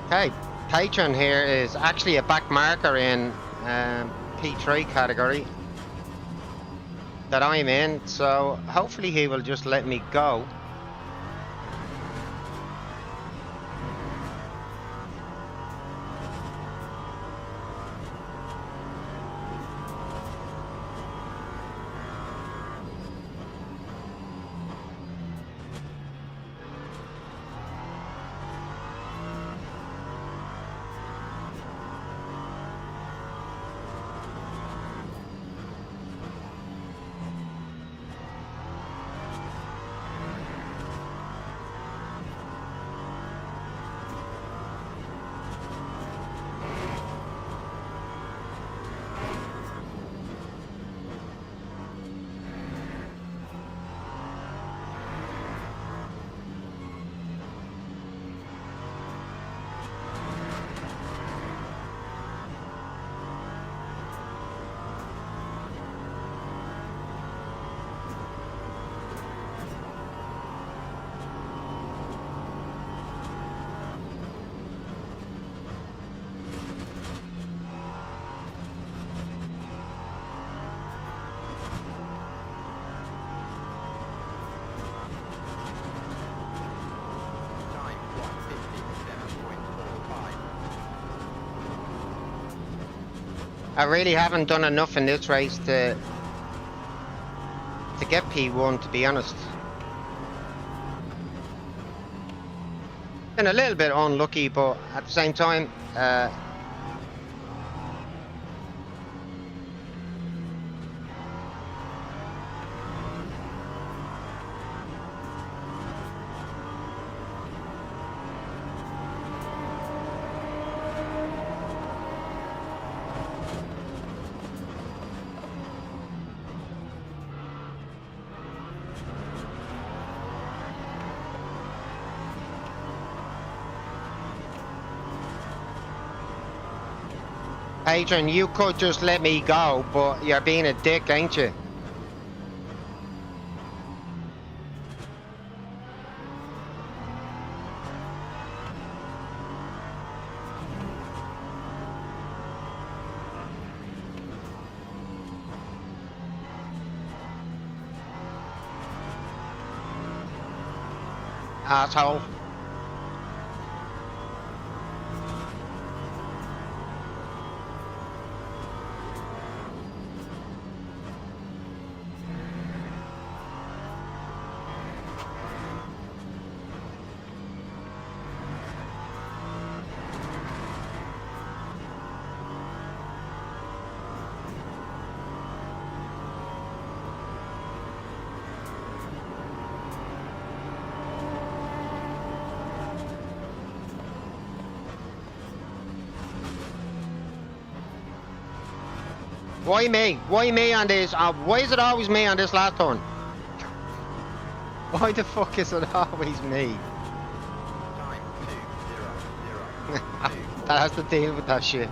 Okay, Patron here is actually a back marker in P3 category that I'm in, so hopefully he will just let me go. Time 1:57.45. I really haven't done enough in this race to get P1, to be honest. Been a little bit unlucky, but at the same time, Adrian, you could just let me go, but you're being a dick, ain't you? Asshole. Why me? Why me on this? Why is it always me on this last turn? Why the fuck is it always me? Time 2:00. That has to deal with that shit.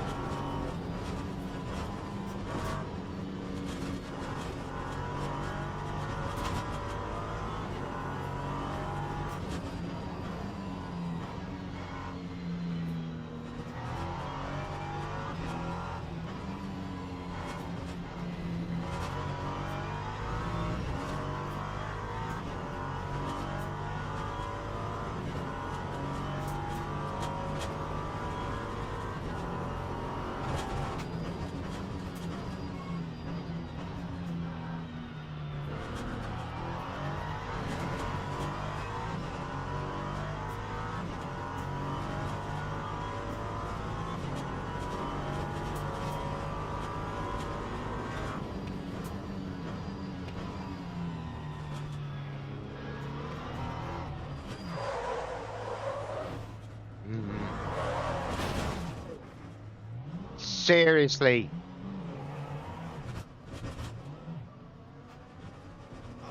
Seriously.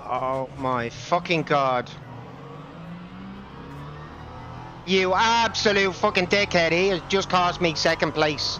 Oh my fucking god. You absolute fucking dickhead. He has just cost me second place.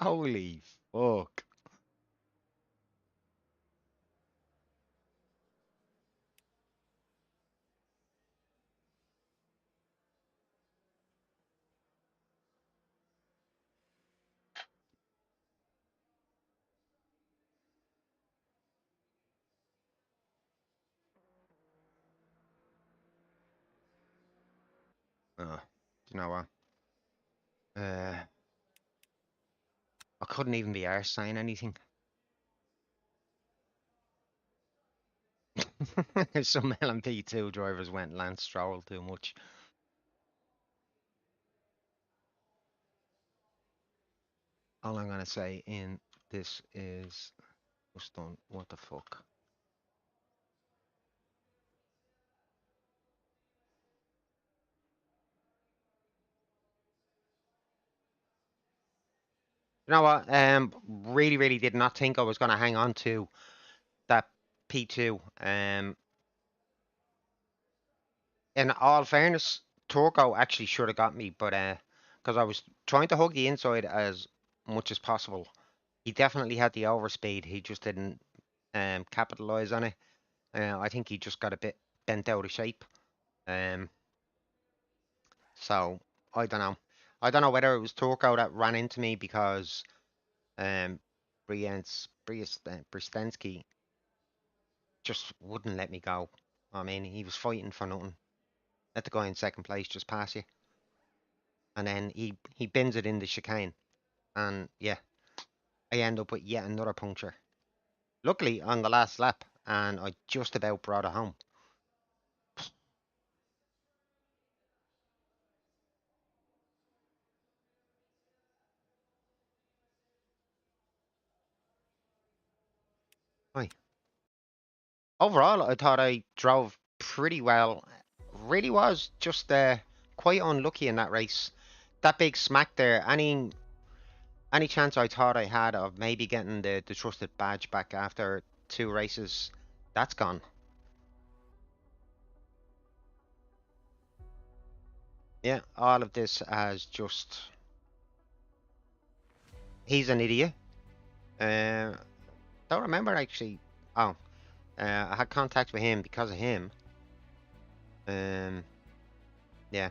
Holy fuck. Oh, do you know what? I couldn't even be arsed saying anything. Some LMP2 drivers went Lance Stroll too much. All I'm gonna say in this is just done. What the fuck? You know what? Really did not think I was gonna hang on to that P2. In all fairness, Turco actually should have got me, but because I was trying to hug the inside as much as possible. He definitely had the overspeed. He just didn't capitalize on it. I think he just got a bit bent out of shape. Um, so I don't know. I don't know whether it was Turco that ran into me because um, Bristensky just wouldn't let me go. I mean, he was fighting for nothing. Let the guy in second place just pass you, and then he bins it in the chicane, and yeah, I end up with yet another puncture. Luckily on the last lap, and I just about brought it home. Hi. Overall, I thought I drove pretty well. Really was just quite unlucky in that race. That big smack there. Any chance I thought I had of maybe getting the trusted badge back after two races, that's gone. Yeah, all of this as just he's an idiot. Uh, don't remember actually. Oh, I had contact with him because of him. Um, yeah.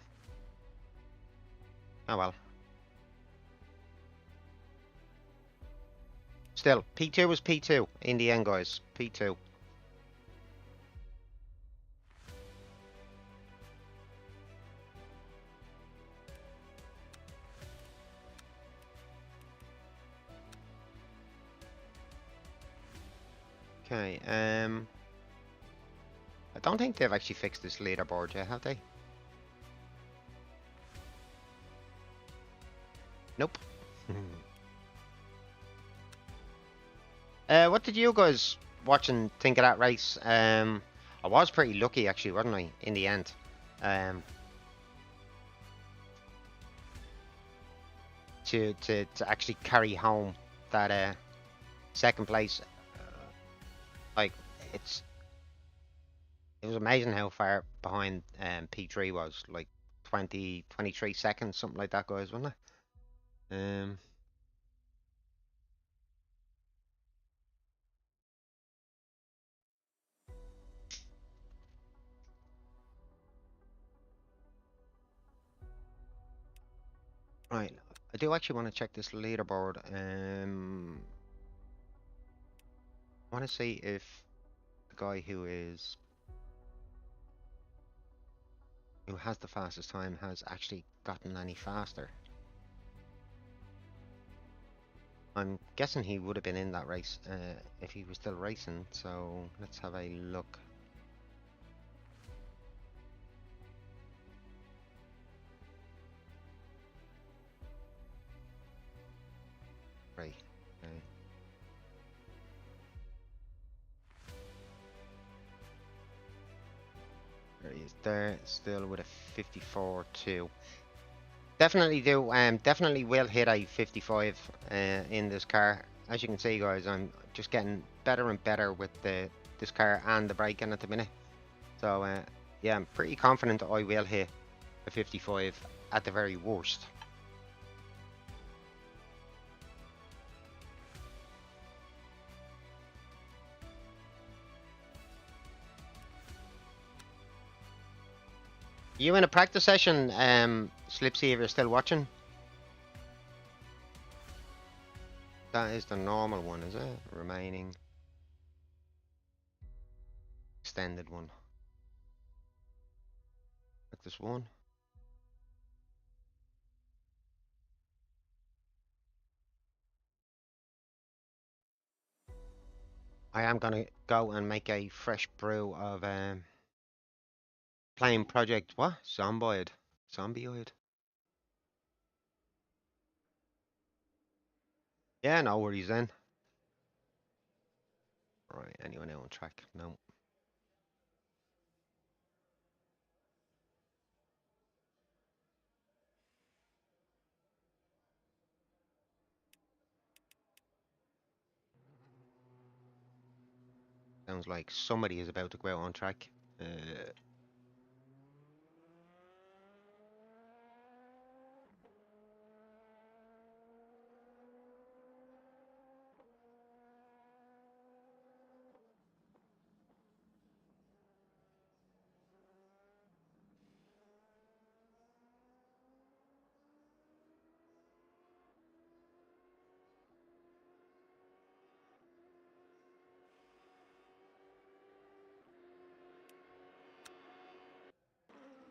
Oh well. Still, P2 was P2 in the end, guys. P2. Okay. I don't think they've actually fixed this leaderboard yet, have they? Nope. What did you guys watch and think of that race? I was pretty lucky actually, wasn't I, in the end? Um, to actually carry home that second place. Like it's it was amazing how far behind P3 was. Like 20, 23 seconds, something like that, guys, wasn't it? Right. I do actually want to check this leaderboard. I want to see if the guy who has the fastest time has actually gotten any faster. I'm guessing he would have been in that race if he was still racing. So let's have a look. Right. Okay. There he is there, still with a 54.2. Definitely will hit a 55 in this car. As you can see, guys, I'm just getting better and better with this car and the braking at the minute. So yeah, I'm pretty confident I will hit a 55 at the very worst. You in a practice session, Slipsy, if you're still watching? That is the normal one, is it? Remaining extended one. Practice one. I am gonna go and make a fresh brew of playing project what? Zombioid. Zombioid. Yeah, no worries then. Right, anyone out on track? No. Sounds like somebody is about to go out on track.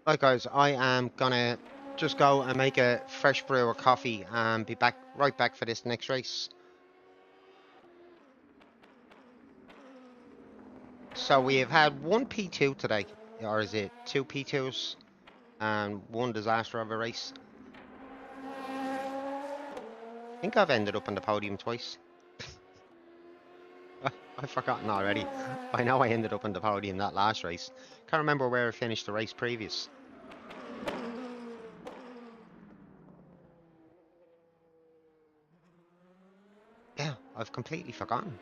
Right, guys, I am gonna just go and make a fresh brew of coffee and be right back for this next race. So we have had one P2 today, or is it two P2s and one disaster of a race? I think I've ended up on the podium twice. I've forgotten already. I know I ended up on the podium that last race. Can't remember where I finished the race previous. Yeah, I've completely forgotten.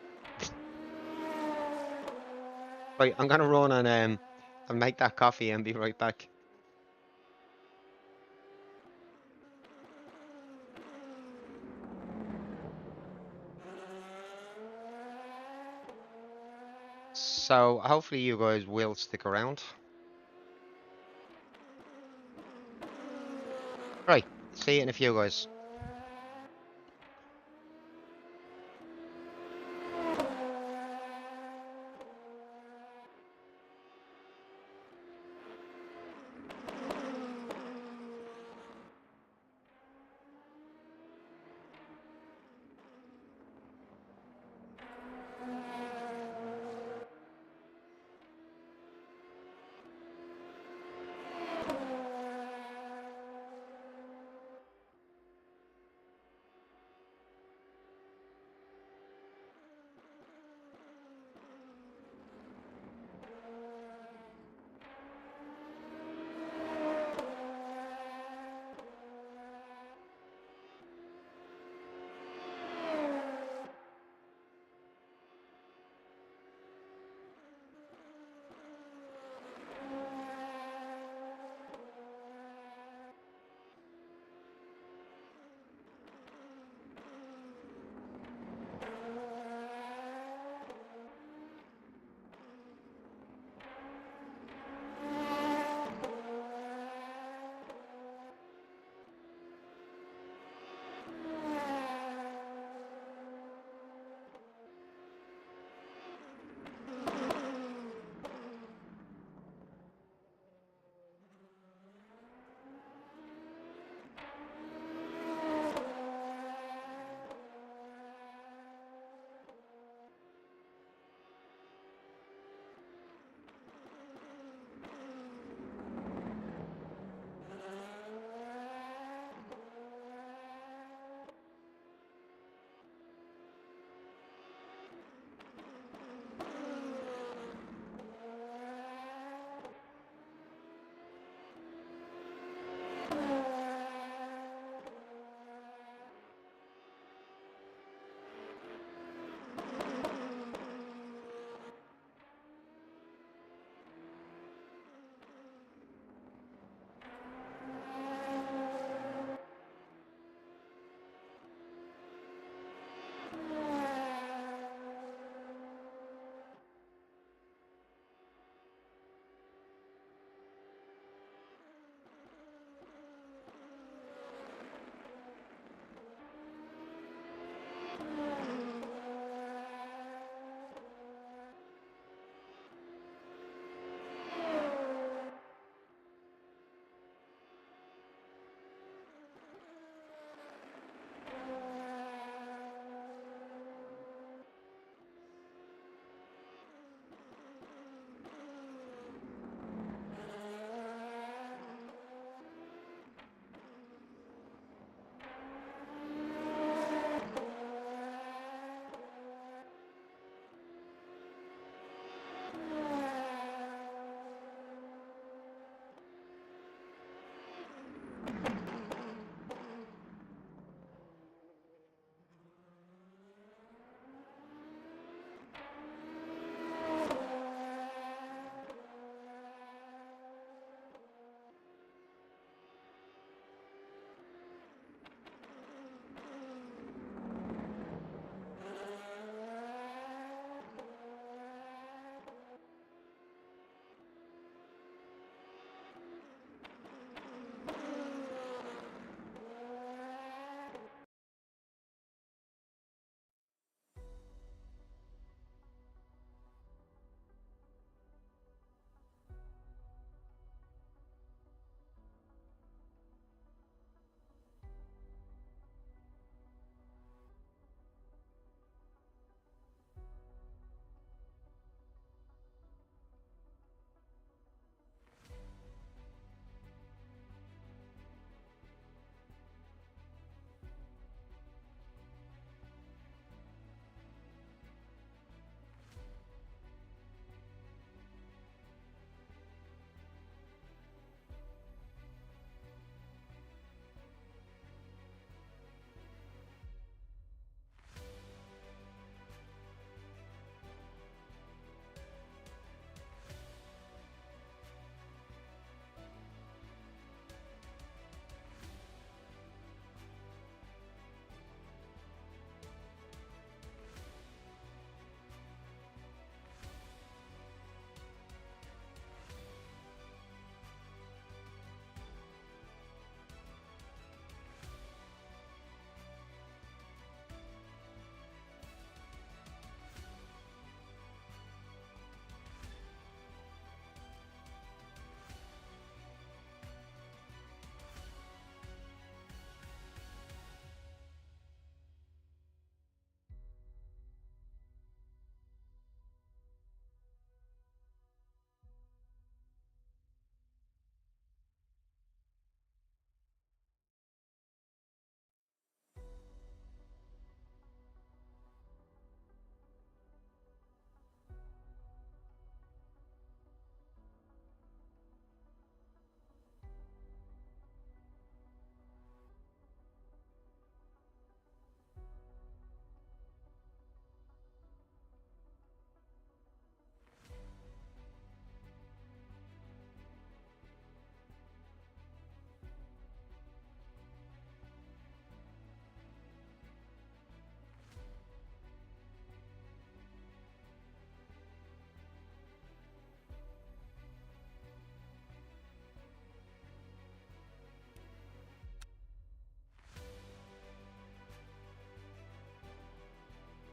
Right, I'm gonna run and make that coffee and be right back. So hopefully you guys will stick around. Right, see you in a few, guys.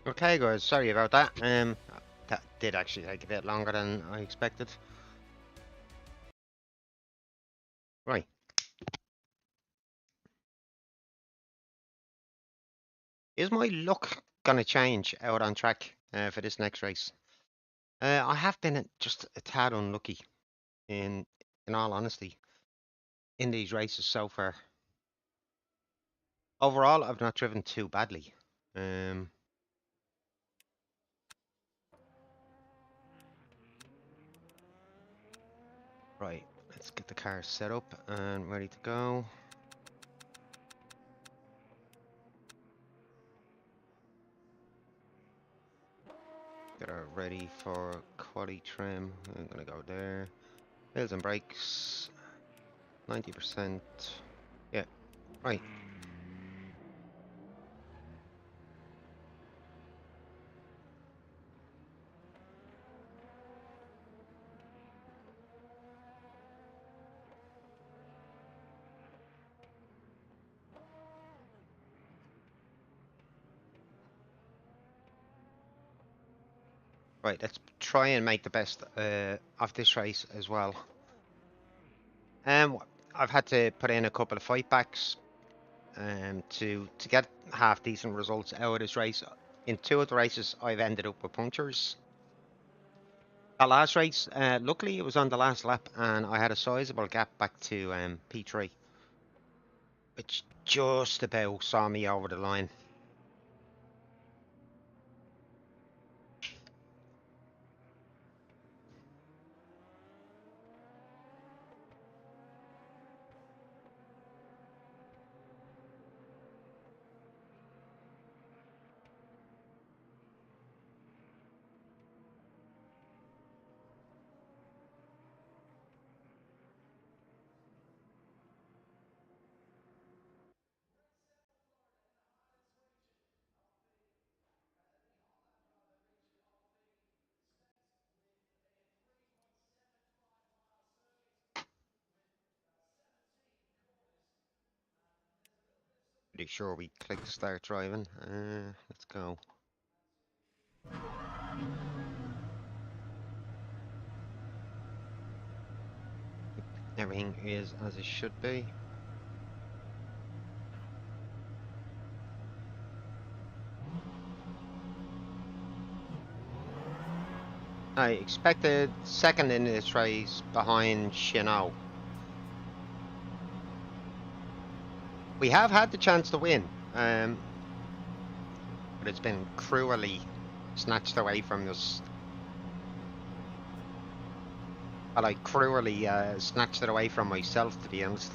Okay, guys, sorry about that. That did actually take a bit longer than I expected. Right. Is my luck gonna change out on track for this next race? I have been just a tad unlucky in in all honesty in these races so far. Overall, I've not driven too badly. Um, right, let's get the car set up and ready to go. Get her ready for quali trim. I'm gonna go there. Wheels and brakes, 90%. Yeah, right. Right, let's try and make the best of this race as well. Um, I've had to put in a couple of fight backs to get half decent results out of this race. In two of the races, I've ended up with punctures. That last race, luckily it was on the last lap, and I had a sizable gap back to P3, which just about saw me over the line. Pretty sure we click start driving. Let's go. Everything is as it should be. I expected second in this race behind Chino. We have had the chance to win, but it's been cruelly snatched away from us. I like cruelly snatched it away from myself, to be honest.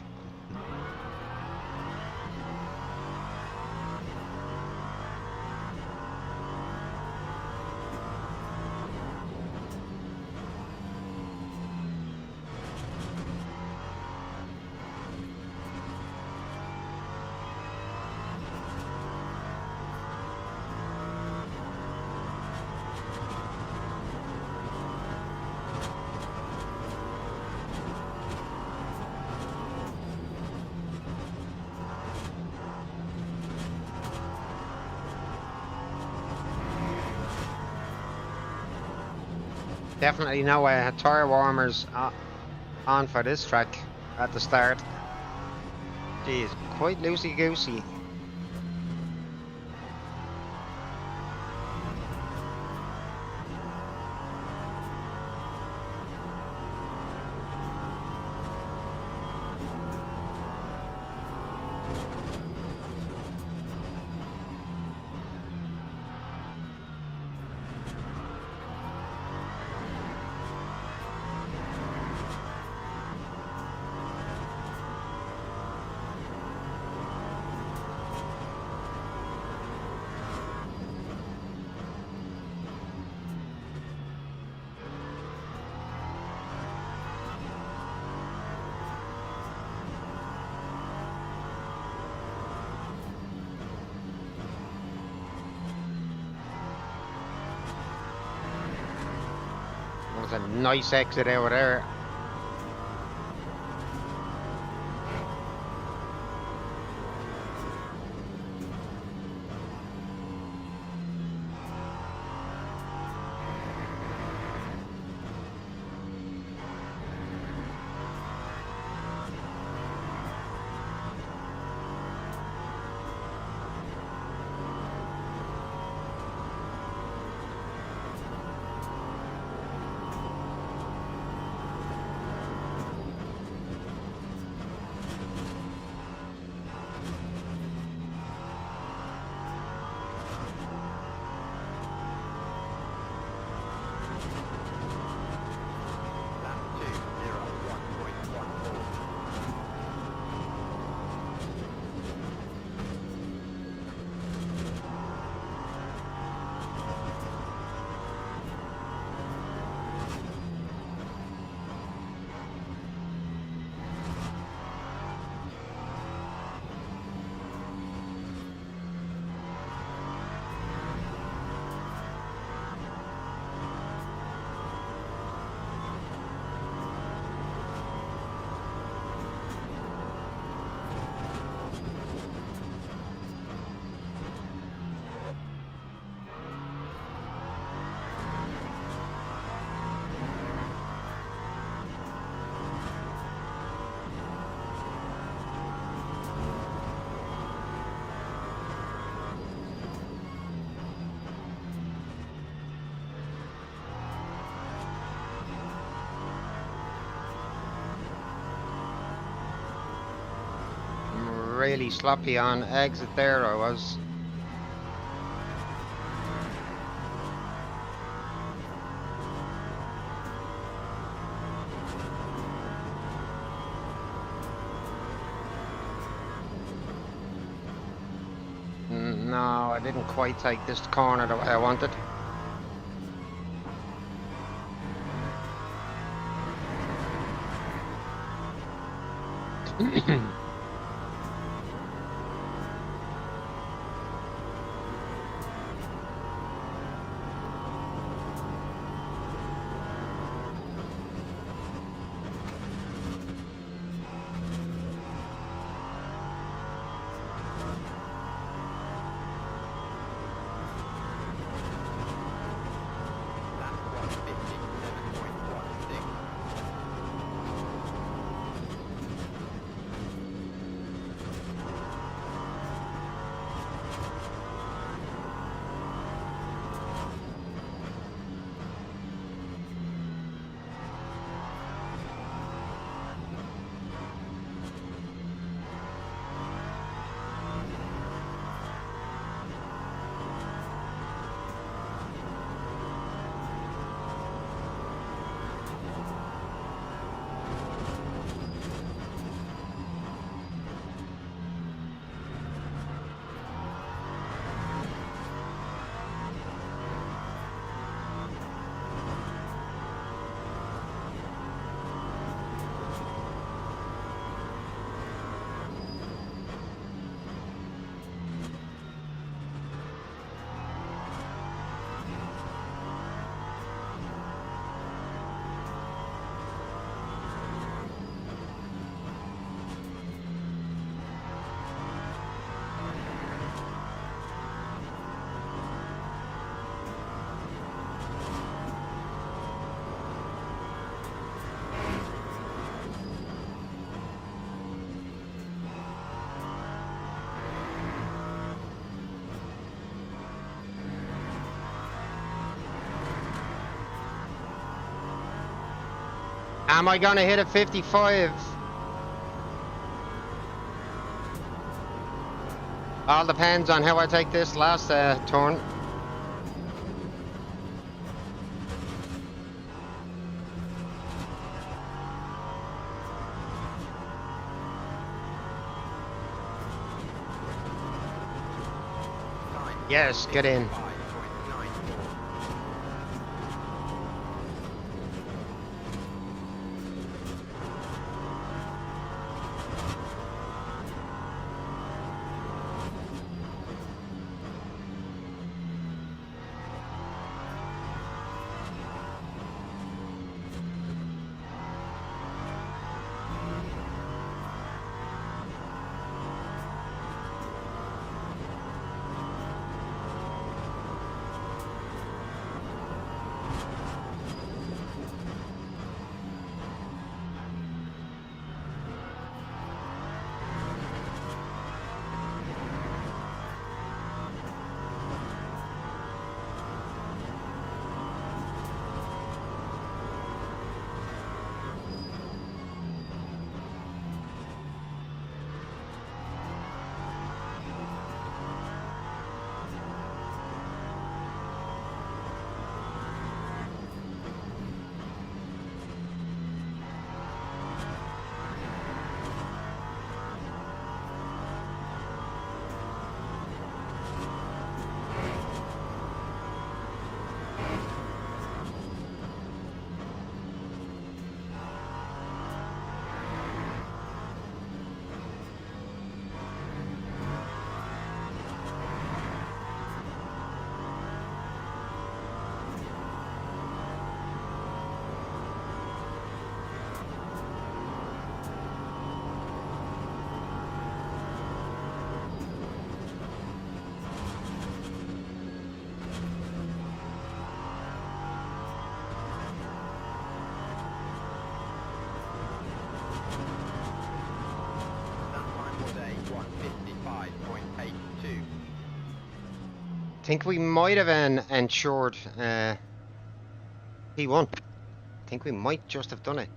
Definitely no tire warmers on for this track at the start. Jeez, quite loosey-goosey. That was a nice exit out there. really sloppy on exit there, I was. No, I didn't quite take this corner the way I wanted. Lap 157.16. Am I gonna hit a 55? All depends on how I take this last turn. Time Yes, get in. 5.94. That time was a 155.82. Think we might have ensured P1. Think we might just have done it.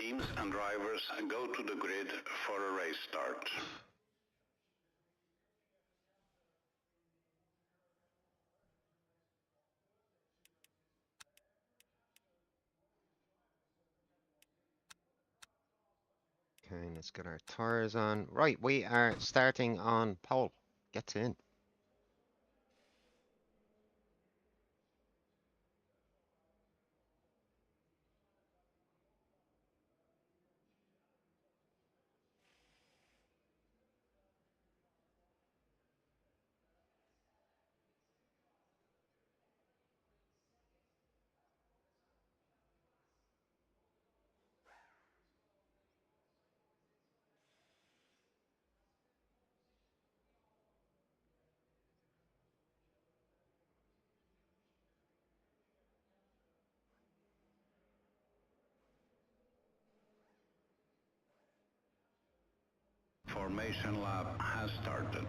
Teams and drivers go to the grid for a race start. Okay, let's get our tires on. Right, we are starting on pole. Gets in. Formation lap has started.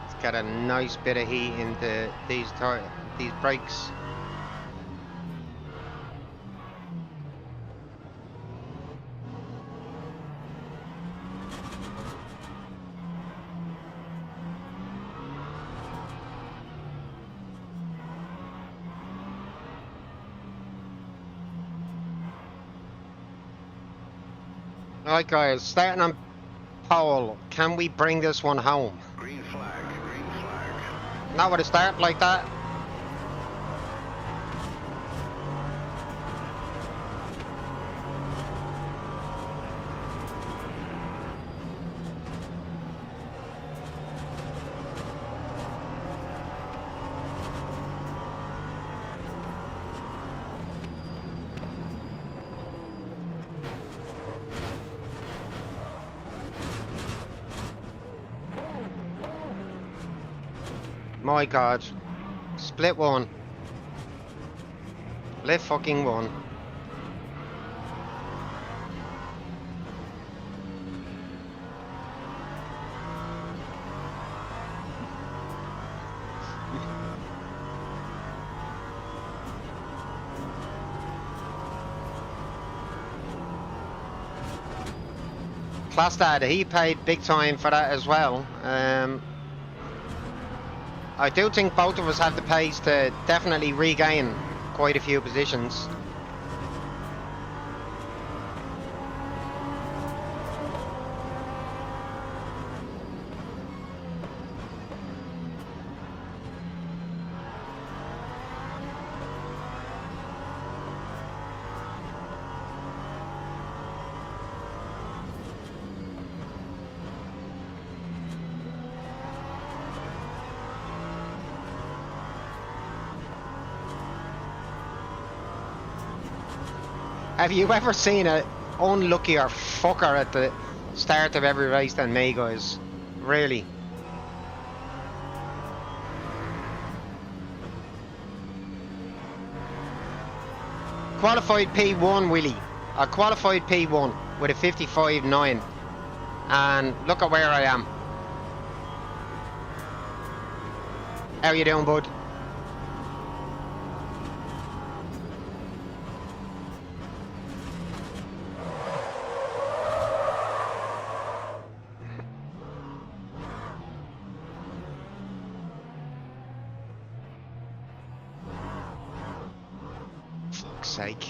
Let's get a nice bit of heat into these brakes. Alright guys, starting on pole. Can we bring this one home? Green flag, green flag. Not with a start like that. My god. Split one. Split fucking one. Plus that, he paid big time for that as well. I do think both of us have the pace to definitely regain quite a few positions. Have you ever seen a unluckier fucker at the start of every race than me, guys? Really? Qualified P1, Willie. I qualified P1 with a 55.9. And look at where I am. How you doing, bud? Fuck's sake.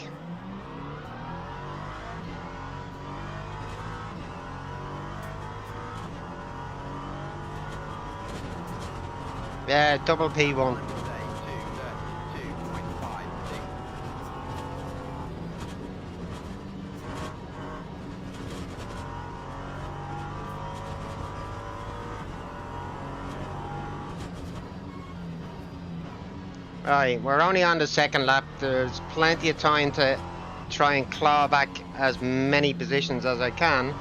Yeah, double P1. Right, we're only on the second lap. There's plenty of time to try and claw back as many positions as I can.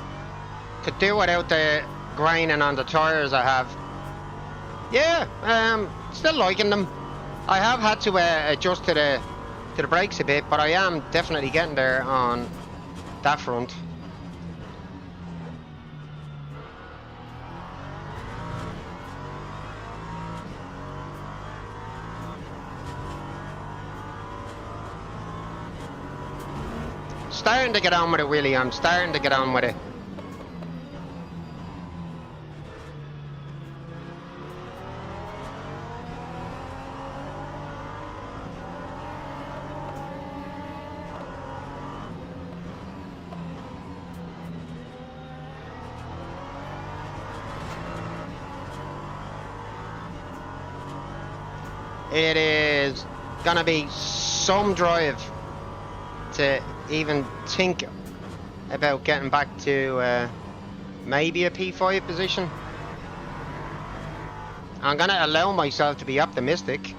could do without the graining on the tyres I have. Yeah, still liking them. I have had to adjust to the brakes a bit, but I am definitely getting there on that front. Starting to get on with it, Willie. I'm starting to get on with it. It is gonna be some drive to even think about getting back to maybe a P5 position. I'm gonna allow myself to be optimistic.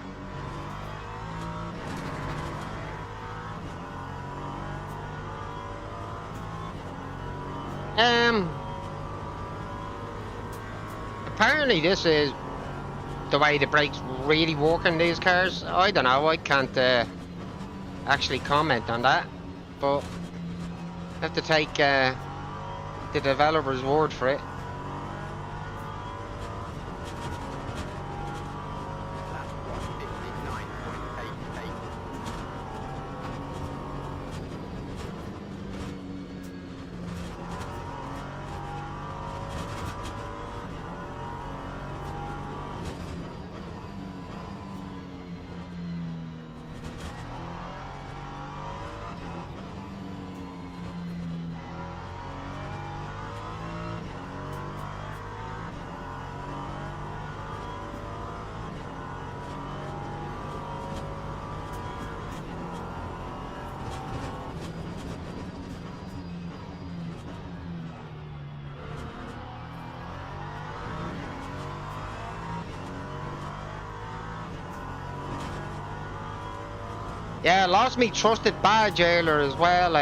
Apparently this is the way the brakes really work in these cars. I don't know, I can't actually comment on that, but I have to take the developer's word for it. Lap 159.88. Yeah, lost me trusted bar jailer as well,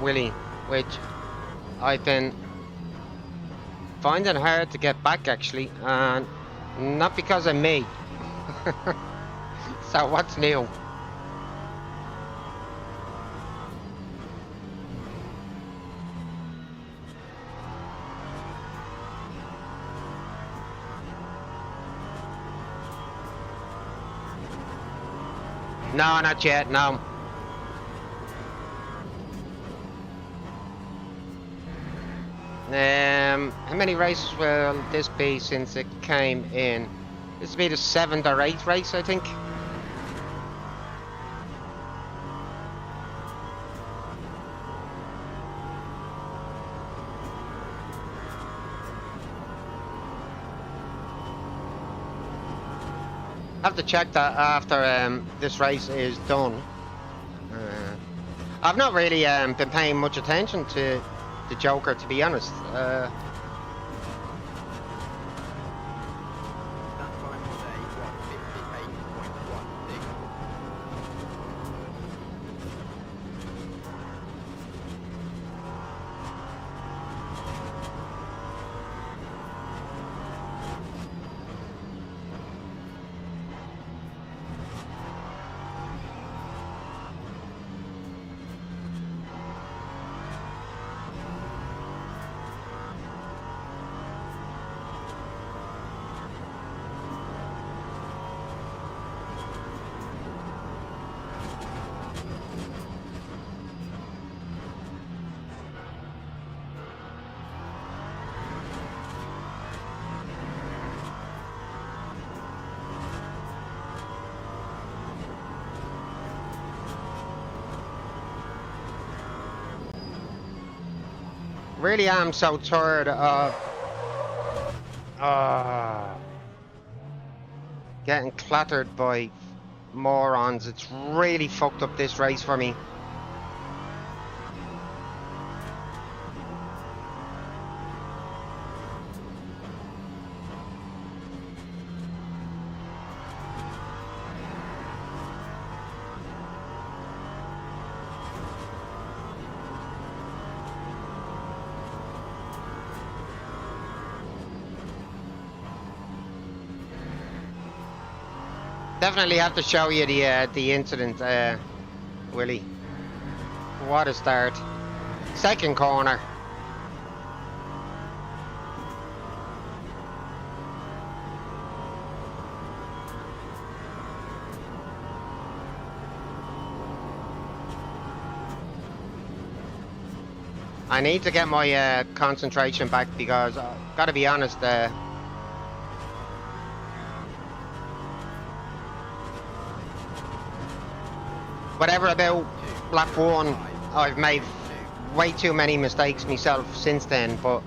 Willie, which I've been finding hard to get back actually, and not because of me. So what's new? No, not yet, no. How many races will this be since it came in? This will be the 7th or 8th race, I think. Have to check that after this race is done. I've not really been paying much attention to the Joker, to be honest. That time was a 158.16. Really am so tired of getting clattered by morons. It's really fucked up this race for me. Definitely have to show you the incident, Willie. What a start. Second corner. I need to get my concentration back because, gotta be honest, whatever about lap one, I've made way too many mistakes myself since then, but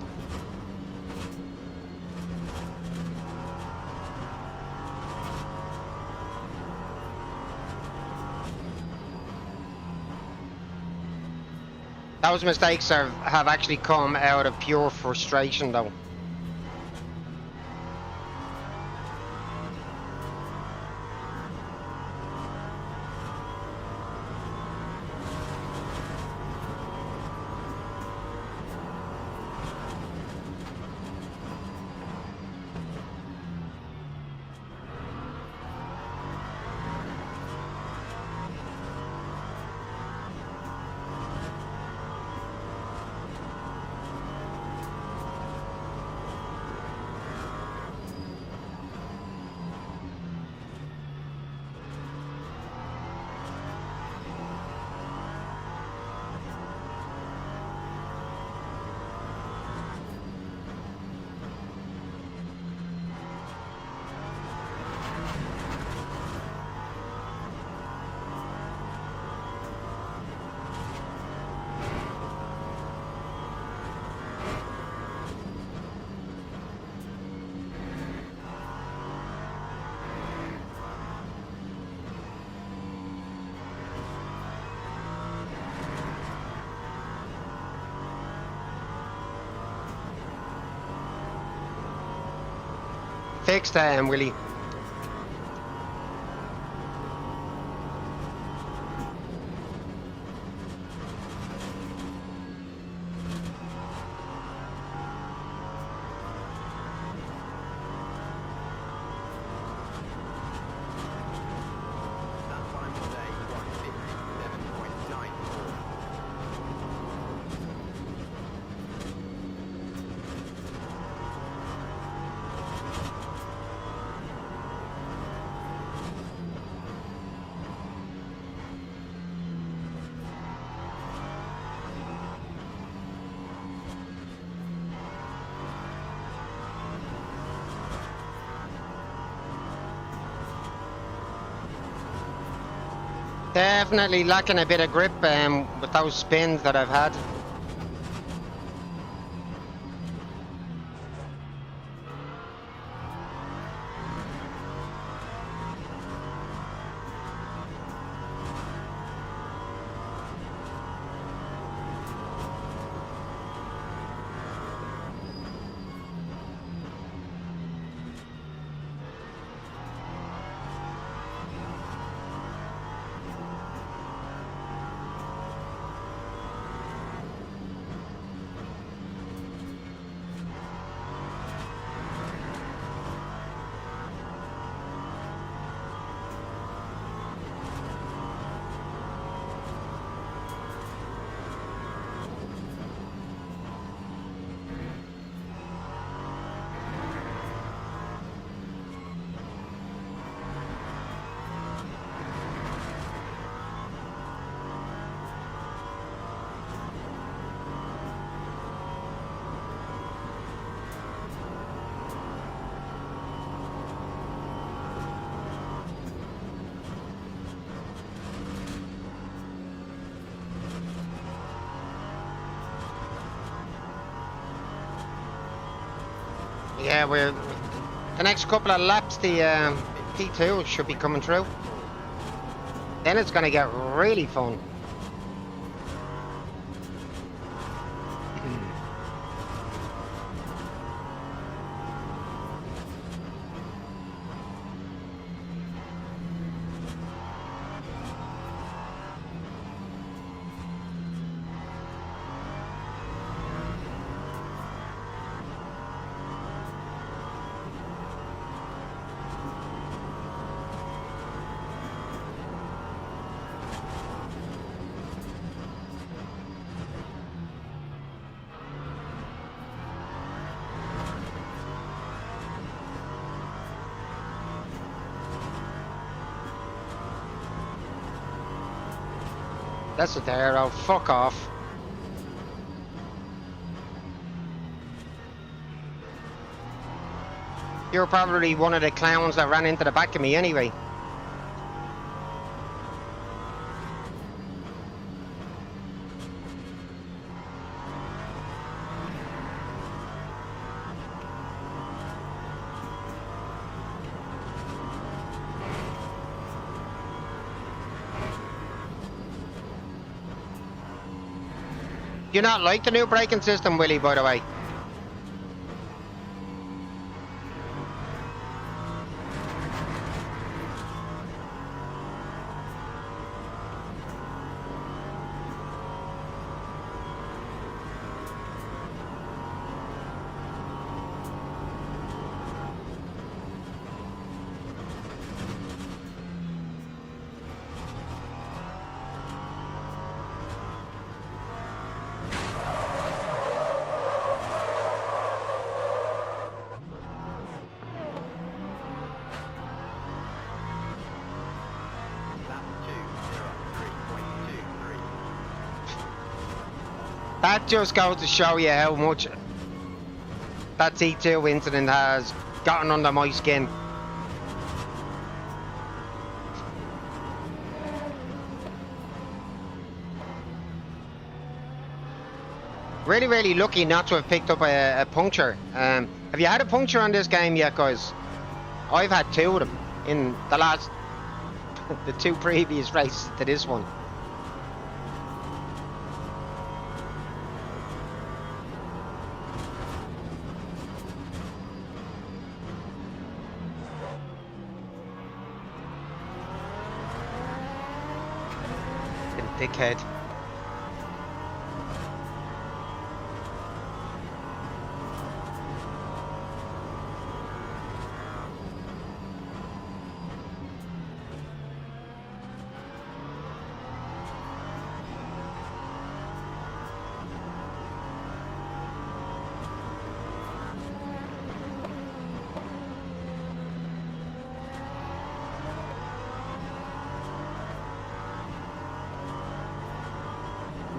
those mistakes have actually come out of pure frustration though. Fixed, Willie. That time was a 157.94. Definitely lacking a bit of grip with those spins that I've had. Yeah, we're the next couple of laps. The P2 should be coming through. Then it's gonna get really fun. That's it there. Oh, fuck off. You're probably one of the clowns that ran into the back of me anyway. Do you not like the new braking system, Willie, by the way? Lap 203.23. That just goes to show you how much that T2 incident has gotten under my skin. Really, really lucky not to have picked up a puncture. Have you had a puncture on this game yet, guys? I've had 2 of them in the last, the 2 previous races to this one. Dickhead.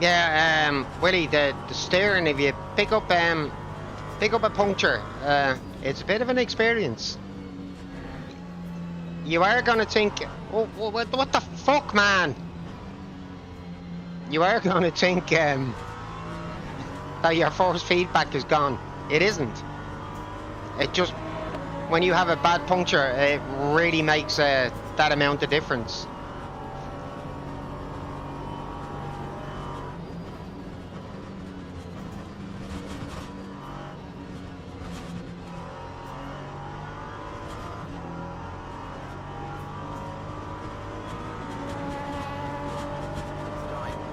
Yeah, Willie, the steering, if you pick up a puncture, it's a bit of an experience. You are gonna think, oh, what the fuck, man? You are gonna think that your force feedback is gone. It isn't. It just, when you have a bad puncture, it really makes that amount of difference. Time 202.20.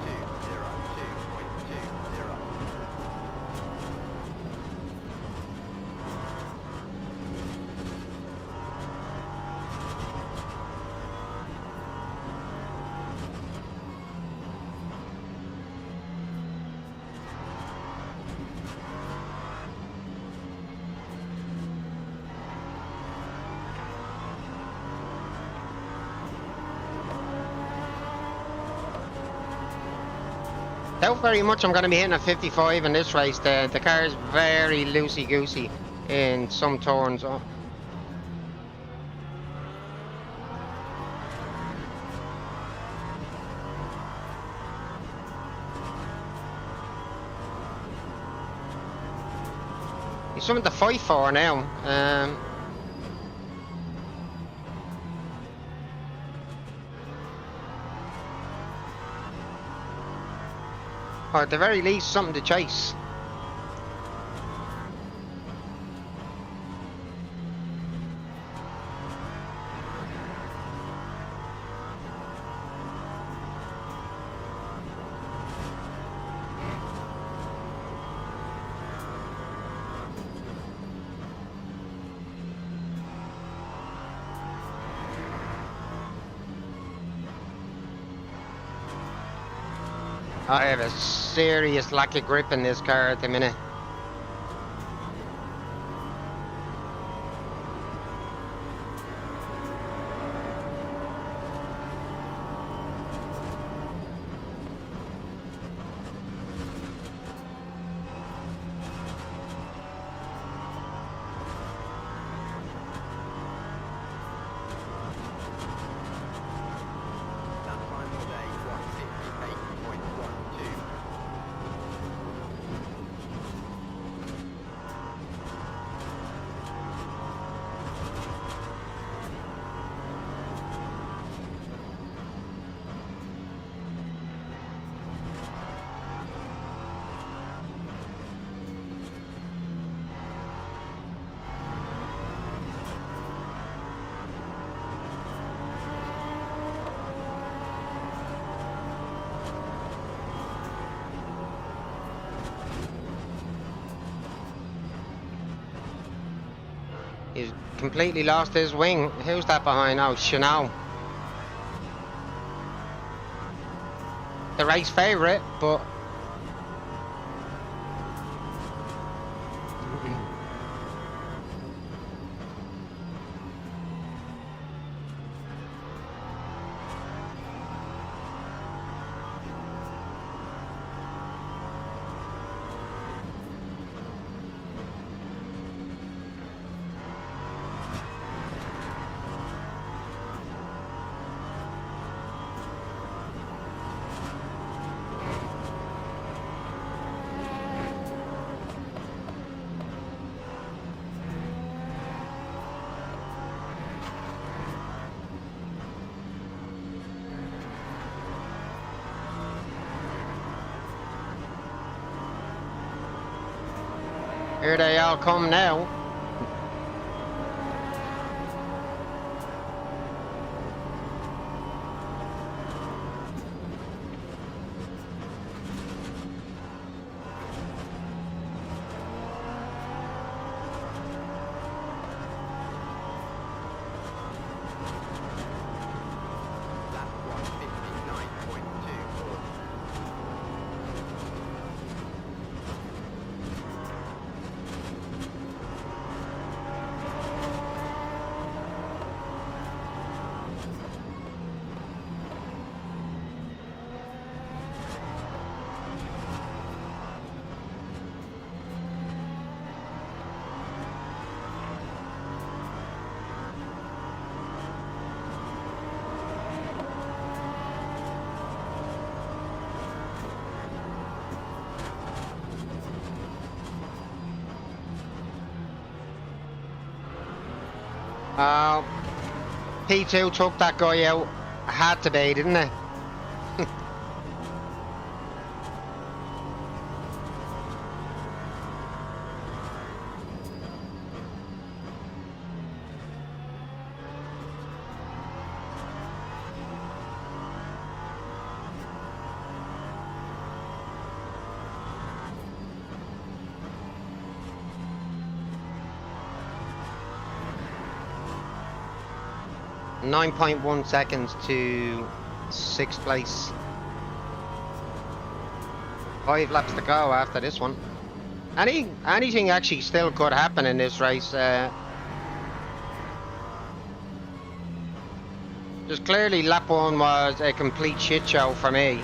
Doubt very much I'm going to be hitting a 55 in this race. The car is very loosey-goosey in some turns. Oh. He's something to fight for now. Or at the very least, something to chase. I have a serious lack of grip in this car at the minute. He's completely lost his wing. Who's that behind now? Chanel. The race favourite, but... Here they all come now. Lap 159.24. P2 took that guy out. Had to be, didn't it? .1 seconds to 6th place. 5 laps to go after this one. Anything actually still could happen in this race. Just clearly lap 1 was a complete shit show for me.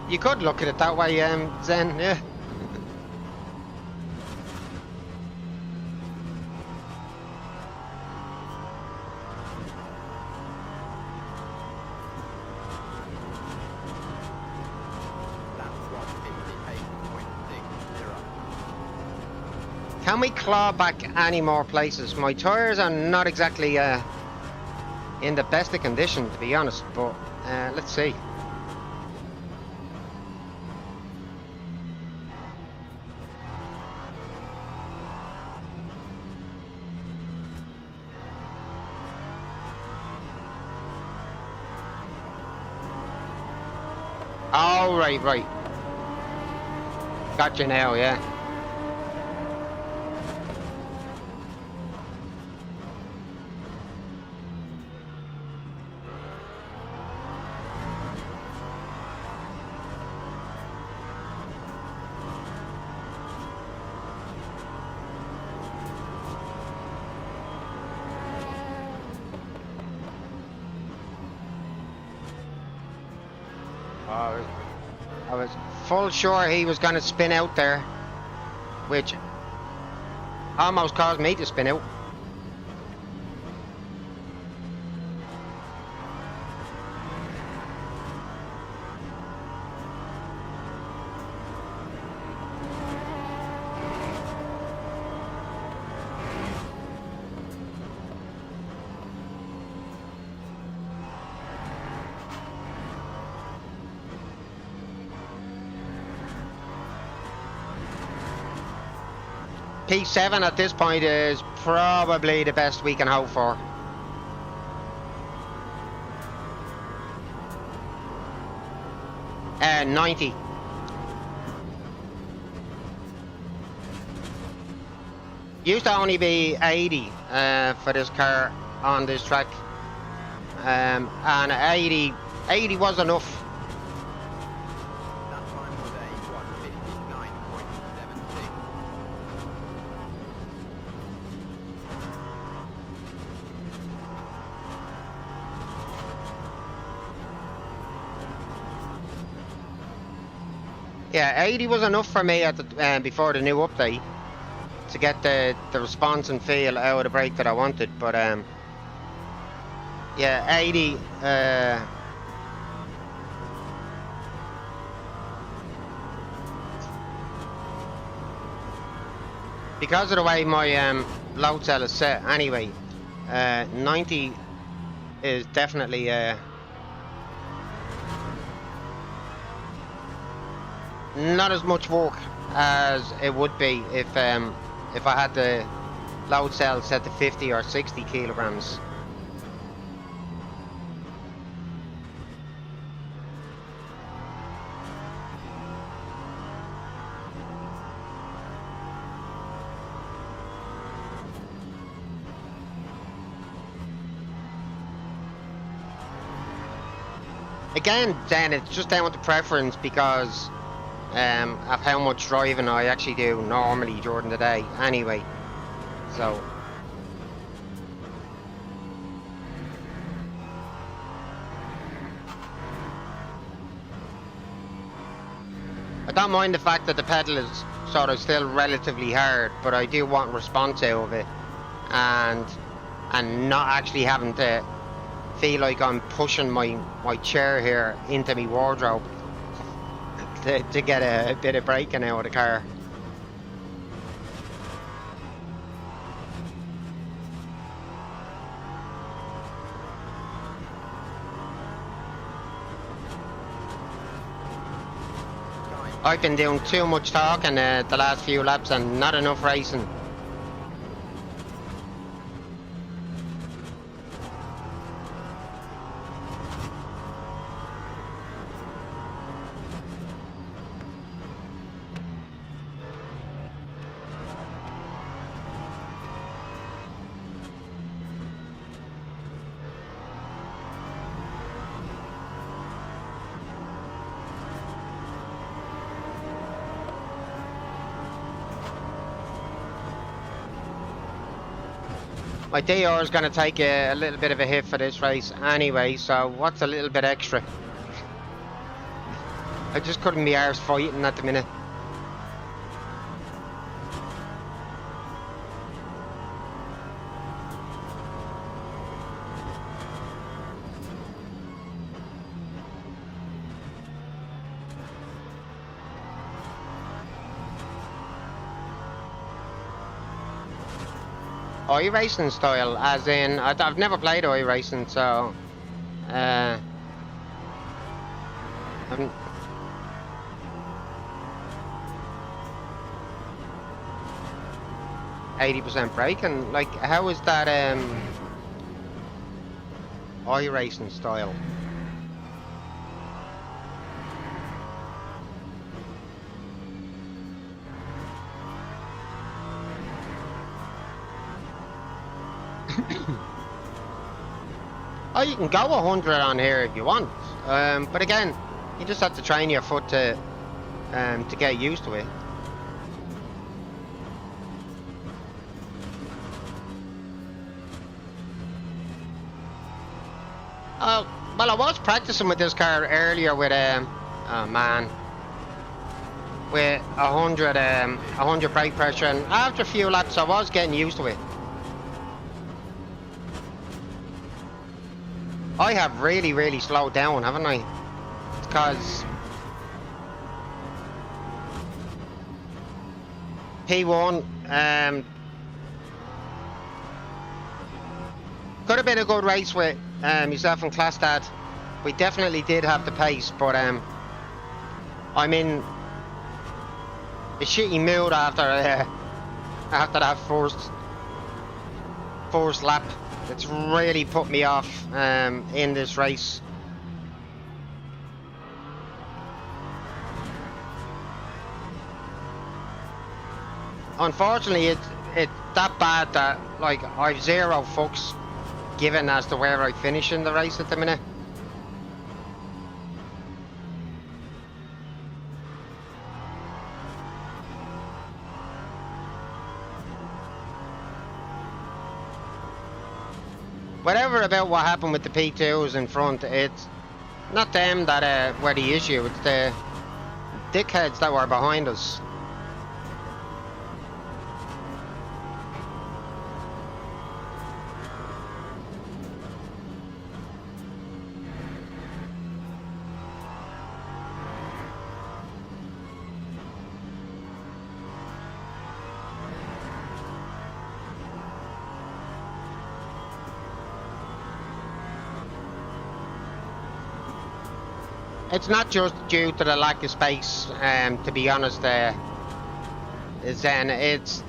You could look at it that way, Zen, yeah. Lap 158.60. Can we claw back any more places? My tyres are not exactly in the best of condition, to be honest, but let's see. Oh, right. Gotcha now, yeah. I was full sure he was going to spin out there, which almost caused me to spin out. P7 at this point is probably the best we can hope for. 90. Used to only be 80 for this car on this track, and 80 was enough. That time was a 1:59.76. Yeah, 80 was enough for me at the before the new update to get the response and feel out of the brake that I wanted. But yeah, 80. Because of the way my load cell is set anyway, 90 is definitely not as much work as it would be if I had the load cell set to 50 or 60 kilograms. Again, then it's just down to preference because of how much driving I actually do normally during the day anyway. So I don't mind the fact that the pedal is sort of still relatively hard, but I do want response out of it, and not actually having to feel like I'm pushing my chair here into my wardrobe to get a bit of braking out of the car. I've been doing too much talking the last few laps and not enough racing. My DR is going to take a little bit of a hit for this race anyway, so what's a little bit extra? I just couldn't be arsed fighting at the minute. iRacing style, as in I've never played iRacing, so I'm 80% braking. Like, how is that iRacing style? Oh, you can go 100 on here if you want, but again, you just have to train your foot to get used to it. Well, I was practicing with this car earlier with oh man, with 100 brake pressure, and after a few laps I was getting used to it. I have really slowed down, haven't I? Because P1 could have been a good race with yourself and Class Dad. We definitely did have the pace, but I'm in a shitty mood after that first lap. It's really put me off in this race. unfortunately, it's that bad that like I've zero fucks given as to where I finish in the race at the minute. Whatever about what happened with the P2s in front, it's not them that were the issue, it's the dickheads that were behind us. It's not just due to the lack of space, to be honest, Zen. It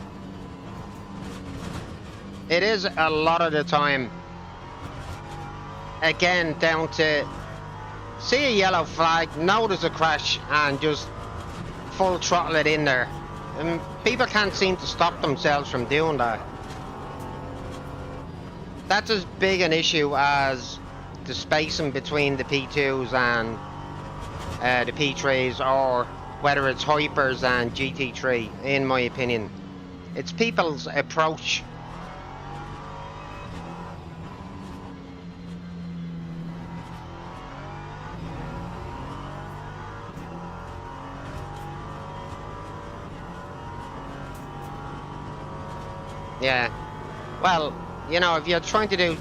is a lot of the time, again, down to see a yellow flag, notice a crash, and just full throttle it in there. And people can't seem to stop themselves from doing that. That's as big an issue as the spacing between the P2s and the P3s, or whether it's Hypers and GT3, in my opinion. It's people's approach. Yeah. Well, you know, if you're trying to do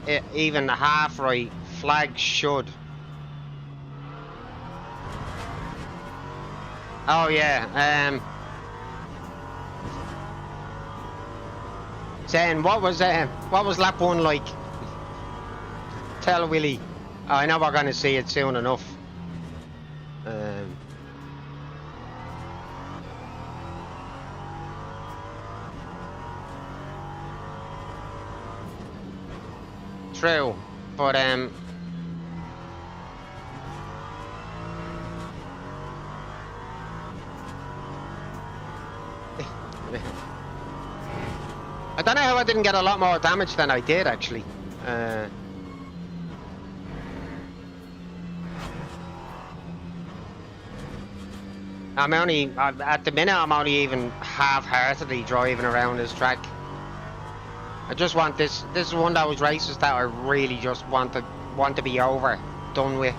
it even half right, flags should. Oh yeah, saying what was lap 1 like? Tell Willie. Oh, I know we're gonna see it soon enough. True, but I don't know how I didn't get a lot more damage than I did, actually. At the minute, I'm only even half-heartedly driving around this track. I just want this is one of those races that I really just want to be over, done with.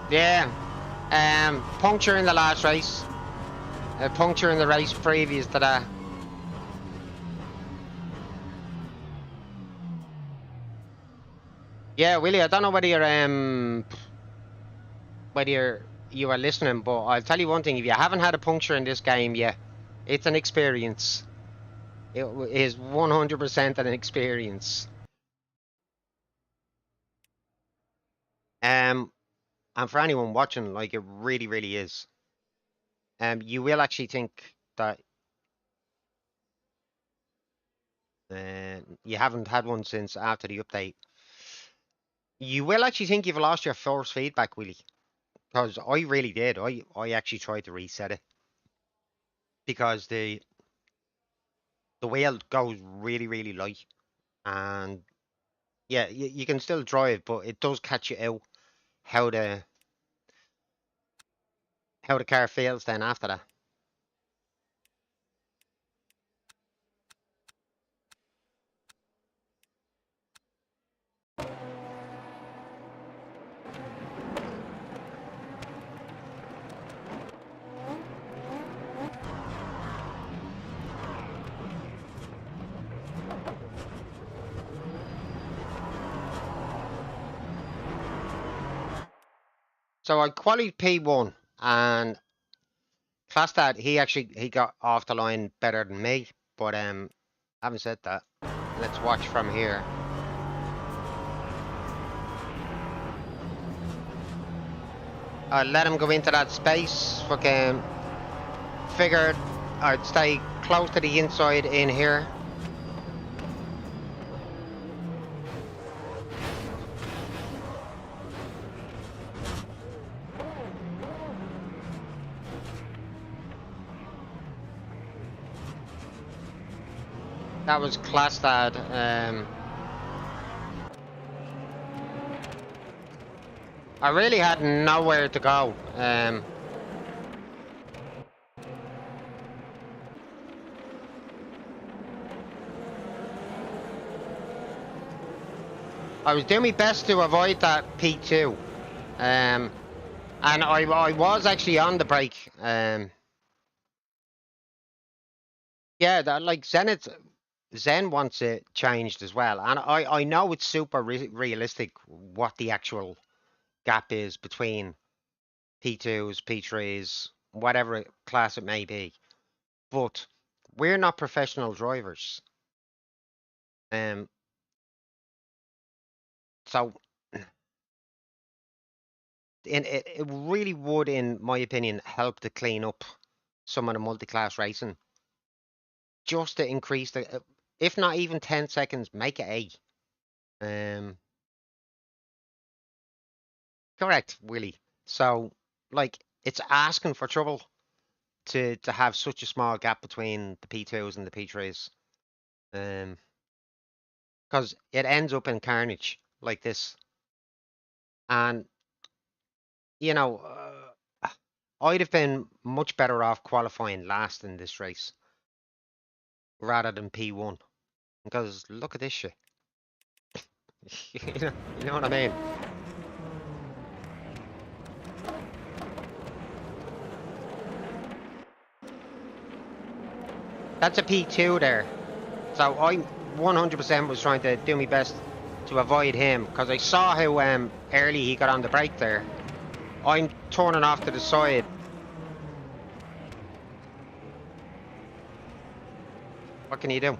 Yeah, puncture in the last race, a puncture in the race previous to that. Yeah, Willie, I don't know whether you are listening, but I'll tell you one thing: if you haven't had a puncture in this game yet, it's an experience. It is 100% an experience. And for anyone watching, like, it really, really is. You will actually think that you haven't had one since after the update. You will actually think you've lost your force feedback, Willie, because I really did. I actually tried to reset it because the wheel goes really, really light, and yeah, you can still drive, but it does catch you out how the car feels then after that. So I qualified P1, and class that he got off the line better than me, but having said that, let's watch from here. I'll let him go into that space, fucking figured I'd stay close to the inside in here. That was class, Dad. I really had nowhere to go. I was doing my best to avoid that P2. And I was actually on the brake. Yeah, that like Zen wants it changed as well, and I know it's super realistic what the actual gap is between P2s, P3s, whatever class it may be, but we're not professional drivers, so it really would, in my opinion, help to clean up some of the multi-class racing, just to increase the, if not even 10 seconds, make it 8. Correct, Willie. So, like, it's asking for trouble to have such a small gap between the P2s and the P3s. Because it ends up in carnage like this. And, you know, I'd have been much better off qualifying last in this race rather than P1. Because look at this shit. You know what I mean? That's a P2 there. So I 100% was trying to do my best to avoid him because I saw how early he got on the brake there. I'm turning off to the side. What can you do?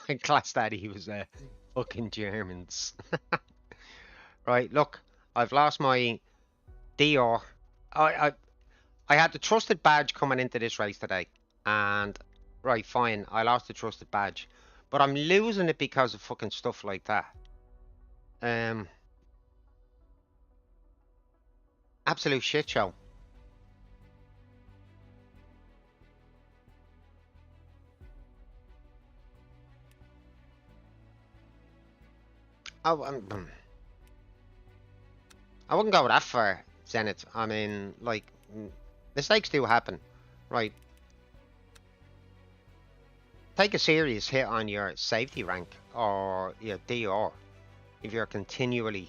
I classed that he was fucking Germans. Right, look, I've lost my DR. I had the trusted badge coming into this race today, and right, fine, I lost the trusted badge, but I'm losing it because of fucking stuff like that. Absolute shit show. Oh, I wouldn't go that far, Zenith. I mean, like, mistakes do happen, right? Take a serious hit on your safety rank or your DR if you're continually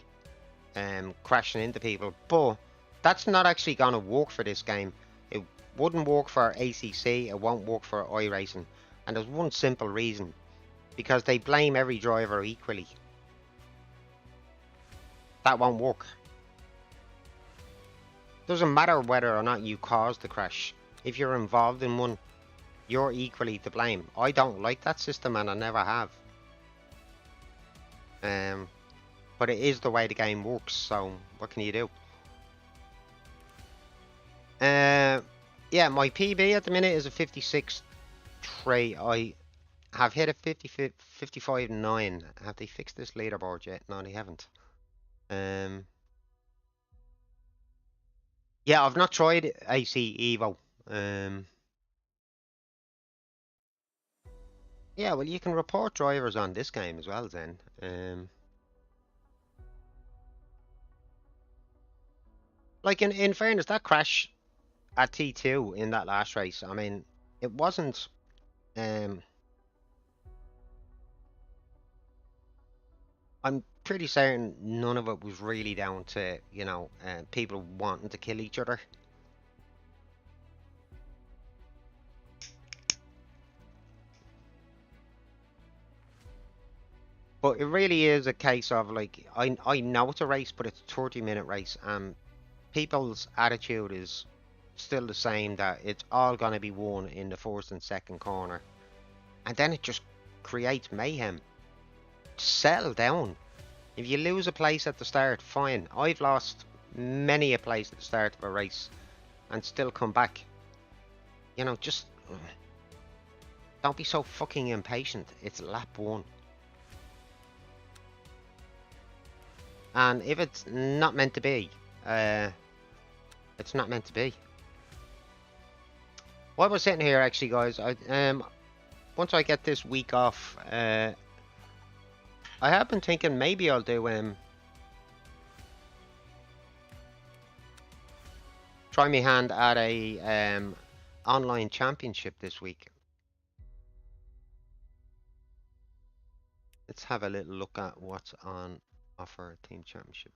crashing into people, but that's not actually going to work for this game. It wouldn't work for ACC, it won't work for iRacing, and there's one simple reason: because they blame every driver equally. That won't work. Doesn't matter whether or not you caused the crash. If you're involved in one, you're equally to blame. I don't like that system, and I never have. But it is the way the game works, so what can you do? Yeah, my PB at the minute is a 56.3. I have hit a 55.9. Have they fixed this leaderboard yet? No, they haven't. Yeah, I've not tried AC Evo. Yeah, well, you can report drivers on this game as well, then. Like, in fairness, that crash at T2 in that last race, I mean, it wasn't... I'm pretty certain none of it was really down to, you know, people wanting to kill each other. But it really is a case of, like, I know it's a race, but it's a 30-minute race, and people's attitude is still the same, that it's all going to be won in the first and second corner. And then it just creates mayhem. Settle down. If you lose a place at the start, fine. I've lost many a place at the start of a race and still come back. You know, just don't be so fucking impatient. It's lap 1. And if it's not meant to be, it's not meant to be. While we're sitting here, actually, guys, once I get this week off, I have been thinking maybe I'll do try my hand at a online championship this week. Let's have a little look at what's on offer. Team championship,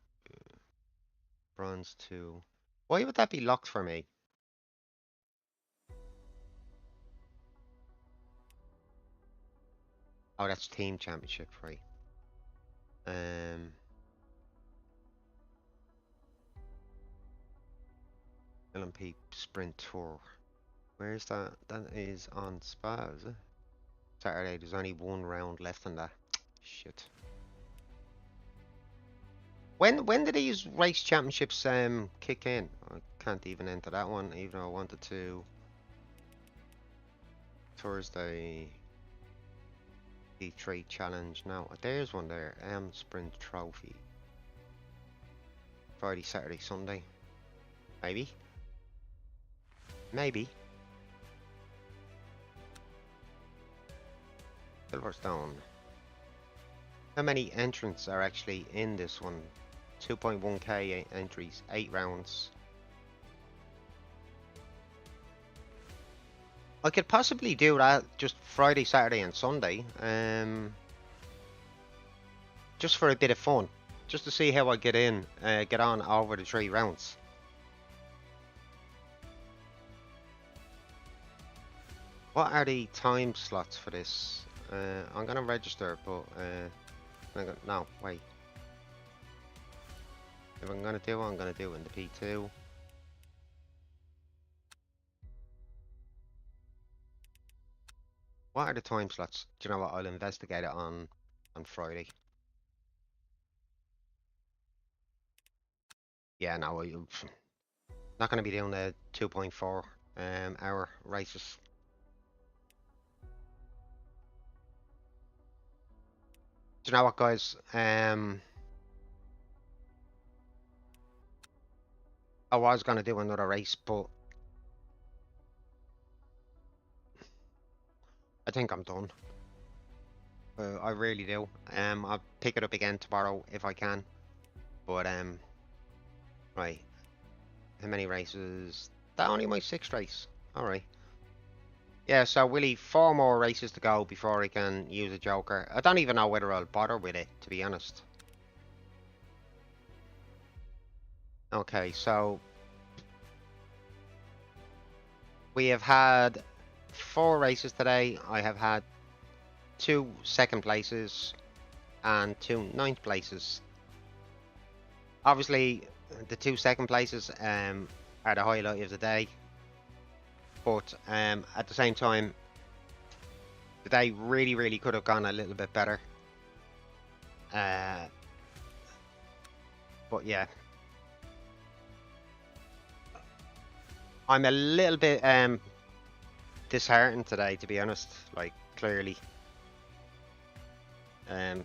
bronze 2. Why would that be locked for me? Oh, that's team championship, right? LMP Sprint Tour. Where's that? That is on Spa, is it? Saturday. There's only one round left on that. Shit. When do these race championships kick in? I can't even enter that one, even though I wanted to. Thursday. D3 challenge. No, there's one there. Sprint Trophy. Friday, Saturday, Sunday. Maybe. Maybe. Silverstone. How many entrants are actually in this one? 2.1k entries, 8 rounds. I could possibly do that just Friday, Saturday and Sunday. Just for a bit of fun. Just to see how I get on over the 3 rounds. What are the time slots for this? I'm gonna register, but no, wait. If I'm gonna do it, I'm gonna do it in the P2. What are the time slots? Do you know what? I'll investigate it on Friday. Yeah, no, I'm not gonna be doing the 2.4 hour races. Do you know what, guys? I was gonna do another race, but I think I'm done. I really do. I'll pick it up again tomorrow if I can. But right. How many races? That only my 6th race. Alright. Yeah, so Willie, 4 more races to go before I can use a joker. I don't even know whether I'll bother with it, to be honest. Okay, so we have had 4 races today. I have had 2 second places and 2 ninth places. Obviously, the 2 second places are the highlight of the day. But at the same time, the day really could have gone a little bit better. But yeah. I'm a little bit disheartened today, to be honest. Like, clearly. I'm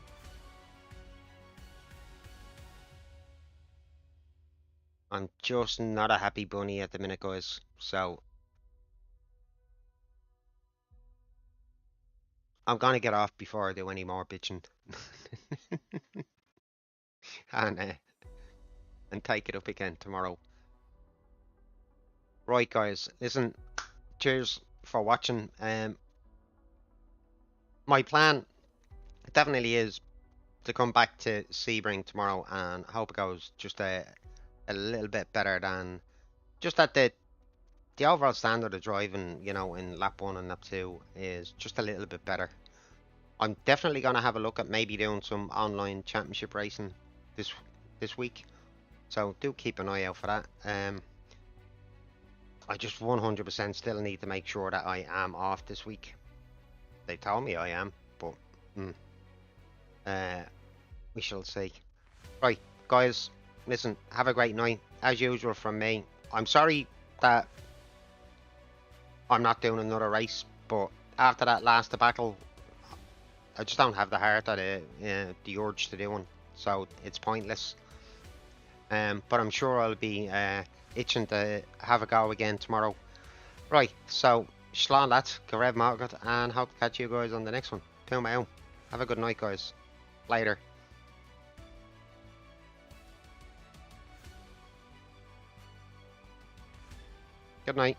just not a happy bunny at the minute, guys. So I'm gonna get off before I do any more bitching. and take it up again tomorrow. Right, guys. Listen, cheers for watching. My plan definitely is to come back to Sebring tomorrow and hope it goes just a little bit better than just that the overall standard of driving, you know, in lap 1 and lap 2 is just a little bit better. I'm definitely going to have a look at maybe doing some online championship racing this week, so do keep an eye out for that. I just 100% still need to make sure that I am off this week. They told me I am, but uh, we shall see. Right, guys, listen, have a great night. As usual from me. I'm sorry that I'm not doing another race, but after that last debacle, I just don't have the heart or the urge to do one, so it's pointless. But I'm sure I'll be itching to have a go again tomorrow. Right, so slán lads, go raibh mágad, and hope to catch you guys on the next one. Puma out. Have a good night, guys. Later. Good night.